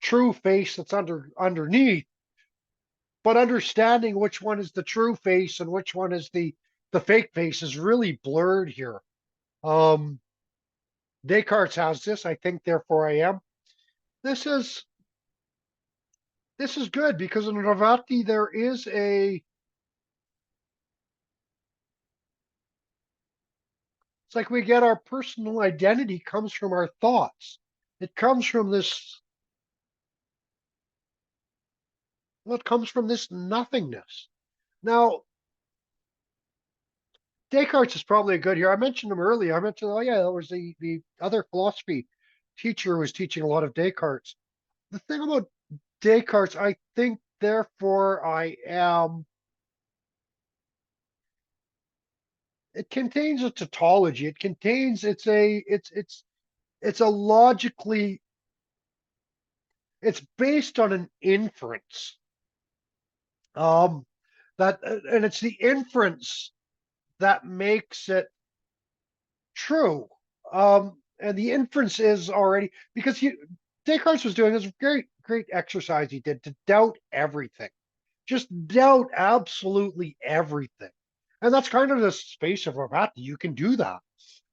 true face that's underneath. But understanding which one is the true face and which one is the fake face is really blurred here. Um, Descartes has this. I think, therefore I am. This is this is good because in Ravati there is a. It's like we get our personal identity comes from our thoughts. It comes from this. Well, it comes from this nothingness. Now, Descartes is probably a good here. I mentioned him earlier. I mentioned, oh yeah, that was the other philosophy teacher who was teaching a lot of Descartes. The thing about Descartes, I think, therefore I am. It contains a tautology. It contains it's a logically it's based on an inference. Um, that and it's the inference that makes it true. And the inference is already because Descartes was doing this great exercise he did to doubt everything, just doubt absolutely everything, and that's kind of the space of Ravati. You can do that,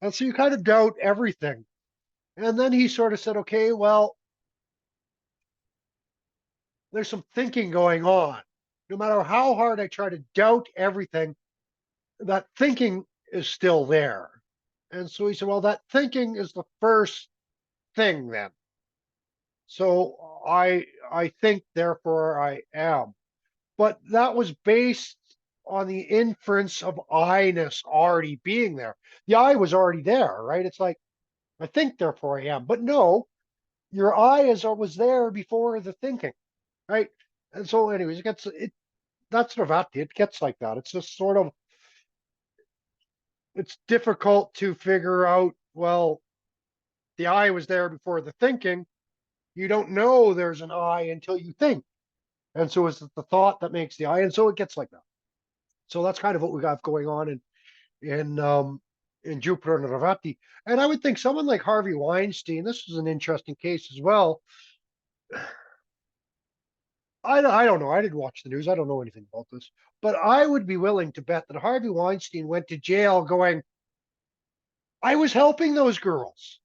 and so you kind of doubt everything, and then he sort of said, okay, well, there's some thinking going on. No matter how hard I try to doubt everything, that thinking is still there. And so he said, well, that thinking is the first thing then. So I think, therefore I am. But that was based on the inference of I-ness already being there. The I was already there, right? It's like, I think, therefore I am. But no, your I was there before the thinking, right? And so anyways, that's Ravati. It gets like that. It's just sort of, it's difficult to figure out, well, the I was there before the thinking. You don't know there's an I until you think. And so it's the thought that makes the I. And so it gets like that. So that's kind of what we got going on in Jupiter and Ravati. And I would think someone like Harvey Weinstein, this is an interesting case as well. I don't know. I didn't watch the news. I don't know anything about this. But I would be willing to bet that Harvey Weinstein went to jail going, I was helping those girls,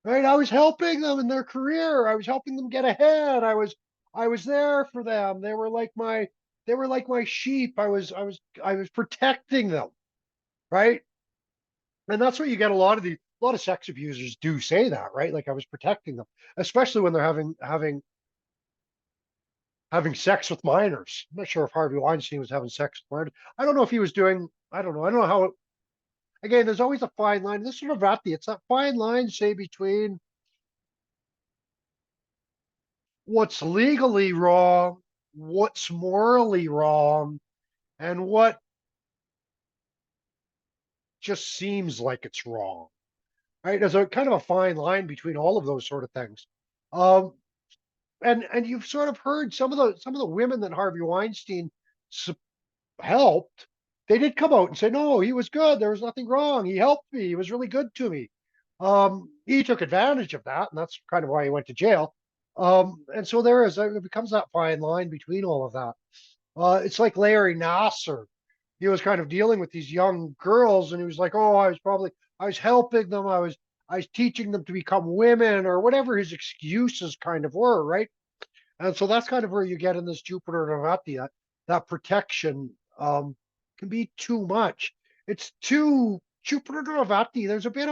right? I was helping them in their career. I was helping them get ahead. I was there for them. They were like my sheep. I was protecting them, right? And that's what you get a lot of sex abusers do say that, right? Like I was protecting them, especially when they're having sex with minors. I'm not sure if Harvey Weinstein was having sex with minors. I don't know if he was doing, I don't know. I don't know how, again, there's always a fine line. This is Revati. It's that fine line, say, between what's legally wrong, what's morally wrong, and what just seems like it's wrong, right? There's a kind of a fine line between all of those sort of things. Um, and you've sort of heard some of the women that Harvey Weinstein helped, they did come out and say, no, he was good. There was nothing wrong. He helped me. He was really good to me. He took advantage of that, and that's kind of why he went to jail. And so it becomes that fine line between all of that. It's like Larry Nasser. He was kind of dealing with these young girls, and he was like, oh, I was helping them. I was teaching them to become women or whatever his excuses kind of were, right? And so that's kind of where you get in this Jupiter Navati, that protection can be too much. It's too Jupiter Navati. There's a bit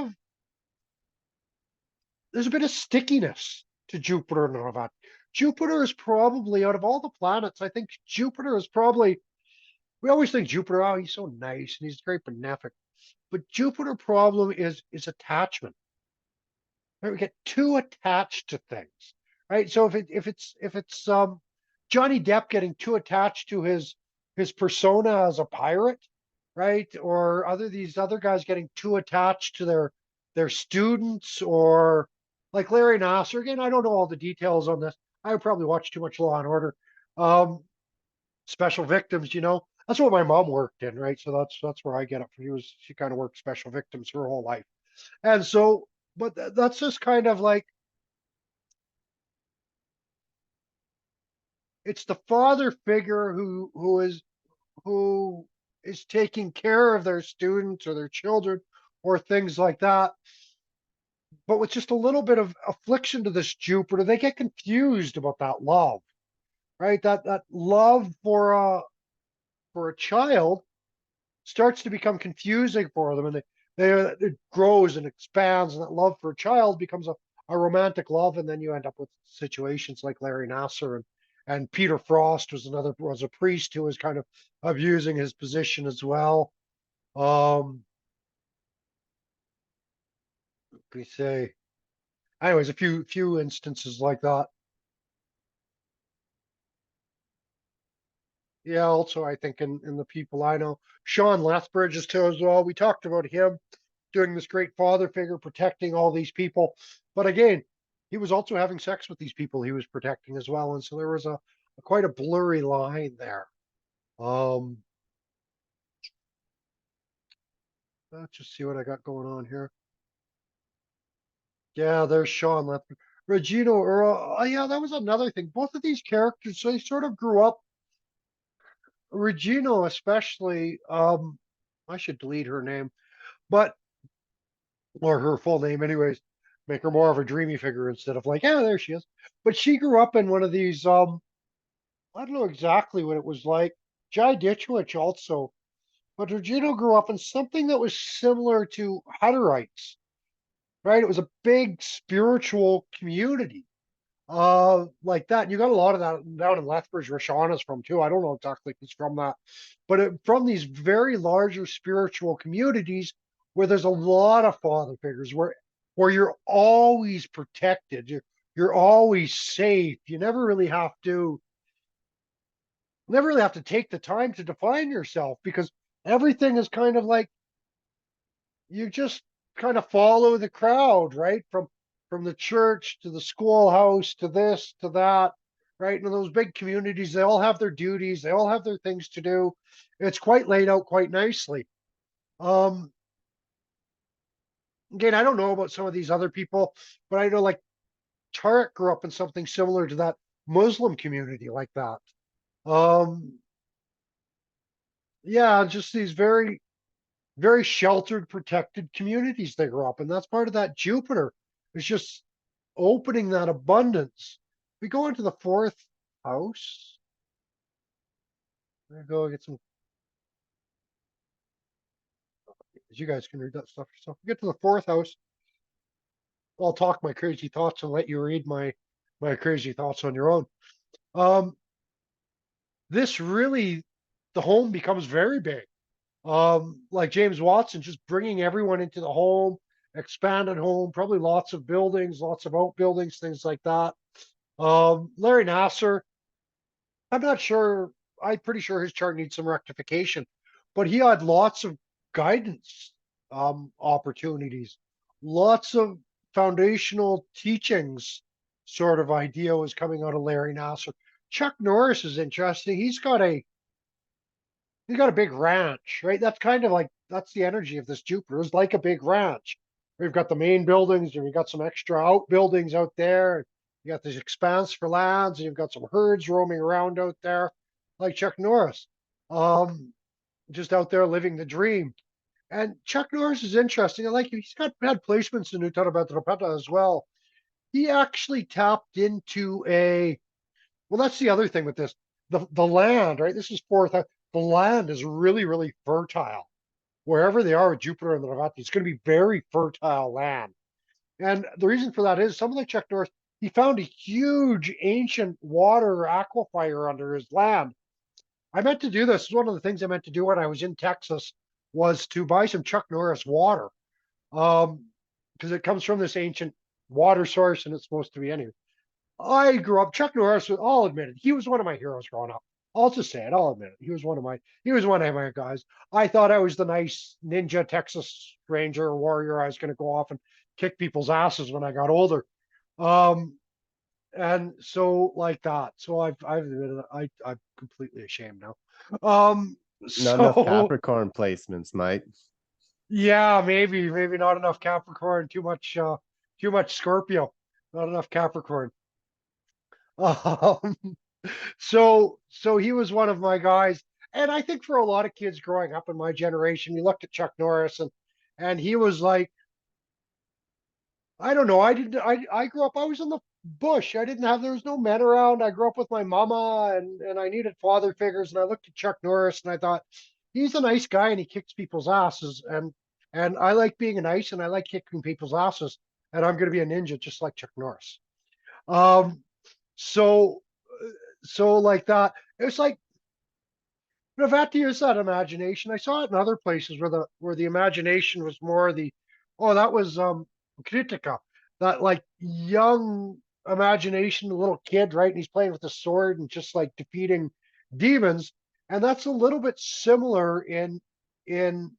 of stickiness to Jupiter Navati. Jupiter is probably out of all the planets, I think Jupiter is probably. We always think Jupiter, oh, he's so nice and he's very benefic, but Jupiter problem is attachment. Right? We get too attached to things, right? So if it's Johnny Depp getting too attached to his persona as a pirate, right? Or these other guys getting too attached to their students, or like Larry Nasser. Again, I don't know all the details on this. I probably watched too much Law and Order. Um, Special Victims, that's what my mom worked in, right? So that's where I get it from. She kind of worked special victims her whole life, and so, but that's just kind of like it's the father figure who is taking care of their students or their children or things like that. But with just a little bit of affliction to this Jupiter, they get confused about that love, right? That love for a child starts to become confusing for them, and it grows and expands, and that love for a child becomes a romantic love, and then you end up with situations like Larry Nasser and Peter Frost was a priest who was kind of abusing his position as well. We say, anyways, a few instances like that. Yeah, also I think in the people I know, Sean Lethbridge is too as well. We talked about him doing this great father figure, protecting all these people. But again, he was also having sex with these people he was protecting as well. And so there was a quite a blurry line there. Um, let's just see what I got going on here. Yeah, there's Sean Lethbridge. Regino Earl. Oh, yeah, that was another thing. Both of these characters, they sort of grew up. Regino, especially, I should delete her name, but or her full name anyways, make her more of a dreamy figure instead of like, yeah, there she is. But she grew up in one of these, I don't know exactly what it was like. Jai Ditchwich also, but Regino grew up in something that was similar to Hutterites, right? It was a big spiritual community, like that. And you got a lot of that down in Lethbridge, where Sean is from too. I don't know exactly if he's from that, but from these very larger spiritual communities where there's a lot of father figures, where you're always protected, you're always safe. You never really have to take the time to define yourself, because everything is kind of like you just kind of follow the crowd, right? From the church to the schoolhouse to this to that, right? And those big communities, they all have their duties, they all have their things to do. It's quite laid out quite nicely. Um, Again, I don't know about some of these other people, but I know like Tarek grew up in something similar to that. Muslim community like that. Um, yeah, just these very, very sheltered, protected communities they grew up in. That's part of that Jupiter. It's just opening that abundance. We go into the fourth house. There go get some. You guys can read that stuff yourself. We get to the fourth house. I'll talk my crazy thoughts and let you read my crazy thoughts on your own. Um, this really, the home becomes very big. Like James Watson, just bringing everyone into the home, expanded home, probably lots of buildings, lots of outbuildings, things like that. Larry Nasser, I'm not sure. I'm pretty sure his chart needs some rectification, but he had lots of guidance opportunities, lots of foundational teachings sort of idea was coming out of Larry Nasser. Chuck Norris is interesting. He's got a big ranch, right? That's kind of like that's the energy of this Jupiter. It's like a big ranch. We've got the main buildings, and we've got some extra outbuildings out there. You got this expanse for lands, and you've got some herds roaming around out there, like Chuck Norris, um, just out there living the dream. And Chuck Norris is interesting. I like he's got had placements in Uttar Pradesh as well. He actually tapped into a well, that's the other thing with this. The land, right? This is fourth. The land is really, really fertile. Wherever they are with Jupiter and the Revati, it's going to be very fertile land. And the reason for that is someone like Chuck Norris, he found a huge ancient water aquifer under his land. I meant to do this. One of the things I meant to do when I was in Texas was to buy some Chuck Norris water. Because it comes from this ancient water source and it's supposed to be anyway. I grew up. Chuck Norris. I'll admit it. He was one of my heroes growing up. I'll just say it. I'll admit it. He was one of my guys. I thought I was the nice ninja Texas Ranger warrior. I was going to go off and kick people's asses when I got older. Um, and so like that. So I've admitted it. I'm completely ashamed now. Um, Not enough so Capricorn placements, Mike. yeah, maybe not enough Capricorn. Too much Scorpio. Not enough Capricorn. Um, so he was one of my guys. And I think for a lot of kids growing up in my generation, you looked at Chuck Norris and he was like, I don't know, I grew up, I was in the bush. There was no men around. I grew up with my mama and I needed father figures. And I looked at Chuck Norris and I thought, he's a nice guy and he kicks people's asses. And I like being nice and I like kicking people's asses. And I'm gonna be a ninja just like Chuck Norris. Um, so so like that. It's like Revati is that imagination. I saw it in other places where the imagination was more the that was Kritika, that like young imagination, the little kid, right? And he's playing with a sword and just like defeating demons. And that's a little bit similar in in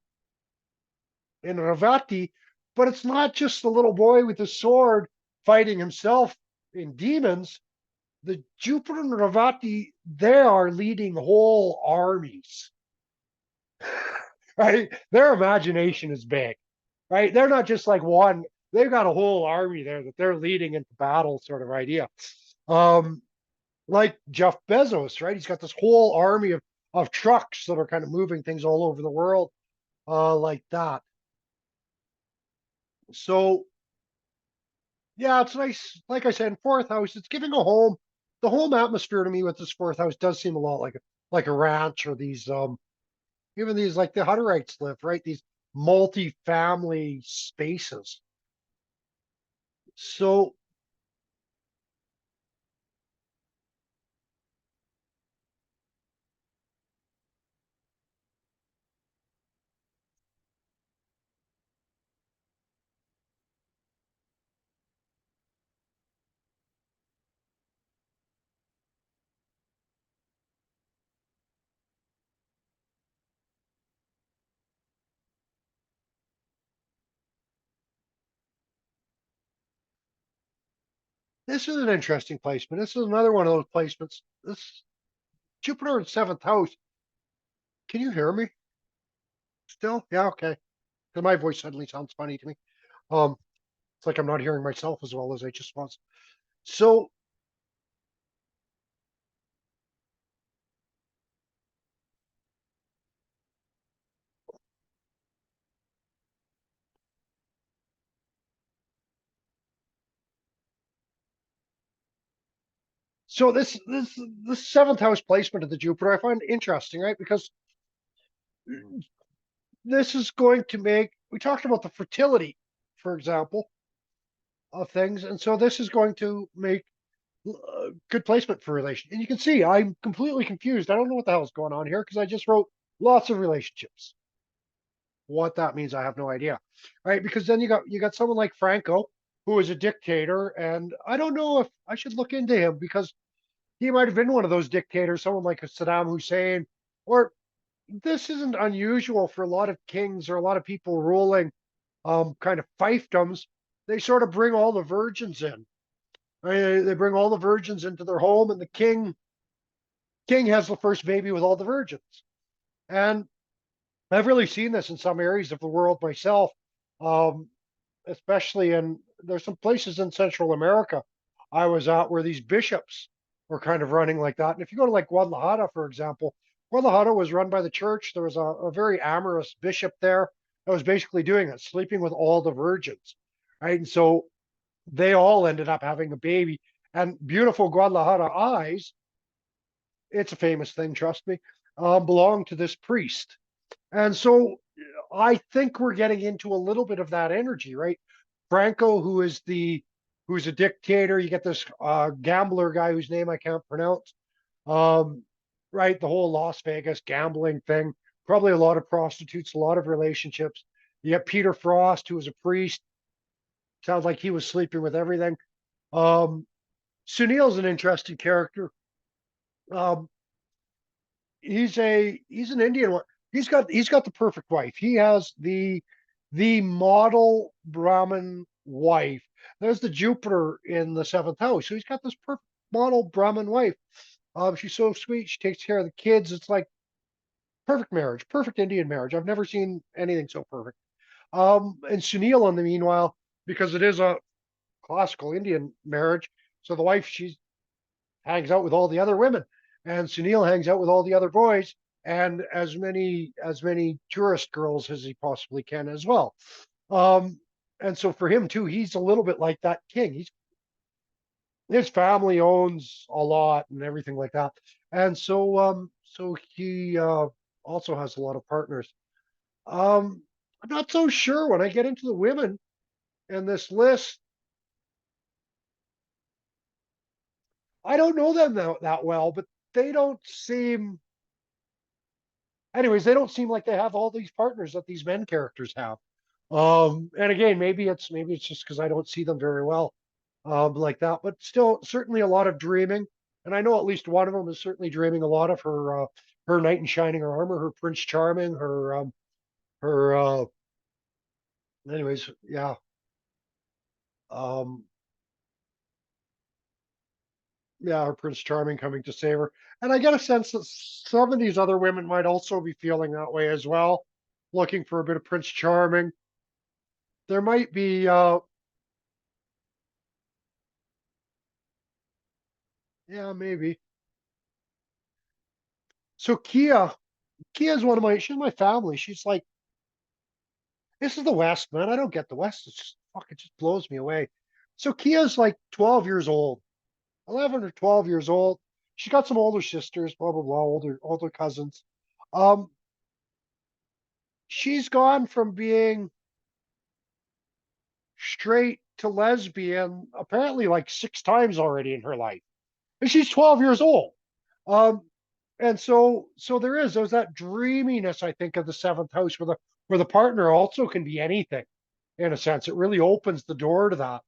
Revati, but it's not just the little boy with the sword fighting himself in demons. The Jupiter and Revati, they are leading whole armies, right? Their imagination is big, right? They're not just like one, they've got a whole army there that they're leading into battle, sort of idea. Um, like Jeff Bezos, right? He's got this whole army of trucks that are kind of moving things all over the world, like that. So yeah, it's nice. Like I said, fourth house, it's giving a home. The home atmosphere to me with this fourth house does seem a lot like a ranch or these even these like the Hutterites live, right? These multi-family spaces. So this is an interesting placement. This is another one of those placements. This Jupiter in seventh house. Can you hear me still? Yeah, okay. Because my voice suddenly sounds funny to me. Um, it's like I'm not hearing myself as well as I just was. So So this seventh house placement of the Jupiter, I find interesting, right? Because this is going to make, we talked about the fertility, for example, of things. And so this is going to make good placement for relation. And you can see I'm completely confused. I don't know what the hell is going on here because I just wrote lots of relationships. What that means, I have no idea. Right? Because then you got someone like Franco, who is a dictator, and I don't know if I should look into him because he might have been one of those dictators, someone like a Saddam Hussein, or this isn't unusual for a lot of kings or a lot of people ruling kind of fiefdoms. They sort of bring all the virgins in. Right? They bring all the virgins into their home, and the king has the first baby with all the virgins. And I've really seen this in some areas of the world myself, um, especially in there's some places in Central America I was at where these bishops were kind of running like that. And if you go to like Guadalajara, for example, Guadalajara was run by the church. There was a very amorous bishop there that was basically doing it, sleeping with all the virgins, right? And so they all ended up having a baby. And beautiful Guadalajara eyes, it's a famous thing, trust me, belong to this priest. And so I think we're getting into a little bit of that energy, right? Franco, who's a dictator. You get this gambler guy whose name I can't pronounce. Um, right, the whole Las Vegas gambling thing. Probably a lot of prostitutes, a lot of relationships. You get Peter Frost, who was a priest. Sounds like he was sleeping with everything. Um, Sunil's an interesting character. Um, he's an Indian one. He's got the perfect wife. He has the model Brahmin wife. There's the Jupiter in the seventh house, so he's got this perfect model Brahmin wife. She's so sweet. She takes care of the kids. It's like perfect marriage, perfect Indian marriage. I've never seen anything so perfect. And Sunil, on the meanwhile, because it is a classical Indian marriage, so the wife she hangs out with all the other women, and Sunil hangs out with all the other boys, and as many tourist girls as he possibly can as well. Um, and so for him too, he's a little bit like that king. His family owns a lot and everything like that, and so he also has a lot of partners. I'm not so sure when I get into the women in this list. I don't know them that well, but they don't seem anyways, they don't seem like they have all these partners that these men characters have. And again, maybe it's just because I don't see them very well, like that. But still, certainly a lot of dreaming, and I know at least one of them is certainly dreaming a lot of her knight in shining armor, her Prince Charming, her. Anyways, yeah. Um, yeah, her Prince Charming coming to save her, and I get a sense that some of these other women might also be feeling that way as well, looking for a bit of Prince Charming. There might be yeah, maybe. So Kia's one of she's my family. She's like, this is the West, man. I don't get the West. It's just fuck, it just blows me away. So Kia's like 12 years old, 11 or 12 years old. She's got some older sisters, blah blah blah, older cousins. Um, she's gone from being straight to lesbian apparently like 6 times already in her life. And she's 12 years old. Um, and so there's that dreaminess, I think, of the seventh house where the partner also can be anything in a sense. It really opens the door to that.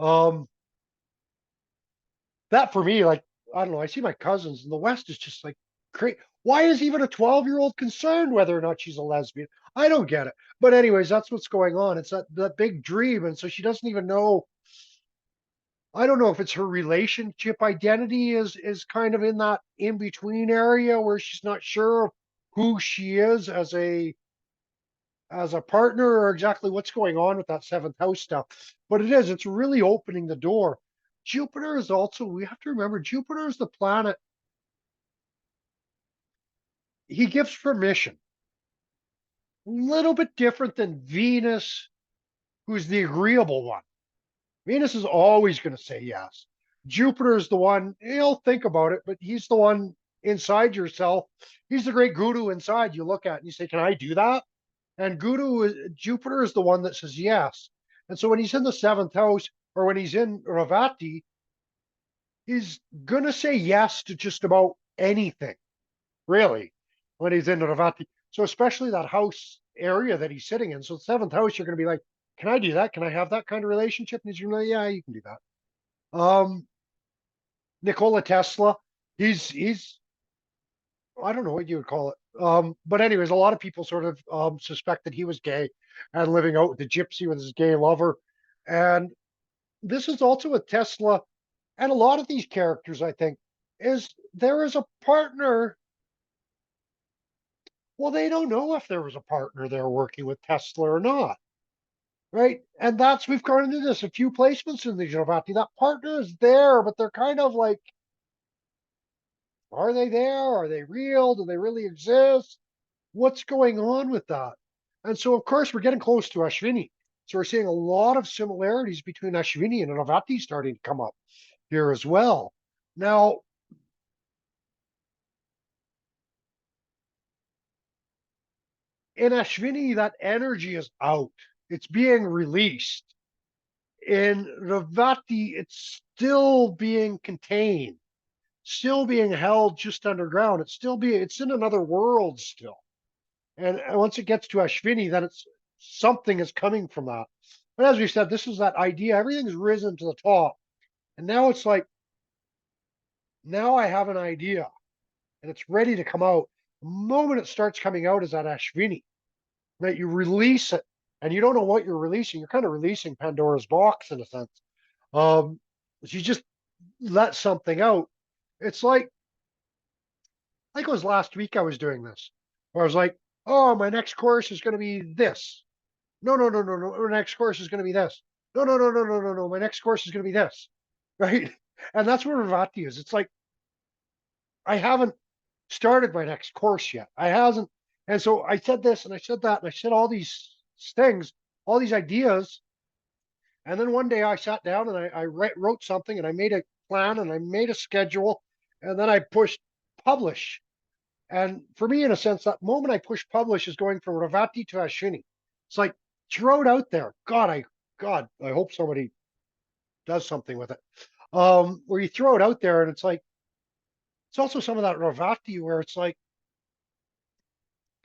Um, that for me, like, I don't know, I see my cousins in the West is just like great. Why is even a 12-year-old concerned whether or not she's a lesbian? I don't get it. But anyways, that's what's going on. It's that big dream. And so she doesn't even know. I don't know if it's her relationship identity is kind of in that in between area where she's not sure who she is as a partner or exactly what's going on with that seventh house stuff. But it's really opening the door. Jupiter is also, we have to remember, Jupiter is the planet. He gives permission. A little bit different than Venus, who's the agreeable one. Venus is always going to say yes. Jupiter is the one, he'll think about it, but he's the one inside yourself. He's the great guru inside you look at and you say, can I do that? And Jupiter is the one that says yes. And so when he's in the seventh house or when he's in Revati, he's going to say yes to just about anything, really, when he's in Revati. So especially that house area that he's sitting in. So the seventh house, you're going to be like, can I do that? Can I have that kind of relationship? And he's going to be like, yeah, you can do that. Nikola Tesla, he's I don't know what you would call it. But anyways, a lot of people sort of suspect that he was gay and living out with the gypsy with his gay lover. And this is also with Tesla and a lot of these characters, I think, is there is a partner. Well, they don't know if there was a partner there working with Tesla or not, right? And that's we've gone into this a few placements in the Giovati. That partner is there, but they're kind of like, are they there? Are they real? Do they really exist? What's going on with that? And so, of course, we're getting close to Ashvini. So we're seeing a lot of similarities between Ashvini and Revati starting to come up here as well. Now, in Ashvini, that energy is out. It's being released. In Revati, it's still being contained, still being held just underground. It's in another world still. And once it gets to Ashvini, then it's something is coming from that. But as we said, this is that idea. Everything's risen to the top. And now it's like, now I have an idea and it's ready to come out. The moment it starts coming out is that Ashvini, right? You release it and you don't know what you're releasing. You're kind of releasing Pandora's box in a sense. You just let something out. It's like, I think it was last week I was doing this, where I was like, oh, my next course is going to be this. No, no, no, no, no. My next course is going to be this. No, no, no, no, no, no, no. My next course is going to be this. Right. And that's where Revati is. It's like, I haven't started my next course yet. I hasn't. And so I said this and I said that and I said all these things, all these ideas. And then one day I sat down and I wrote something and I made a plan and I made a schedule and then I pushed publish. And for me, in a sense, that moment I push publish is going from Revati to Ashini. It's like throw it out there. God, I hope somebody does something with it. Where you throw it out there, and it's like it's also some of that Revati where it's like,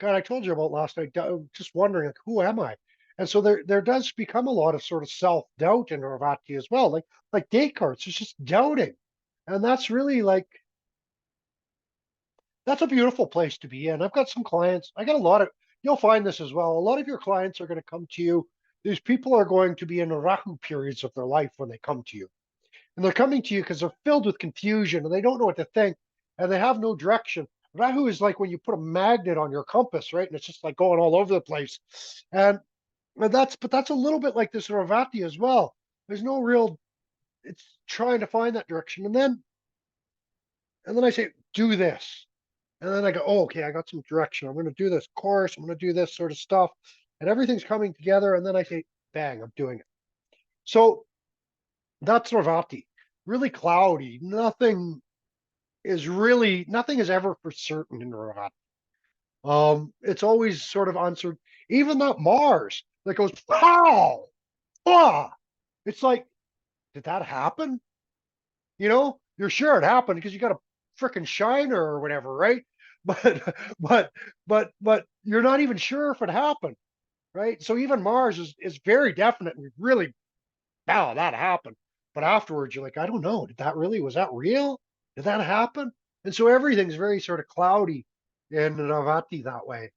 God, I told you about last night. Just wondering, like, who am I? And so there does become a lot of sort of self doubt in Revati as well, like Descartes. It's just doubting, and that's really like that's a beautiful place to be in. I've got some clients. I got a lot of, you'll find this as well. A lot of your clients are going to come to you. These people are going to be in the Rahu periods of their life when they come to you. And they're coming to you because they're filled with confusion and they don't know what to think and they have no direction. Rahu is like when you put a magnet on your compass, right? And it's just like going all over the place. But that's a little bit like this Ravati as well. There's no real, it's trying to find that direction. And then I say, do this. And then I go, oh, okay, I got some direction. I'm going to do this course. I'm going to do this sort of stuff. And everything's coming together. And then I say, bang, I'm doing it. So that's Revati. Really cloudy. Nothing is ever for certain in Revati. It's always sort of uncertain. Even that Mars that goes, pow, ah. It's like, did that happen? You're sure it happened because you got a freaking shiner or whatever, right? But but you're not even sure if it happened, right? So even Mars is very definite and really, wow, that happened. But afterwards, you're like, I don't know, was that real? Did that happen? And so everything's very sort of cloudy in Navati that way.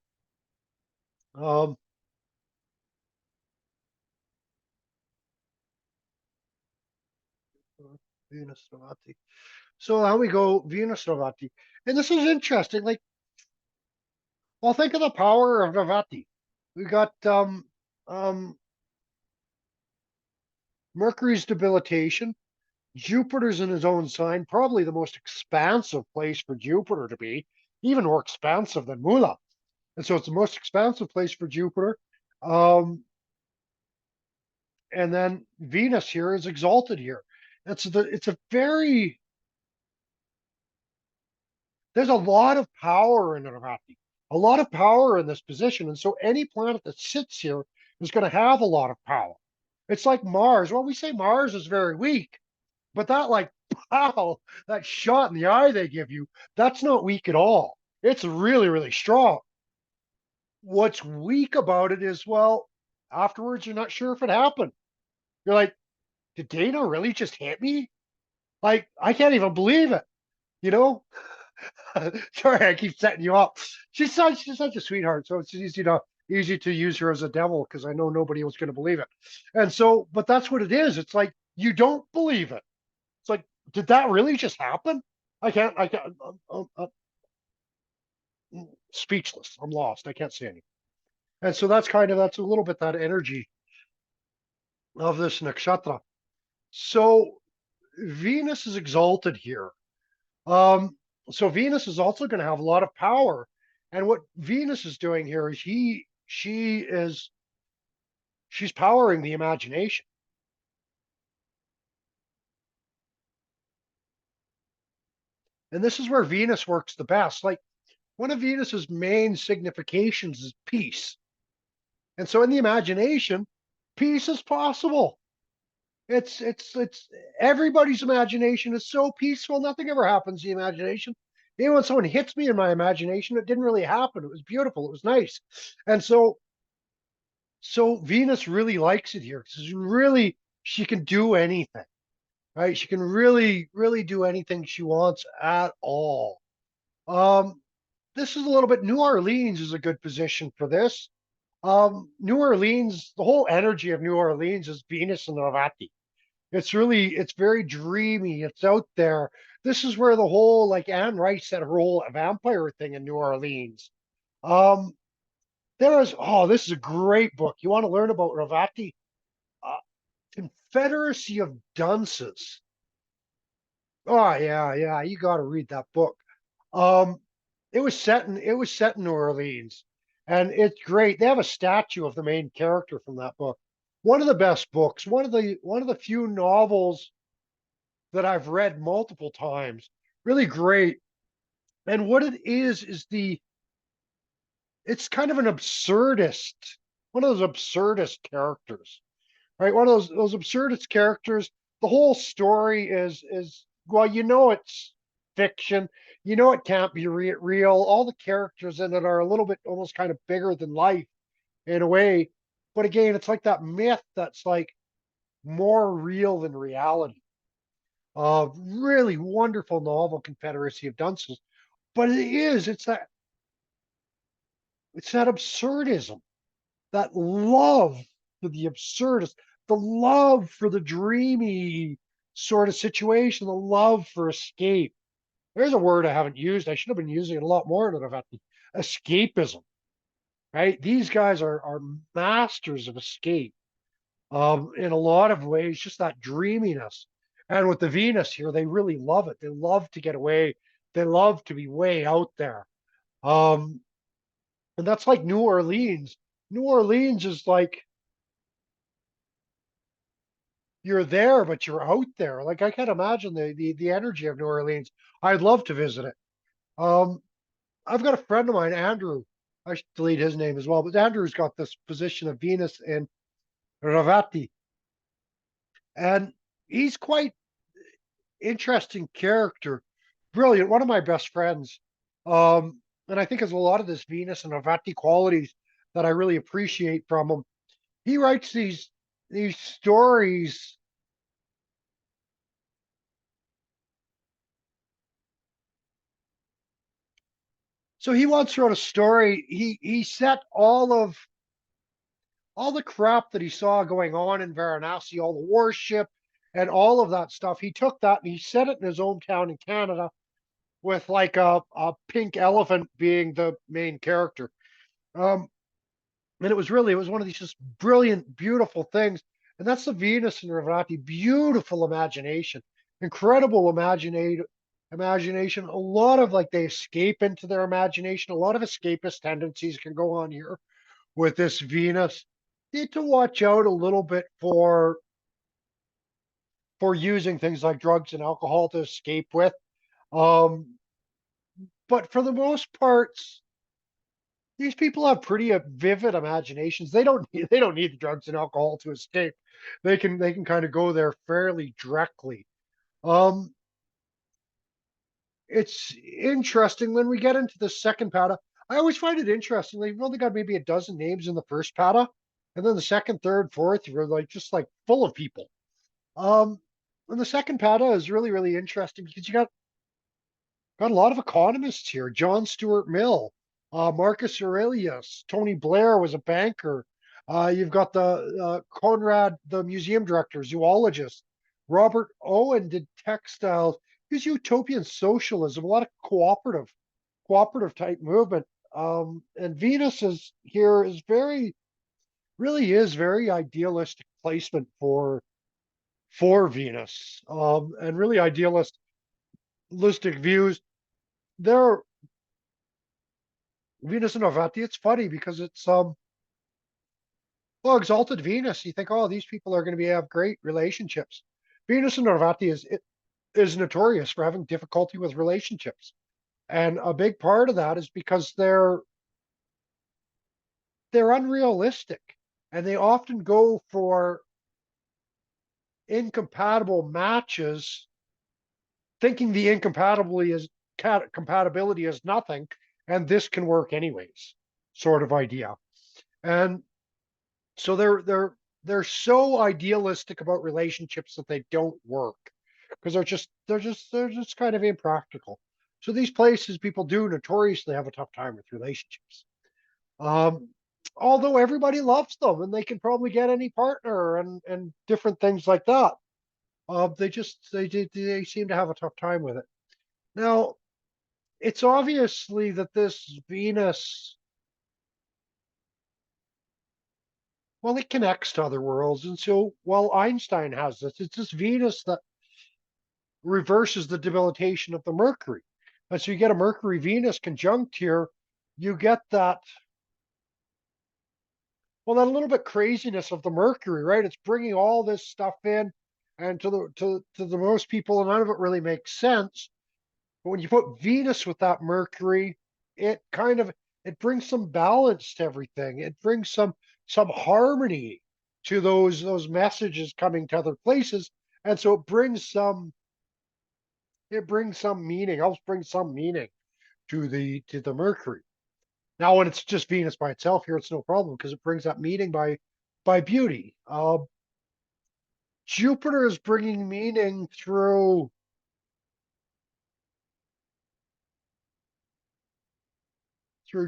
Venus Navati. So how we go Venus Navati, and this is interesting. Like, well, think of the power of Navati. We got Mercury's debilitation. Jupiter's in his own sign, probably the most expansive place for Jupiter to be, even more expansive than Mula. And so it's the most expansive place for Jupiter. And then Venus here is exalted here. it's a very, there's a lot of power in Revati, a lot of power in this position. And so any planet that sits here is going to have a lot of power. It's like Mars. Well, we say Mars is very weak, but that like, pow, that shot in the eye they give you, that's not weak at all. It's really, really strong. What's weak about it is, well, afterwards, you're not sure if it happened. You're like, did Dana really just hit me? Like, I can't even believe it, you know? Sorry, I keep setting you up. She's such a sweetheart, so it's easy to use her as a devil because I know nobody was going to believe it. And so, but that's what it is. It's like you don't believe it. It's like, did that really just happen? I can't. I'm speechless. I'm lost. I can't say anything. And so that's a little bit that energy of this nakshatra. So Venus is exalted here. Um, so Venus is also going to have a lot of power. And what Venus is doing here is she's powering the imagination. And this is where Venus works the best. Like one of Venus's main significations is peace. And so in the imagination, peace is possible. It's everybody's imagination is so peaceful. Nothing ever happens in the imagination. Even when someone hits me in my imagination, it didn't really happen. It was beautiful. It was nice. And so Venus really likes it here. Really, she can do anything, right? She can really, really do anything she wants at all. Um, this is a little bit, New Orleans is a good position for this. New Orleans, the whole energy of New Orleans is Venus and Revati. It's very dreamy. It's out there. This is where the whole, like Anne Rice said, her whole vampire thing in New Orleans. Um, this is a great book. You want to learn about Revati? Uh, Confederacy of Dunces. Oh yeah, you got to read that book. Um, it was set in New Orleans, and it's great. They have a statue of the main character from that book. One of the best books, one of the few novels that I've read multiple times. Really great. And what it is it's kind of an absurdist, one of those absurdist characters, right? One of those absurdist characters. The whole story is well, it's fiction. It can't be real. All the characters in it are a little bit almost kind of bigger than life in a way. But again, it's like that myth that's like more real than reality. Really wonderful novel, Confederacy of Dunces. But it's that absurdism, that love for the absurdist, the love for the dreamy sort of situation, the love for escape. There's a word I haven't used. I should have been using it a lot more than I've had. Escapism, right? These guys are masters of escape. In a lot of ways, just that dreaminess. And with the Venus here, they really love it. They love to get away. They love to be way out there. Um, and that's like New Orleans. New Orleans is like you're there, but you're out there. Like I can't imagine the energy of New Orleans. I'd love to visit it. Um, I've got a friend of mine, Andrew. I should delete his name as well, but Andrew's got this position of Venus in Revati, and he's quite interesting character, brilliant. One of my best friends, and I think there's a lot of this Venus and Revati qualities that I really appreciate from him. He writes these stories. So he once wrote a story. He set all the crap that he saw going on in Varanasi, all the worship and all of that stuff. He took that and he set it in his hometown in Canada with like a pink elephant being the main character. Um, and it was one of these just brilliant, beautiful things. And that's the Venus and Revati, beautiful imagination, incredible imagination. A lot of like they escape into their imagination. A lot of escapist tendencies can go on here with this Venus. Need to watch out a little bit for for using things like drugs and alcohol to escape with. Um, but for the most parts, these people have pretty vivid imaginations. They don't need the drugs and alcohol to escape. They can kind of go there fairly directly. Um, it's interesting when we get into the second pada. I always find it interesting. They've only got maybe a dozen names in the first pada, and then the second, third, fourth, you're like just like full of people. Um, and the second pada is really, really interesting because you got a lot of economists here. John Stuart Mill, Marcus Aurelius, Tony Blair was a banker. You've got the Conrad, the museum director, zoologist. Robert Owen did textiles. He's utopian socialism, a lot of cooperative type movement. And Venus is here is really is very idealistic placement for Venus, and really idealistic views. There, Venus and Revati, it's funny because it's well, exalted Venus. You think, oh, these people are going to have great relationships. Venus and Revati is notorious for having difficulty with relationships, and a big part of that is because they're unrealistic, and they often go for incompatible matches, thinking the compatibility is nothing, and this can work anyways, sort of idea. And so they're so idealistic about relationships that they don't work because they're just kind of impractical. So these places people do notoriously have a tough time with relationships. Um, Although everybody loves them and they can probably get any partner and different things like that. They seem to have a tough time with it. Now, it's obviously that this Venus, well, it connects to other worlds. And so while Einstein has this, it's this Venus that reverses the debilitation of the Mercury. And so you get a Mercury Venus conjunct here, you get that, well, that little bit craziness of the Mercury, right? It's bringing all this stuff in, and to the most people, none of it really makes sense. But when you put Venus with that Mercury, it kind of it brings some balance to everything. It brings some harmony to those messages coming to other places, and so it brings some meaning. Helps bring some meaning to the Mercury. Now, when it's just Venus by itself here, it's no problem because it brings that meaning by beauty. Jupiter is bringing meaning through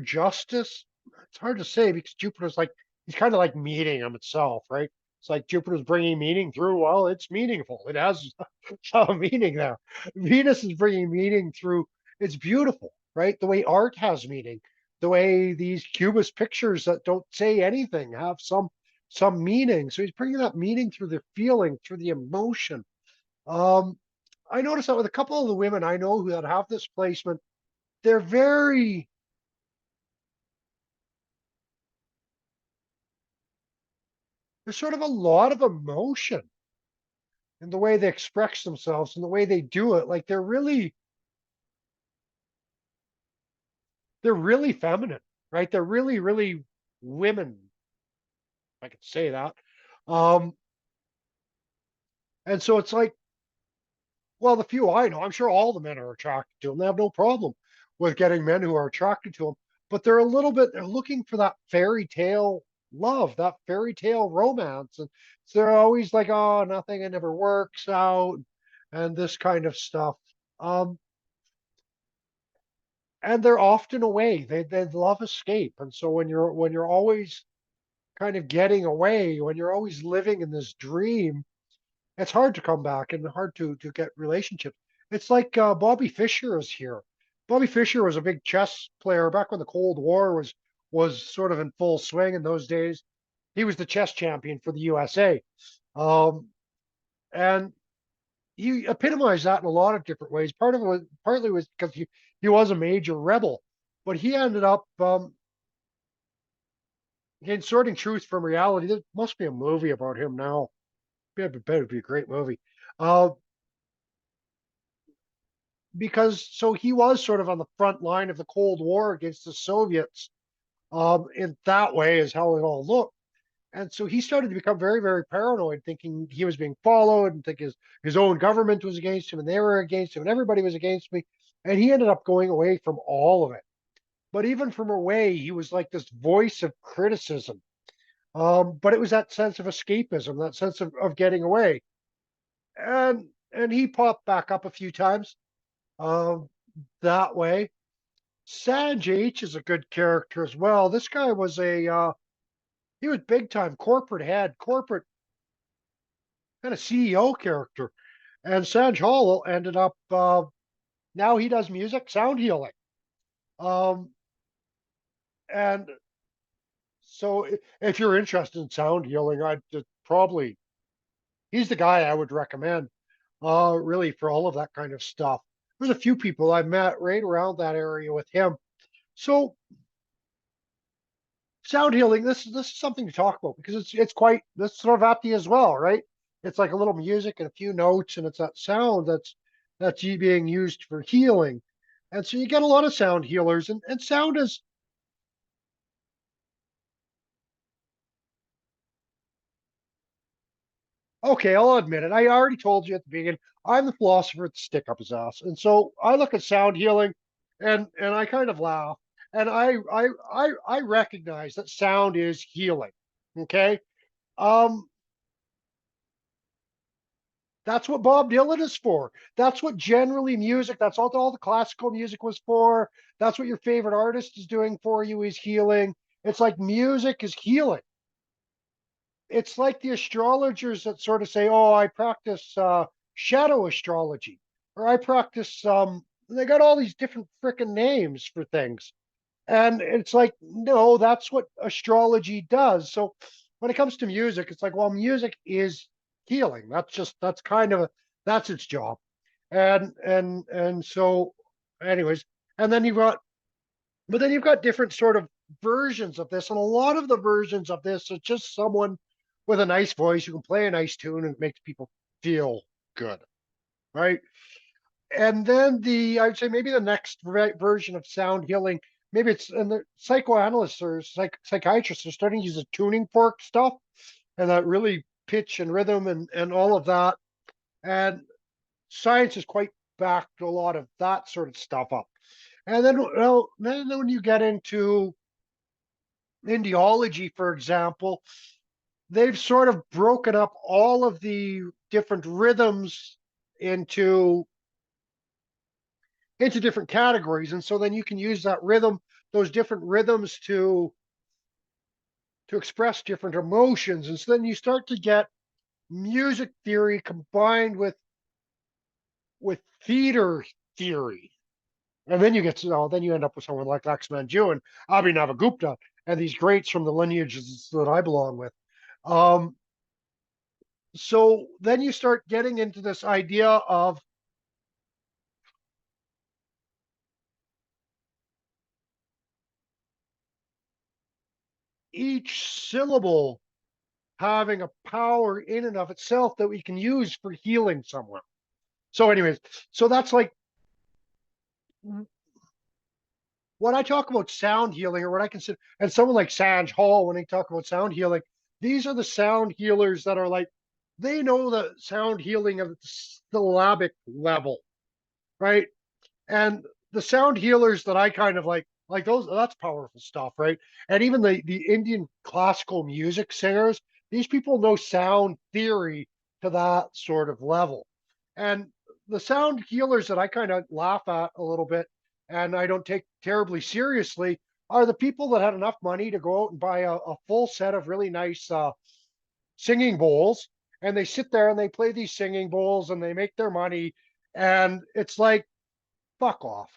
justice. It's hard to say because Jupiter's like he's kind of like meaning him itself, right? It's like Jupiter's bringing meaning through. Well, it's meaningful. It has a meaning there. Venus is bringing meaning through. It's beautiful, right? The way art has meaning, the way these cubist pictures that don't say anything have some meaning. So he's bringing that meaning through the feeling, through the emotion. Um, I noticed that with a couple of the women I know who have this placement, they're very there's sort of a lot of emotion in the way they express themselves and the way they do it. Like they're really feminine, right? They're really, really women, if I could say that. Um, and so it's like, well, the few I know, I'm sure all the men are attracted to them. They have no problem with getting men who are attracted to them, but they're looking for that fairy tale love, that fairy tale romance. And so they're always like, oh, nothing, it never works out, and this kind of stuff. Um, and they're often away. They love escape. And so when you're always kind of getting away, when you're always living in this dream, it's hard to come back and hard to get relationships. It's like Bobby Fischer is here. Bobby Fischer was a big chess player back when the Cold War was sort of in full swing in those days. He was the chess champion for the USA. Um, and he epitomized that in a lot of different ways. Partly was because he was a major rebel, but he ended up again sorting truth from reality. There must be a movie about him now. It'd be a great movie. Uh, because so he was sort of on the front line of the Cold War against the Soviets. In that way is how it all looked. And so he started to become very, very paranoid, thinking he was being followed and think his own government was against him and they were against him and everybody was against me. And he ended up going away from all of it. But even from away, he was like this voice of criticism. But it was that sense of escapism, that sense of getting away. And he popped back up a few times that way. Sanj H is a good character as well. This guy was he was big time corporate head, corporate kind of CEO character. And Sanj Hall ended up now he does music, sound healing. Um, and so if you're interested in sound healing, I'd probably he's the guy I would recommend really for all of that kind of stuff. There's a few people I met right around that area with him. So sound healing, this is something to talk about because it's quite this Revati as well, right? It's like a little music and a few notes, and it's that sound that's being used for healing. And so you get a lot of sound healers, and sound is okay, I'll admit it. I already told you at the beginning, I'm the philosopher with the stick up his ass. And so I look at sound healing and I kind of laugh. And I recognize that sound is healing. Okay. Um, that's what Bob Dylan is for. That's what generally music, that's all the classical music was for. That's what your favorite artist is doing for you is healing. It's like music is healing. It's like the astrologers that sort of say, "Oh, I practice shadow astrology," or "I practice." They got all these different freaking names for things, and it's like, no, that's what astrology does. So when it comes to music, it's like, well, music is healing. That's kind of that's its job, and so, anyways, and then you've got but then you've got different sort of versions of this, and a lot of the versions of this is just someone with a nice voice who can play a nice tune and makes people feel good, right? And then I would say maybe the next version of sound healing, maybe it's and the psychoanalysts or psychiatrists are starting to use the tuning fork stuff and that really pitch and rhythm and all of that. And science has quite backed a lot of that sort of stuff up. And then, well, then when you get into Indiology, for example, they've sort of broken up all of the different rhythms into different categories, and so then you can use that rhythm, those different rhythms to express different emotions, and so then you start to get music theory combined with theater theory. And then you get to, then you end up with someone like Lex Manju and Abhinavagupta and these greats from the lineages that I belong with. Um, so then you start getting into this idea of each syllable having a power in and of itself that we can use for healing someone. So, anyways, so that's like when I talk about sound healing, or what I consider, and someone like Sanj Hall, when they talk about sound healing, these are the sound healers that are like, they know the sound healing of the syllabic level, right? And the sound healers that I kind of like those, that's powerful stuff, right? And even the Indian classical music singers, these people know sound theory to that sort of level. And the sound healers that I kind of laugh at a little bit and I don't take terribly seriously are the people that had enough money to go out and buy a full set of really nice singing bowls, and they sit there and they play these singing bowls and they make their money. And it's like, fuck off.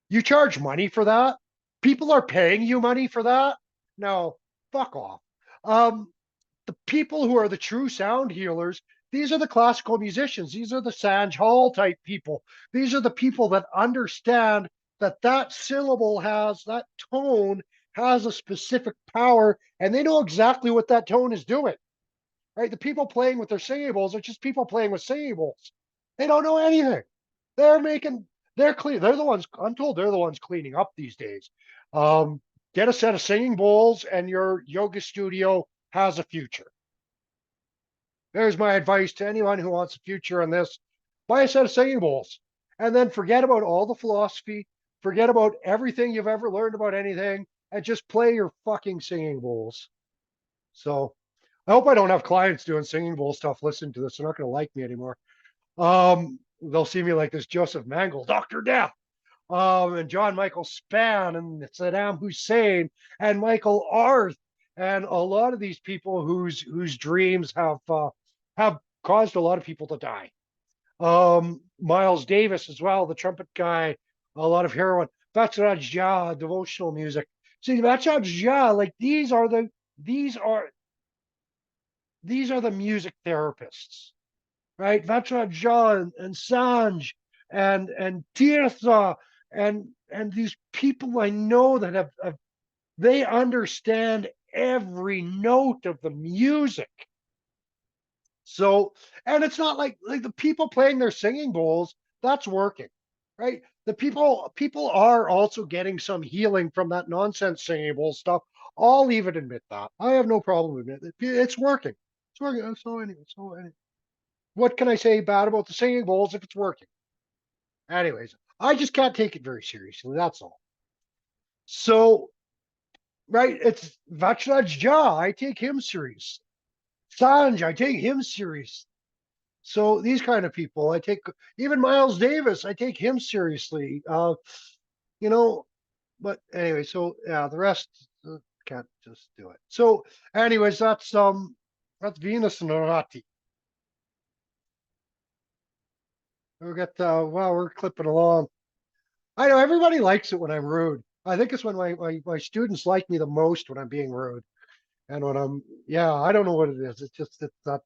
You charge money for that? People are paying you money for that? No, fuck off. Um, the people who are the true sound healers, these are the classical musicians. These are the Sanj Hall type people. These are the people that understand that that syllable has, that tone has a specific power, and they know exactly what that tone is doing. right? The people playing with their singing bowls are just people playing with singing bowls. They don't know anything. They're making, they're clean. They're the ones, I'm told they're the ones cleaning up these days. Um, get a set of singing bowls and your yoga studio has a future. There's my advice to anyone who wants a future on this. Buy a set of singing bowls and then forget about all the philosophy, forget about everything you've ever learned about anything, and just play your fucking singing bowls. So I hope I don't have clients doing singing bowl stuff listening to this. They're not going to like me anymore. They'll see me like this Joseph Mangel, Dr. Death, and John Michael Span, and Saddam Hussein, and Michael Arth, and a lot of these people whose dreams have caused a lot of people to die. Miles Davis as well, the trumpet guy, a lot of heroin. Bhattacharya, devotional music. See, Bhattacharya, like these are the music therapists, right? Bhattacharya and Sanj and Tirtha and these people I know that have they understand every note of the music. So, and it's not like the people playing their singing bowls, that's working, right? The people are also getting some healing from that nonsense singing bowl stuff. I'll even admit that. I have no problem with it. It's working. It's working. So anyway, what can I say bad about the singing bowls if it's working? Anyways, I just can't take it very seriously. That's all. So, right, it's Vachraj. I take him serious. Sanj, I take him serious. So these kind of people, I take even Miles Davis, I take him seriously. You know, but anyway, so yeah, the rest can't just do it. So, anyways, that's Venus and Revati. We got wow, we're clipping along. I know everybody likes it when I'm rude. I think it's when my students like me the most when I'm being rude. And when I'm yeah, I don't know what it is. It's that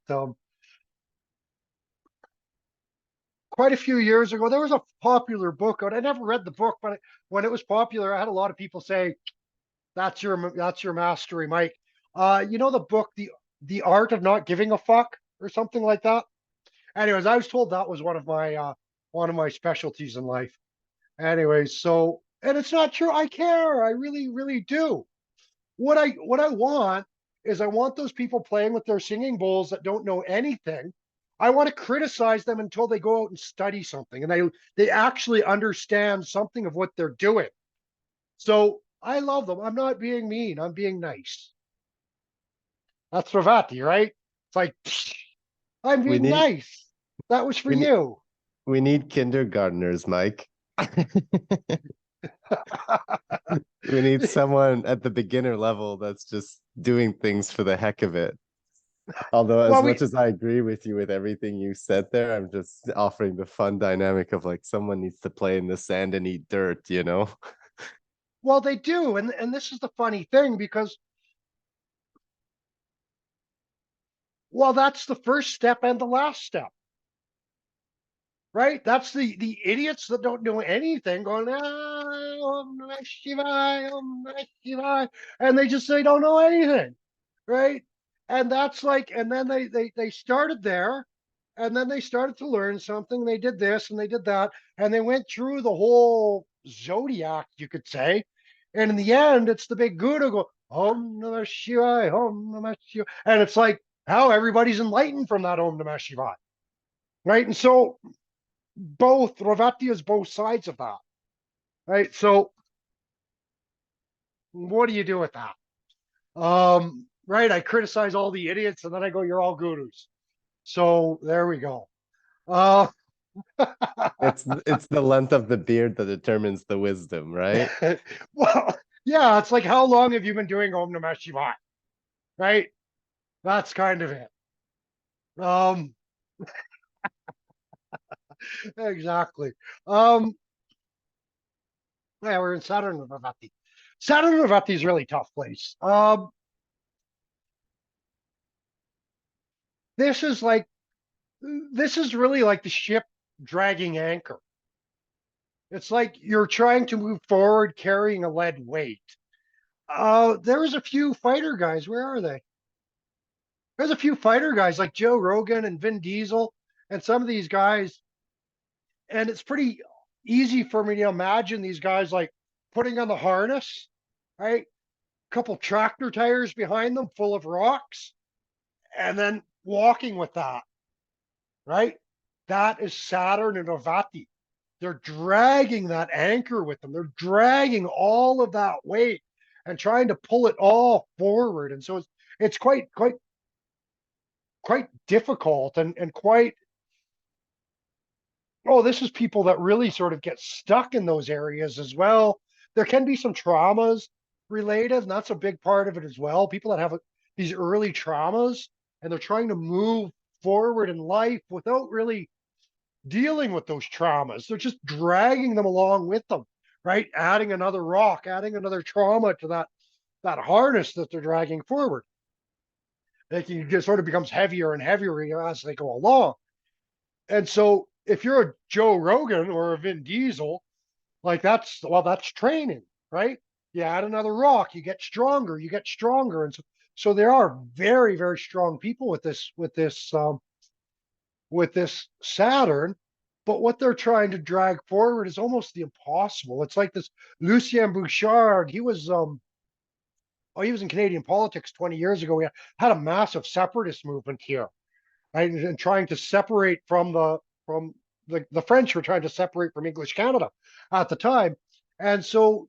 quite a few years ago, there was a popular book out. I never read the book, but when it was popular, I had a lot of people say, that's your mastery, Mike. You know the book, the Art of Not Giving a Fuck, or something like that. Anyways, I was told that was one of my specialties in life. Anyways, so and it's not true. I care. I really, really do. What I want is I want those people playing with their singing bowls that don't know anything. I want to criticize them until they go out and study something and they actually understand something of what they're doing. So I love them. I'm not being mean. I'm being nice. That's Revati, right? It's like I'm We being need nice. That was for we need you. we need kindergartners, Mike. We need someone at the beginner level that's just doing things for the heck of it. Although, as Well, much as I agree with you with everything you said there, I'm just offering the fun dynamic of like someone needs to play in the sand and eat dirt, you know? they do, and this is the funny thing because that's the first step and the last step. Right? That's the idiots that don't know anything going, Om Namah Shivaya, Om Namah Shivaya, and they don't know anything, right? And that's like, and then they started there, and then they started to learn something. They did this and they did that, and they went through the whole zodiac, you could say. And in the end, it's the big guru go, Om Namah Shivaya, Om Namah Shivaya, and it's like how everybody's enlightened from that Om Namah Shivaya, right? And so both Revati is both sides of that, right? So what do you do with that? Right? I criticize all the idiots, and then I go, "You're all gurus." So there we go. Uh, It's the length of the beard that determines the wisdom, right? well, yeah, it's like how long have you been doing Om Namah Shivaya, right? That's kind of it. Um, exactly. Um, yeah, we're in Saturn and Revati. Saturn and Revati is a really tough place. This is like this is really like the ship dragging anchor. It's like you're trying to move forward carrying a lead weight. There was a few fighter guys. Where are they? There's a few fighter guys like Joe Rogan and Vin Diesel and some of these guys, and it's pretty easy for me to imagine these guys like putting on the harness, right? A couple tractor tires behind them full of rocks, and then walking with that, right? That is Saturn and Revati. They're dragging that anchor with them. They're dragging all of that weight and trying to pull it all forward. And so it's quite difficult and quite, oh, this is people that really sort of get stuck in those areas as well. There can be some traumas related, and that's a big part of it as well. People that have these early traumas and they're trying to move forward in life without really dealing with those traumas. They're just dragging them along with them, right? Adding another rock, adding another trauma to that harness that they're dragging forward. It just sort of becomes heavier and heavier as they go along. And so if you're a Joe Rogan or a Vin Diesel, like that's training, right? You add another rock, you get stronger, and so there are very, very strong people with this Saturn, but what they're trying to drag forward is almost the impossible. It's like this Lucien Bouchard. He was in Canadian politics 20 years ago. We had a massive separatist movement here, right? And trying to separate from the French were trying to separate from English Canada at the time. And so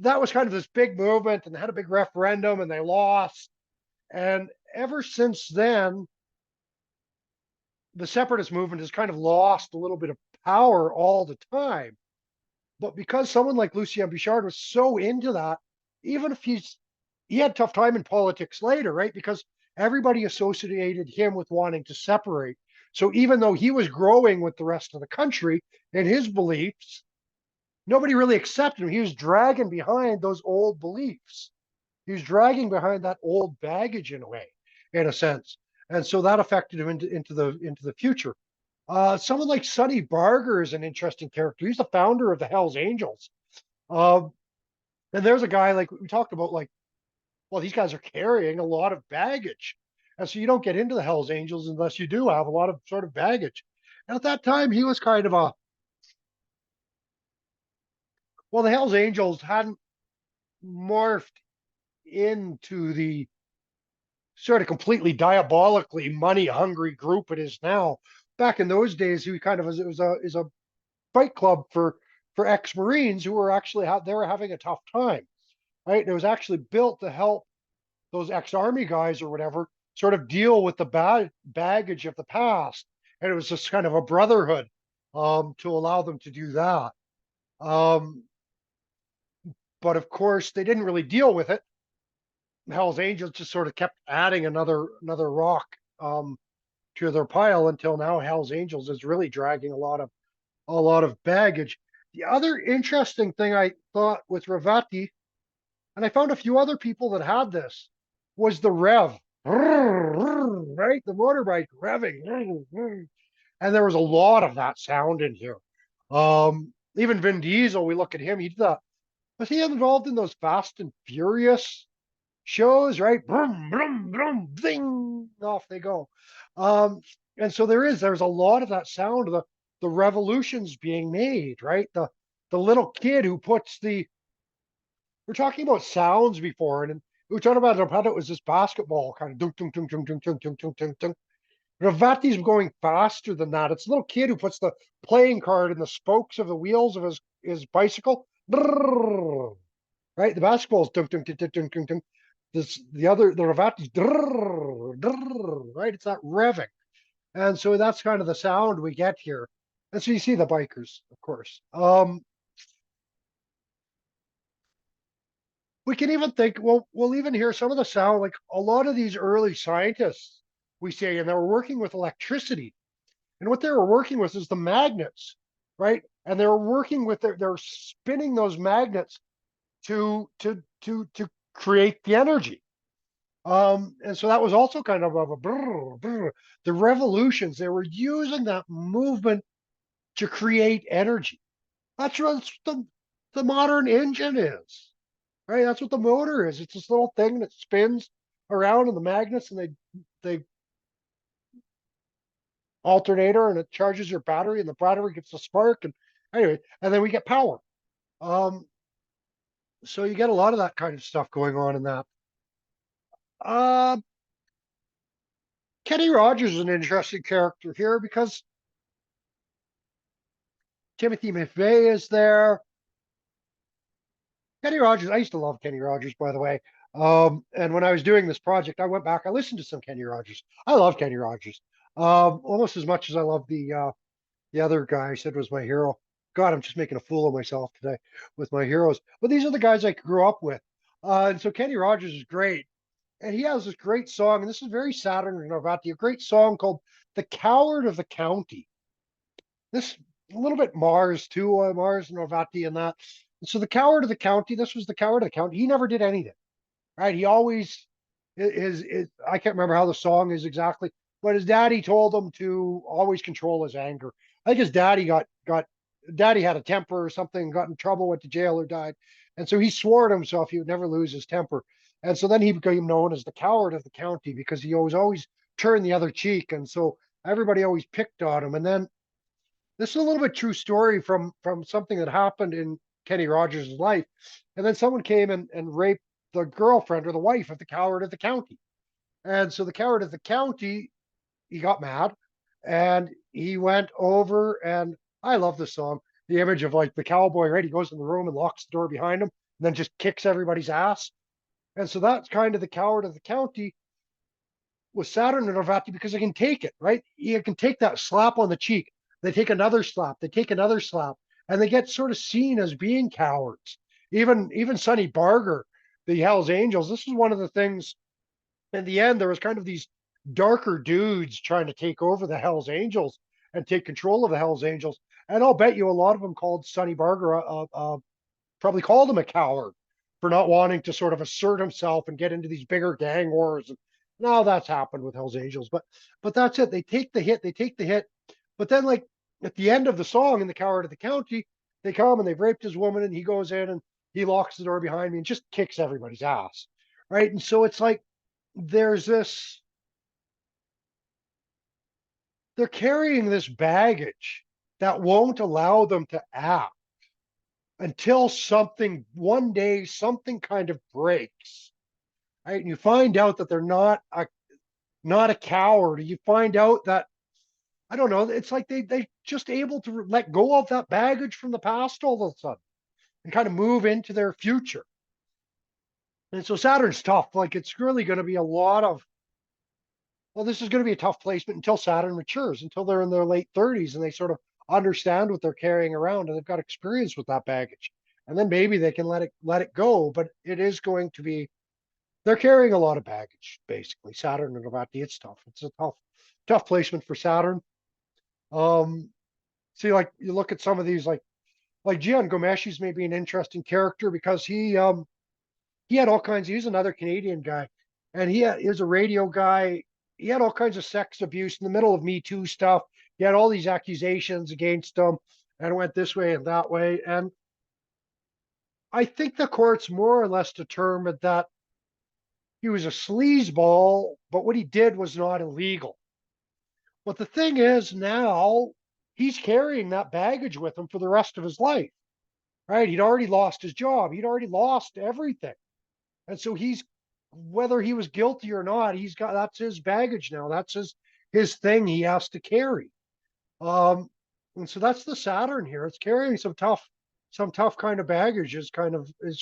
that was kind of this big movement, and they had a big referendum and they lost. And ever since then, the separatist movement has kind of lost a little bit of power all the time. But because someone like Lucien Bouchard was so into that, even if he had a tough time in politics later, right? Because everybody associated him with wanting to separate. So even though he was growing with the rest of the country in his beliefs, nobody really accepted him. He was dragging behind those old beliefs. He was dragging behind that old baggage in a way, in a sense. And so that affected him into the future. Someone like Sonny Barger is an interesting character. He's the founder of the Hells Angels. And there's a guy like we talked about, like, well, these guys are carrying a lot of baggage. And so you don't get into the Hells Angels unless you do have a lot of sort of baggage. And at that time, he was kind of the Hells Angels hadn't morphed into the sort of completely diabolically money hungry group it is now. Back in those days, he kind of was, it was a fight club for ex-Marines who were actually they were having a tough time, right? And it was actually built to help those ex-army guys or whatever sort of deal with the baggage of the past, and it was just kind of a brotherhood to allow them to do that. But of course, they didn't really deal with it. Hell's Angels just sort of kept adding another rock to their pile until now. Hell's Angels is really dragging a lot of baggage. The other interesting thing I thought with Revati, and I found a few other people that had this, was the rev, right? The motorbike revving, and there was a lot of that sound in here. Even Vin Diesel, we look at him, was he involved in those Fast and Furious shows, right? Brum, brum, brum, ding, off they go. And so there's a lot of that sound of the revolutions being made, right? The little kid who puts we're talking about sounds before, and we were talking about it was this basketball kind of dunk, dunk, dunk, dunk, dunk, dunk, dunk, dunk, dunk, dunk. Ravati's going faster than that. It's a little kid who puts the playing card in the spokes of the wheels of his bicycle. Right? The basketball's dunk, dunk, dunk, dunk, dunk, dunk, dunk. The Ravati's right? It's that revving. And so that's kind of the sound we get here. And so you see the bikers, of course. We can even think, well, we'll even hear some of the sound, like a lot of these early scientists, we say, and they were working with electricity. And what they were working with is the magnets, right? And they were working with they're spinning those magnets to create the energy. And so that was also kind of a brr, brr. The revolutions, they were using that movement to create energy. That's what the modern engine is, right? That's what the motor is. It's this little thing that spins around in the magnets, and they alternator and it charges your battery and the battery gets a spark and anyway, and then we get power. So you get a lot of that kind of stuff going on in that. Uh, Kenny Rogers is an interesting character here because Timothy McVeigh is there. Kenny Rogers, I used to love Kenny Rogers, by the way. And when I was doing this project, I went back, I listened to some Kenny Rogers. I love Kenny Rogers. Almost as much as I love the other guy I said was my hero. God, I'm just making a fool of myself today with my heroes. But these are the guys I grew up with. And so Kenny Rogers is great. And he has this great song, and this is very Saturn and Revati, a great song called The Coward of the County. This a little bit Mars too, Mars and Revati and that. And so the coward of the county, this was the coward of the county. He never did anything, right? He always is I can't remember how the song is exactly, but his daddy told him to always control his anger. I think his daddy daddy had a temper or something, got in trouble, went to jail or died. And so he swore to himself he would never lose his temper. And so then he became known as the coward of the county because he always turned the other cheek. And so everybody always picked on him. And then this is a little bit true story from something that happened in Kenny Rogers' life. And then someone came and raped the girlfriend or the wife of the coward of the county. And so the coward of the county, he got mad and he went over and I love this song. The image of like the cowboy, right? He goes in the room and locks the door behind him and then just kicks everybody's ass. And so that's kind of the coward of the county with Saturn and Revati because they can take it, right? You can take that slap on the cheek. They take another slap. They take another slap, and they get sort of seen as being cowards. Even Sonny Barger, the Hell's Angels. This is one of the things. In the end, there was kind of these darker dudes trying to take over the Hell's Angels and take control of the Hell's Angels. And I'll bet you a lot of them called Sonny Barger probably called him a coward for not wanting to sort of assert himself and get into these bigger gang wars. And now that's happened with Hell's Angels, but that's it. They take the hit, but then like at the end of the song in The Coward of the County, they come and they've raped his woman and he goes in and he locks the door behind me and just kicks everybody's ass. Right. And so it's like there's this, they're carrying this baggage that won't allow them to act until one day something kind of breaks, right? And you find out that they're not a coward. You find out that I don't know. It's like they just able to let go of that baggage from the past all of a sudden and kind of move into their future. And so Saturn's tough. Like it's really going to be a lot of this is going to be a tough placement until Saturn matures, until they're in their late 30s and they sort of understand what they're carrying around and they've got experience with that baggage. And then maybe they can let it go. But it is going to be they're carrying a lot of baggage, basically. Saturn and Revati, it's tough. It's a tough placement for Saturn. See, like you look at some of these, like Gian Gomeshi's maybe an interesting character because he had all kinds. He's another Canadian guy, and he was a radio guy. He had all kinds of sex abuse in the middle of Me Too stuff. He had all these accusations against him, and it went this way and that way. And I think the courts more or less determined that he was a sleazeball, but what he did was not illegal. But the thing is now he's carrying that baggage with him for the rest of his life, right? He'd already lost his job. He'd already lost everything. And so whether he was guilty or not, that's his baggage now. That's his thing he has to carry. And so that's the Saturn here. It's carrying some tough kind of baggage is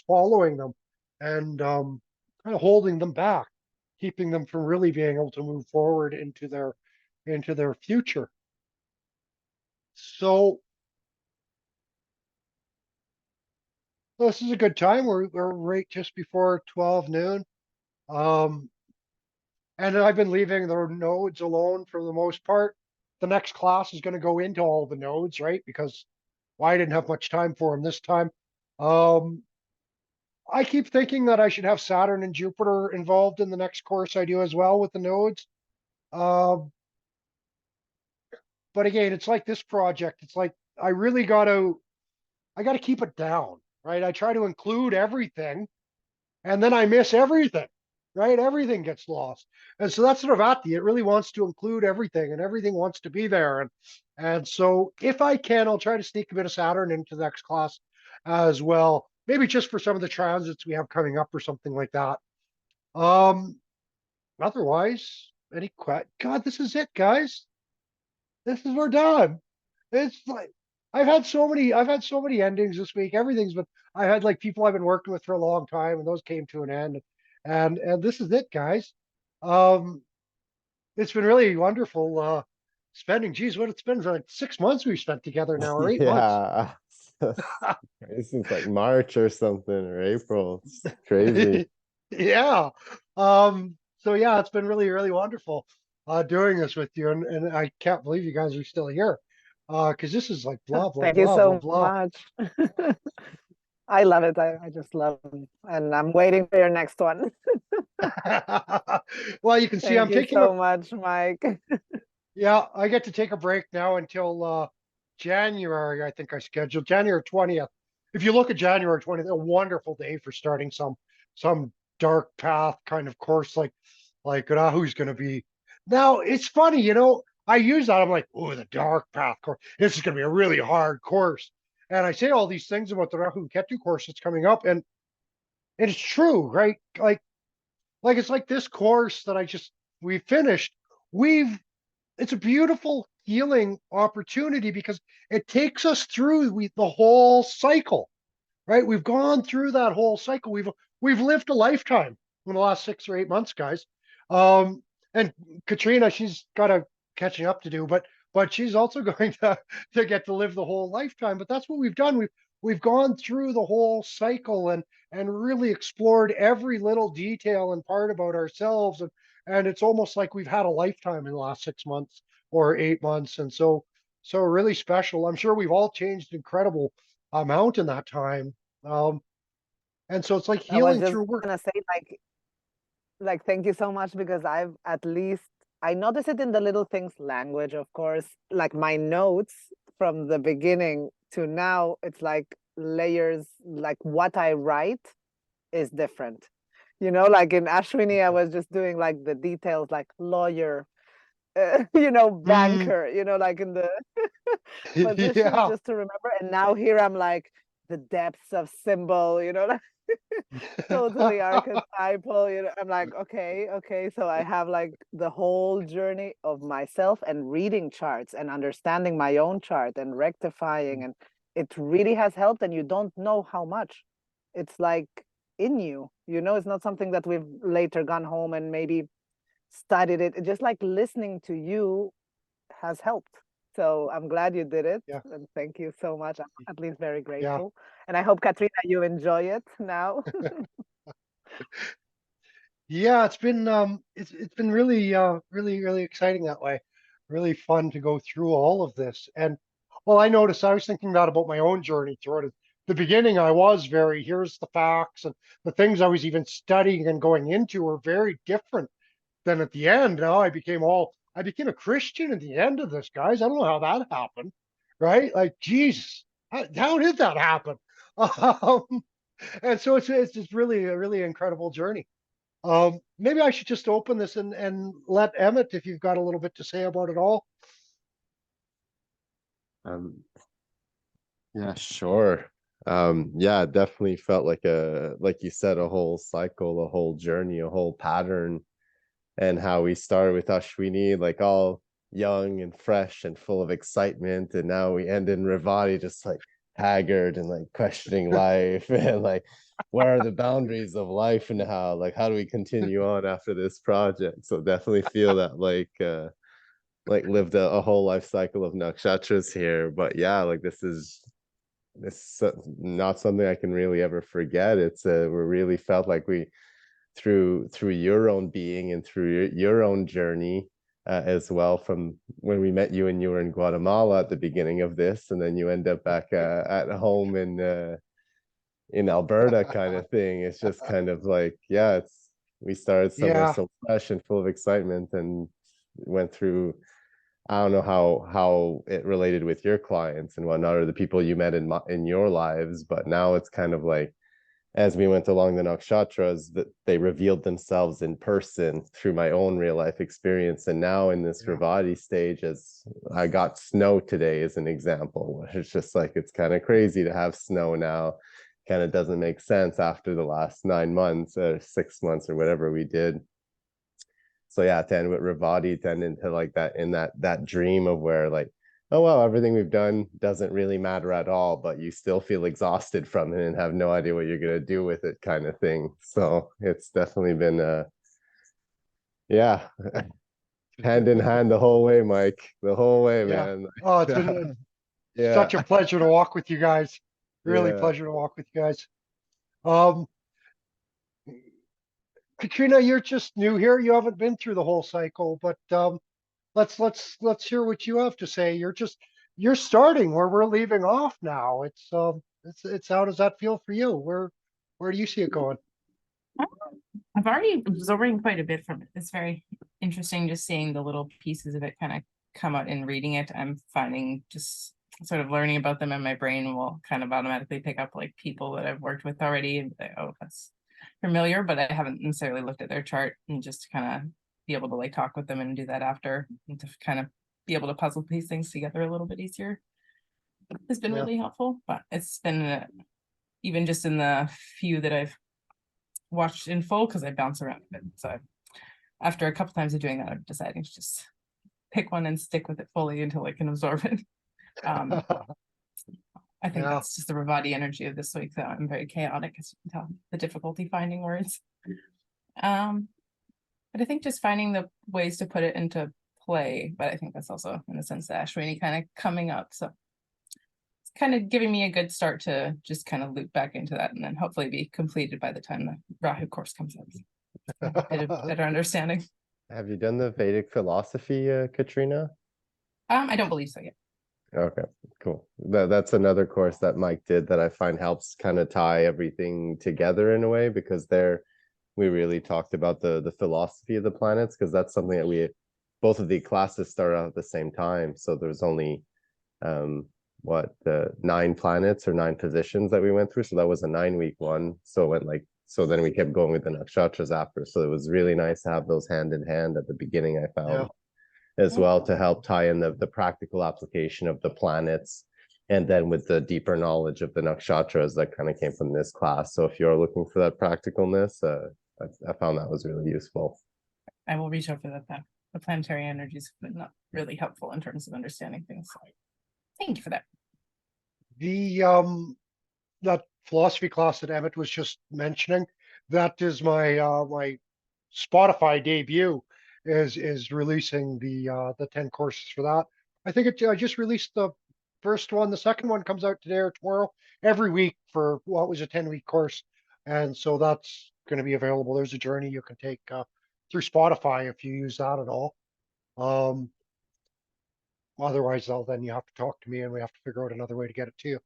following them and kind of holding them back, keeping them from really being able to move forward into their future. So this is a good time. We're right just before 12 noon. And I've been leaving the nodes alone for the most part. The next class is going to go into all the nodes, right? Because I didn't have much time for them this time. I keep thinking that I should have Saturn and Jupiter involved in the next course I do as well with the nodes. But again, it's like this project. It's like I really got to keep it down, right? I try to include everything and then I miss everything. right? Everything gets lost. And so that's Revati. It really wants to include everything and everything wants to be there. And so if I can, I'll try to sneak a bit of Saturn into the next class as well. Maybe just for some of the transits we have coming up or something like that. Um, Otherwise, God, this is it, guys. This is we're done. It's like I've had so many endings this week. Everything's been I had like people I've been working with for a long time, and those came to an end. And this is it, guys. Um, it's been really wonderful spending. Geez, what it's been like 6 months we've spent together now, or 8 months. Yeah. This is like March or something, or April. It's crazy. Yeah. So yeah, it's been really, really wonderful doing this with you. And I can't believe you guys are still here. Because this is like blah blah Thank you blah blah so blah. much. I love it. I just love it. And I'm waiting for your next one. Well, you can see I'm Thank you taking a so much, Mike. yeah, I get to take a break now until January. I think I scheduled January 20th. If you look at January 20th, a wonderful day for starting some dark path kind of course like Rahu's going to be. Now, it's funny, I use that. I'm like, oh, the dark path course. This is going to be a really hard course. And I say all these things about the Rahu Ketu course that's coming up, and it's true, right? Like it's like this course that we finished. We've it's a beautiful healing opportunity because it takes us through the whole cycle, right? We've gone through that whole cycle. We've lived a lifetime in the last 6 or 8 months, guys. Um, and Katrina, she's got a catching up to do, but she's also going to get to live the whole lifetime. But that's what we've done. We've gone through the whole cycle and really explored every little detail and part about ourselves. And it's almost like we've had a lifetime in the last 6 months or 8 months. And so really special. I'm sure we've all changed incredible amount in that time. Um, and so it's like I was healing just through work. gonna say thank you so much because I notice it in the little things, language, of course. Like my notes from the beginning to now, it's like layers, like what I write is different. Like in Ashwini, I was just doing like the details, like lawyer, Mm, banker, like in the positions yeah. just to remember. And now here I'm like the depths of symbol, like totally archetypal. I'm like, okay. So I have like the whole journey of myself and reading charts and understanding my own chart and rectifying. And it really has helped. And you don't know how much. It's like in you, it's not something that we've later gone home and maybe studied it. Just like listening to you has helped. So I'm glad you did it. Yeah. And thank you so much. I'm at least very Yeah. grateful. And I hope, Katrina, you enjoy it now. Yeah, it's been really really exciting that way. Really fun to go through all of this. And well, I noticed I was thinking that about my own journey through it. The beginning I was very here's the facts and the things I was even studying and going into were very different than at the end. Now I became a Christian at the end of this, guys. I don't know how that happened, right? Like, Jesus, how did that happen? Um, and so it's just really a really incredible journey. Maybe I should just open this and let Emmett, if you've got a little bit to say about it all. Um, yeah, sure. Yeah, it definitely felt like you said, a whole cycle, a whole journey, a whole pattern, and how we started with Ashwini, like all young and fresh and full of excitement, and now we end in Revati just like haggard and like questioning life and like where are the boundaries of life and how do we continue on after this project. So definitely feel that like lived a whole life cycle of nakshatras here. But yeah, like this is not something I can really ever forget. It's we really felt like we through your own being and through your own journey as well, from when we met you and you were in Guatemala at the beginning of this, and then you end up back at home in Alberta kind of thing. It's just kind of like, yeah, it's we started somewhere Yeah, so fresh and full of excitement and went through. I don't know how it related with your clients and whatnot, or the people you met in your lives, but now it's kind of like as we went along the nakshatras, that they revealed themselves in person through my own real life experience. And now in this Yeah. Revati stage, as I got snow today as an example, it's just like, it's kind of crazy to have snow now. Kind of doesn't make sense after the last 9 months or 6 months or whatever we did. So yeah, to end with Revati, to end into like that, in that dream of where like, oh well, everything we've done doesn't really matter at all, but you still feel exhausted from it and have no idea what you're gonna do with it, kind of thing. So it's definitely been yeah, hand in hand the whole way, Mike. The whole way, Yeah. man. Oh, it's been Yeah. such a pleasure to walk with you guys. Really Yeah. pleasure to walk with you guys. Um, Katrina, you're just new here. You haven't been through the whole cycle, but let's hear what you have to say. You're starting where we're leaving off now. It's how does that feel for you? Where do you see it going? I've already absorbing quite a bit from it. It's very interesting just seeing the little pieces of it kind of come out in reading it. I'm finding just sort of learning about them, and my brain will kind of automatically pick up like people that I've worked with already and say, oh, that's familiar, but I haven't necessarily looked at their chart, and just kind of be able to like talk with them and do that after, and to kind of be able to puzzle these things together a little bit easier has been Yeah. really helpful. But it's been even just in the few that I've watched in full, because I bounce around a bit. So after a couple times of doing that, I'm deciding to just pick one and stick with it fully until I can absorb it. I think Yeah. that's just the Revati energy of this week, though. I'm very chaotic, as you can tell, the difficulty finding words. But I think just finding the ways to put it into play, but I think that's also in the sense that Ashwini kind of coming up. So it's kind of giving me a good start to just kind of loop back into that, and then hopefully be completed by the time the Rahu course comes out. A bit of better understanding. Have you done the Vedic philosophy, Katrina? I don't believe so yet. Okay, cool. That's another course that Mike did that I find helps kind of tie everything together in a way, because there we really talked about the philosophy of the planets, because that's something that we both of the classes start out at the same time. So there's only what, the 9 planets or 9 positions that we went through. So that was a 9-week one. So it went like, so then we kept going with the nakshatras after. So it was really nice to have those hand in hand at the beginning, I found. Yeah. As well, to help tie in the practical application of the planets, and then with the deeper knowledge of the nakshatras that kind of came from this class. So if you're looking for that practicalness, I found that was really useful. I will reach out for that. The planetary energies have been not really helpful in terms of understanding things. So thank you for that. The that philosophy class that Emmett was just mentioning, that is my my Spotify debut is releasing the 10 courses for that. I just released the first one. The second one comes out today or tomorrow, every week for what was a 10-week course. And so that's going to be available. There's a journey you can take through Spotify if you use that at all. Otherwise, then you have to talk to me and we have to figure out another way to get it to you.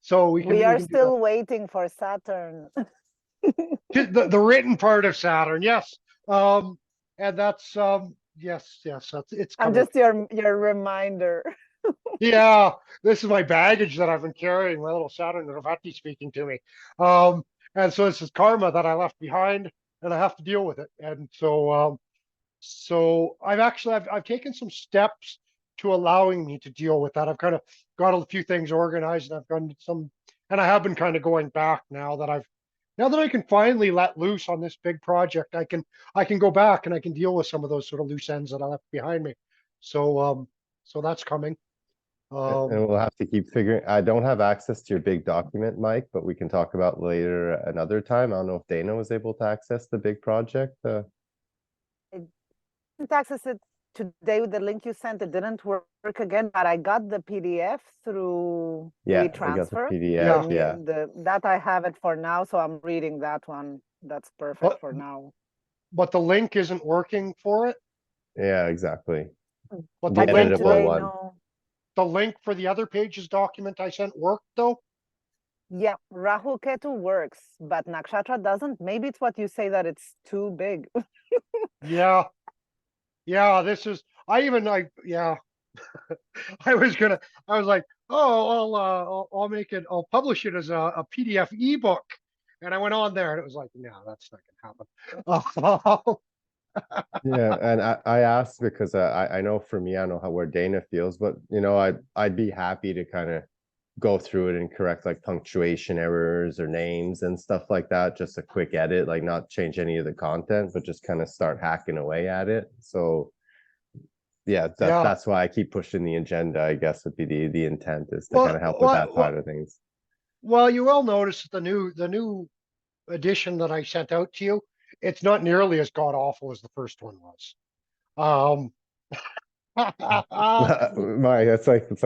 So we We are can do that. still waiting for Saturn. The written part of Saturn, yes. And that's yes, it's I'm coming. just your reminder. Yeah, this is my baggage that I've been carrying, my little Saturn and Revati speaking to me. And so this is karma that I left behind, and I have to deal with it. And so I've taken some steps to allowing me to deal with that. I've kind of got a few things organized, and I've done some, and I have been kind of going back now that I can finally let loose on this big project. I can go back and I can deal with some of those sort of loose ends that I left behind me. So that's coming. And we'll have to keep figuring. I don't have access to your big document, Mike, but we can talk about later another time. I don't know if Dana was able to access the big project. I didn't access it today with the link you sent. It didn't work again, but I got the PDF through Yeah, we got the WeTransfer. PDF. Yeah. Yeah. That I have it for now, so I'm reading that one. That's perfect But for now. but the link isn't working for it. Yeah, exactly. But The I came editable today, one. no. the link for the other pages document I sent worked though. Yeah, Rahu Ketu works, but Nakshatra doesn't. Maybe it's what you say that it's too big. Yeah. Yeah, this is, I even, yeah, I was like, oh, I'll make it, I'll publish it as a PDF ebook. And I went on there and it was like, no, that's not gonna happen. Yeah, and I asked because I know for me, I know how where Dana feels, but you know, I'd be happy to kind of go through it and correct like punctuation errors or names and stuff like that. Just a quick edit, like not change any of the content, but just kind of start hacking away at it. So yeah, Yeah. that's why I keep pushing the agenda, I guess would be the intent is to kind Well, of help with that well, side of things. well, you will notice the new edition that I sent out to you, it's not nearly as god awful as the first one was. Um, My, that's like it's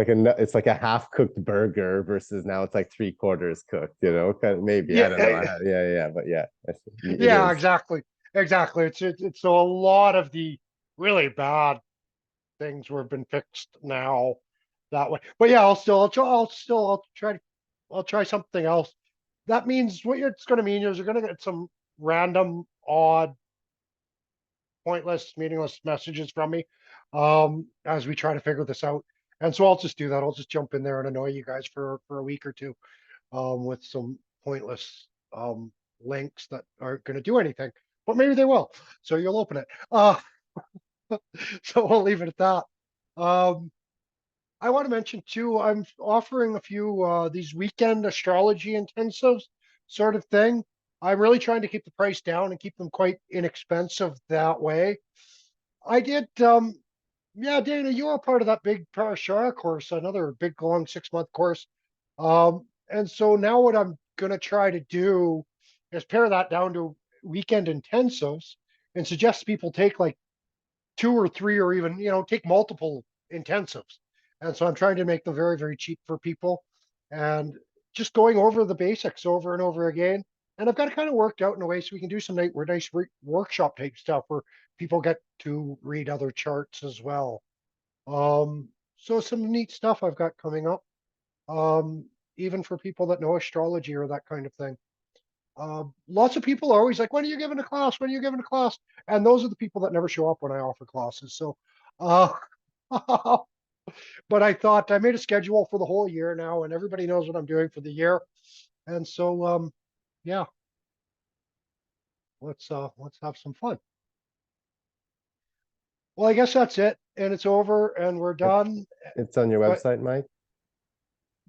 like a half cooked burger versus now it's like 3/4 cooked, you know, kind of, maybe I don't know. yeah, Yeah, but yeah, it yeah, is. exactly. It's so a lot of the really bad things were been fixed now that way. But yeah, I'll try something else. That means it's going to mean is you're going to get some random, odd, pointless, meaningless messages from me as we try to figure this out. And so I'll just do that. I'll just jump in there and annoy you guys for a week or two with some pointless links that aren't going to do anything, but maybe they will. So you'll open it. So we'll leave it at that. Um, I want to mention too, I'm offering a few these weekend astrology intensives sort of thing. I'm really trying to keep the price down and keep them quite inexpensive that way. I did yeah, Dana, you are part of that big Parashara course, another big long 6-month course. And so now what I'm gonna try to do is pare that down to weekend intensives and suggest people take like 2 or 3 or even, take multiple intensives. And so I'm trying to make them very, very cheap for people and just going over the basics over and over again. And I've got it kind of worked out in a way so we can do some nice workshop type stuff where people get to read other charts as well. So some neat stuff I've got coming up, even for people that know astrology or that kind of thing. Lots of people are always like, when are you giving a class? When are you giving a class? And those are the people that never show up when I offer classes. So, uh, but I thought I made a schedule for the whole year now, and everybody knows what I'm doing for the year. And so, yeah, let's have some fun. Well, I guess that's it, and it's over, and we're It, done. it's on your But website, Mike,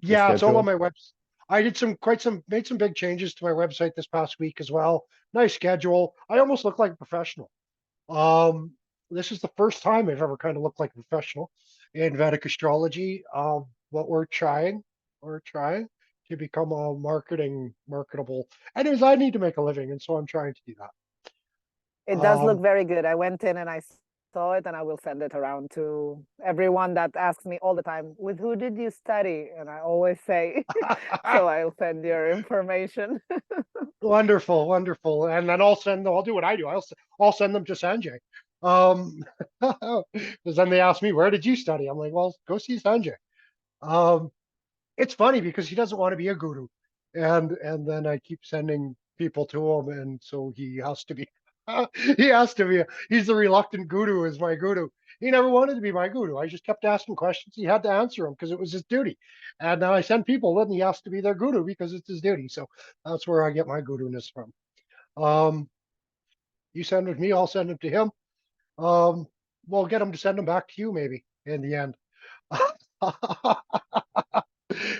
the yeah, it's all on schedule. my website. I did made some big changes to my website this past week as well. Nice schedule. I almost look like a professional. Um, this is the first time I've ever kind of looked like a professional in Vedic astrology. What we're trying to become a marketable. Anyways, I need to make a living, and so I'm trying to do that. It does look Um, very good. I went in and I saw it, and I will send it around to everyone that asks me all the time, with who did you study? And I always say, so I'll send your information. wonderful, wonderful. And then I'll do what I do. I'll send them to Sanjay. Um, because then they ask me, where did you study? I'm like, well, go see Sanjay. Um, it's funny because he doesn't want to be a guru, and then I keep sending people to him, and so he has to be. He has to be. He's the reluctant guru as my guru. He never wanted to be my guru. I just kept asking questions. He had to answer them because it was his duty. And now I send people, then he has to be their guru because it's his duty. So that's where I get my guru-ness from. Um, you send them to me, I'll send them to him. Um, we'll get him to send them back to you maybe in the end.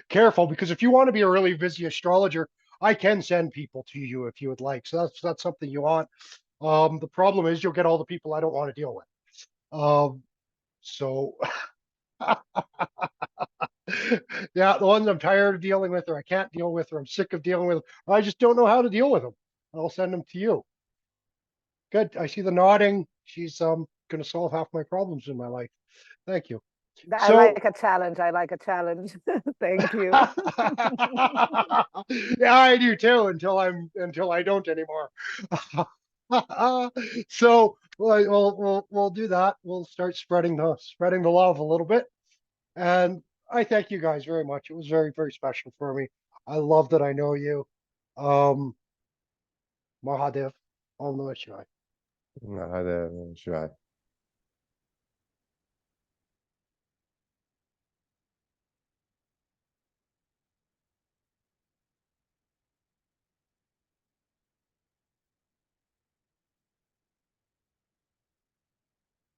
Careful, because if you want to be a really busy astrologer, I can send people to you if you would like. So that's something you want. The problem is you'll get all the people I don't want to deal with. So yeah, the ones I'm tired of dealing with, or I can't deal with, or I'm sick of dealing with, or I just don't know how to deal with them. I'll send them to you. Good. I see the nodding. She's going to solve half my problems in my life. Thank you. I So like a challenge. I like a challenge. Thank you. yeah, I do too until I don't anymore. So we'll do that. We'll start spreading the love a little bit. And I thank you guys very much. It was very, very special for me. I love that I know you. Um, Mahadev, Om Namah Shivaya. Should I?